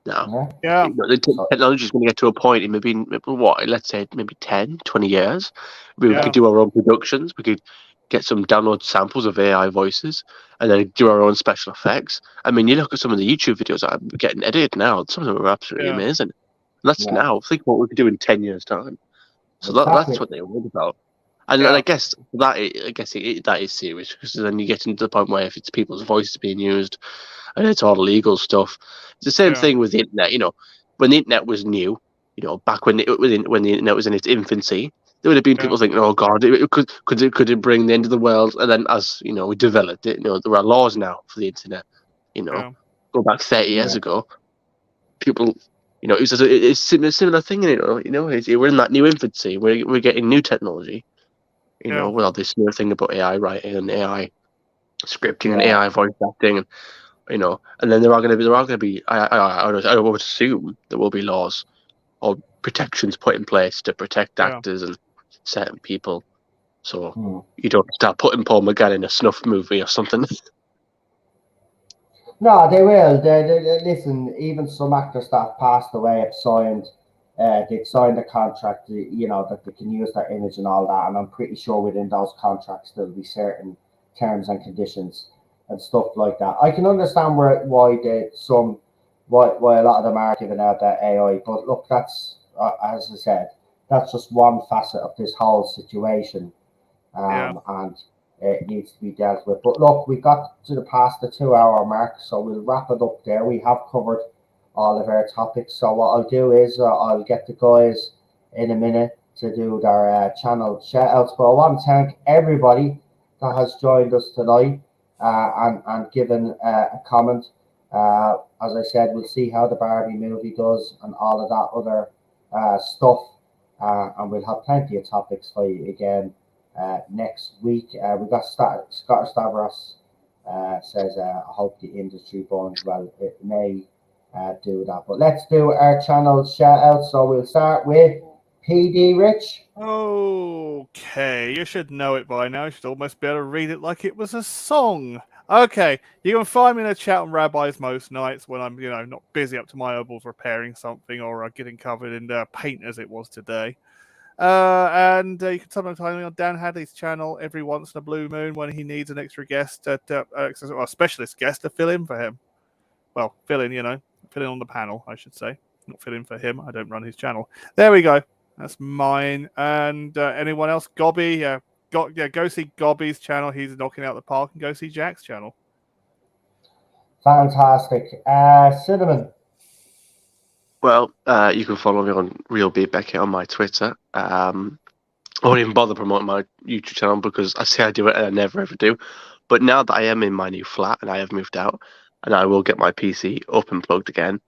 now. Yeah. The technology is going to get to a point in maybe let's say maybe 10, 20 years. We could do our own productions. We could get some download samples of AI voices and then do our own special effects. I mean, you look at some of the YouTube videos that are getting edited now. Some of them are absolutely amazing. And that's now. Think what we could do in 10 years' time. So that's what they're worried about. And I guess that is serious, because then you get into the point where if it's people's voices being used and it's all legal stuff. It's the same thing with the internet. You know, when the internet was new, back when the internet was in its infancy, there would have been people thinking, "Oh God, could it bring the end of the world?" And then as we developed it, there are laws now for the internet. Go back 30 years ago, people. It's a similar thing. We're in that new infancy. We're getting new technology. With all this new thing about AI writing and AI scripting and AI voice acting, and then there are going to be. I would assume there will be laws or protections put in place to protect actors and certain people, so you don't start putting Paul McGann in a snuff movie or something. No, they will. Listen, even some actors that have passed away have signed. They've signed a contract, that they can use their image and all that. And I'm pretty sure within those contracts there'll be certain terms and conditions and stuff like that. I can understand why a lot of them are giving out that AI. But look, that's as I said, that's just one facet of this whole situation, and it needs to be dealt with. But look, we got to past the 2-hour mark, so we'll wrap it up there. We have covered all of our topics. So what I'll do is I'll get the guys in a minute to do their channel shout outs. But I want to thank everybody that has joined us tonight and given a comment. As I said, we'll see how the Barbie movie does and all of that other stuff. And we'll have plenty of topics for you again next week. We got Scott Stavros says, I hope the industry burns. Well, it may do that. But let's do our channel shout out. So we'll start with PD Rich. Okay, you should know it by now. You should almost be able to read it like it was a song. Okay, you can find me in a chat on Rabbis most nights when I'm, not busy up to my elbows repairing something or getting covered in paint as it was today. And you can sometimes find me on Dan Hadley's channel every once in a blue moon when he needs an extra guest, a specialist guest to fill in for him. Well, fill in on the panel, I should say. Not fill in for him. I don't run his channel. There we go. That's mine. And anyone else? Gobby. Go see Gobby's channel. He's knocking out the park. And go see Jack's channel. Fantastic. Cinnamon. Well, you can follow me on Real Beat Beckett on my Twitter. I won't even bother promoting my YouTube channel because I say I do it and I never ever do. But now that I am in my new flat and I have moved out and I will get my PC up and plugged again,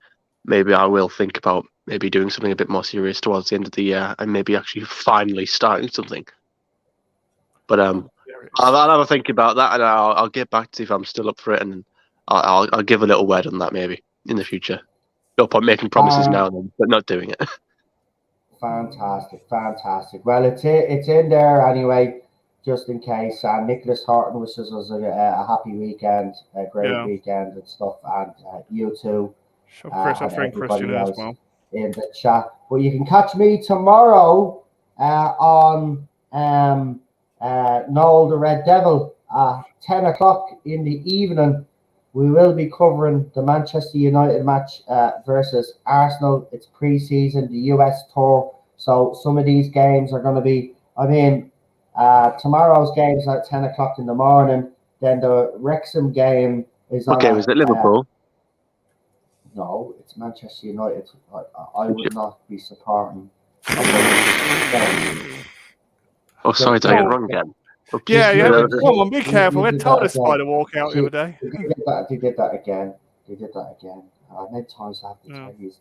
maybe I will think about maybe doing something a bit more serious towards the end of the year and maybe actually finally starting something. But I'll have a think about that and I'll get back to see if I'm still up for it, and I'll give a little word on that maybe in the future. No point making promises now but not doing it. Fantastic. Well, it's in there anyway, just in case. Nicholas Horton wishes us a happy weekend, a great weekend and stuff, and you too. Sure, Chris, I think Christian as well in the chat. But you can catch me tomorrow on Noel the Red Devil at 10 o'clock in the evening. We will be covering the Manchester United match versus Arsenal. It's pre-season, the US tour. So some of these games are going to be, tomorrow's games at 10 o'clock in the morning. Then the Wrexham game is on. What game is it? Liverpool? No, it's Manchester United. I would not be supporting. Oh, sorry, did I get it wrong again? Yeah, come on, be careful. We told us Spider walk out the other day. They did that again. I made times I have to tell you.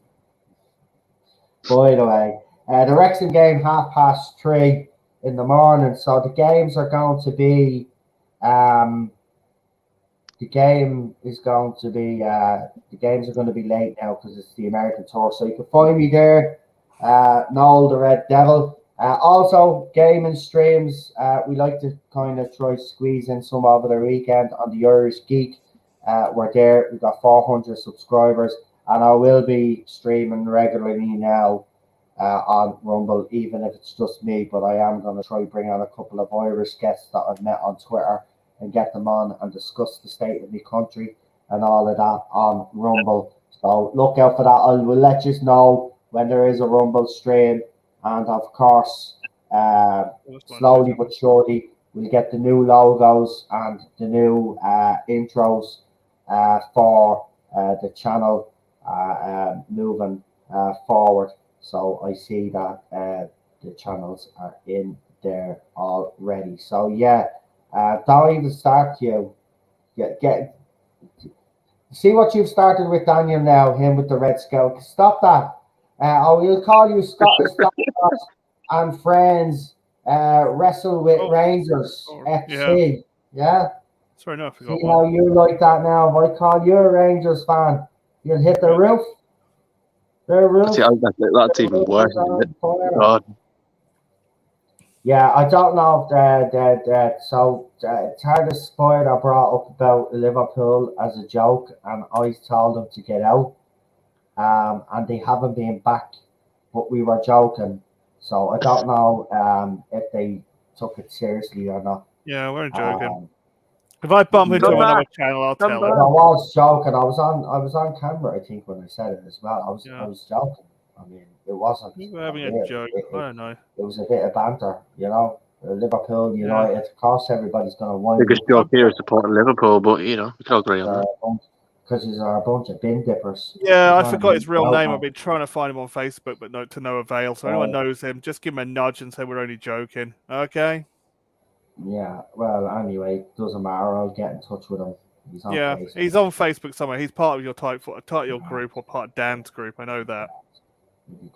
By the way, the Wrexham game 3:30 in the morning. So the games are going to be. The games are going to be late now because it's the American tour. So you can find me there, Noel the Red Devil. Also, gaming streams. We like to kind of try to squeeze in some over the weekend on the Irish Geek. We're there. We've got 400 subscribers, and I will be streaming regularly now on Rumble, even if it's just me. But I am going to try to bring on a couple of Irish guests that I've met on Twitter and get them on and discuss the state of the country and all of that on Rumble. So look out for that. I will let you know when there is a Rumble stream. And of course, slowly but surely, we'll get the new logos and the new intros for the channel moving forward. So I see that the channels are in there already. So yeah, don't even start you. See what you've started with Daniel now, him with the Red Scout. Stop that. We'll call you Scottish and Friends Wrestle with Rangers FC. Yeah. Sorry, no, I forgot. See how you like that now. If I call you a Rangers fan, you'll hit the roof. That's even worse, isn't it? God. Yeah, I don't know if so Tardis Spider brought up about Liverpool as a joke, and I told them to get out. And they haven't been back, but we were joking. So I don't know if they took it seriously or not. Yeah, we're joking. If I bump into another channel, I'll tell them. I was joking. I was on camera, I think, when I said it as well. I was joking. I mean, it wasn't. You were having a joke. I don't know. It was a bit of banter, you know. Liverpool, United. Of course, everybody's going to win. Biggest joke here is supporting Liverpool, but we can all agree on that. Because he's a bunch of bin dippers. Yeah, I forgot his real name. I've been trying to find him on Facebook, but to no avail. So anyone knows him, just give him a nudge and say we're only joking. Okay? Yeah, well, anyway, doesn't matter. I'll get in touch with him. He's on Facebook. He's on Facebook somewhere. He's part of your your group or part of Dan's group. I know that. We'll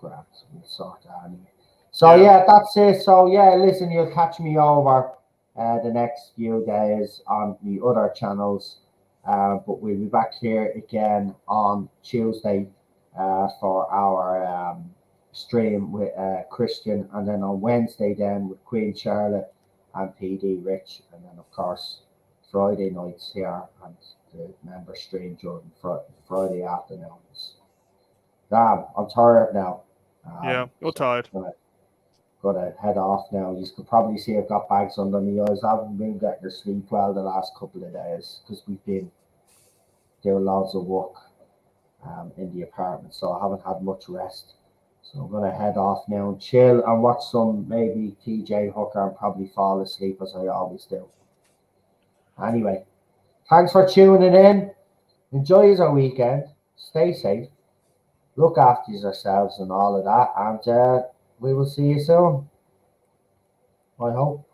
sort that anyway. So yeah, that's it. So yeah, listen, you'll catch me over the next few days on the other channels. But we'll be back here again on Tuesday for our stream with Christian, and then on Wednesday then with Queen Charlotte and PD Rich, and then of course Friday nights here and the member stream during Friday afternoons. Damn, I'm tired now. Yeah, you're tired. Gotta head off now. You could probably see I've got bags under my eyes. I haven't been getting to sleep well the last couple of days because we've been doing loads of work in the apartment, so I haven't had much rest. So I'm gonna head off now and chill and watch some maybe TJ Hooker and probably fall asleep as I always do. Anyway, thanks for tuning in. Enjoy your weekend. Stay safe. Look after yourselves and all of that, and we will see you soon. I hope.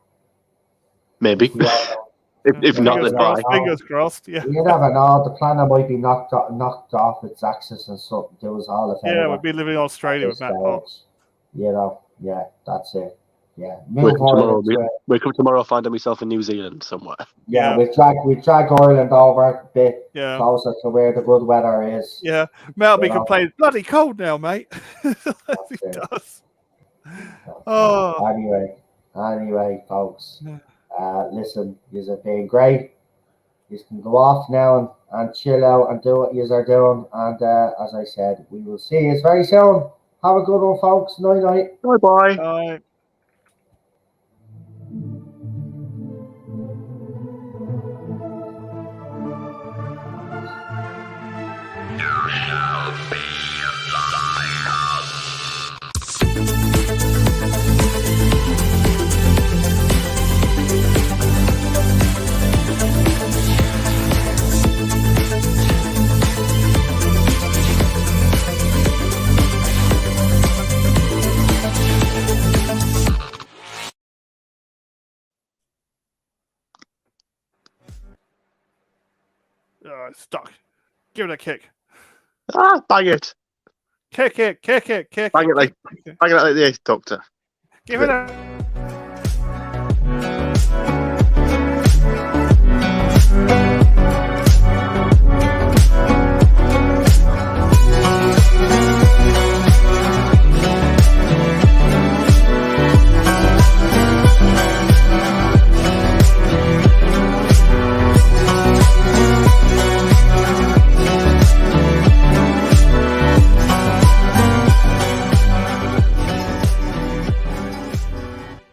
Maybe. Yeah. if not, Fingers then crossed. bye. Fingers crossed. Yeah. You never know. The planet might be knocked off its axis and something. There was all of Yeah, we'd be living in Australia with Matt Potts. You know, yeah, that's it. Yeah, Wake move up tomorrow. Ireland to it. Wake up tomorrow. Find myself in New Zealand somewhere. Yeah, Yeah. we drag Ireland over a bit Yeah. closer to where the good weather is. Yeah. Matt will be You know. complaining, bloody cold now, mate. He it. does. Oh. Anyway, folks. Yeah. Listen, you've been great. You can go off now and chill out and do what you are doing. And as I said, we will see you very soon. Have a good one, folks. Night night. Bye bye. Bye. It's stuck. Give it a kick. Bang it. Kick it. Bang it like the Eighth Doctor. Give it a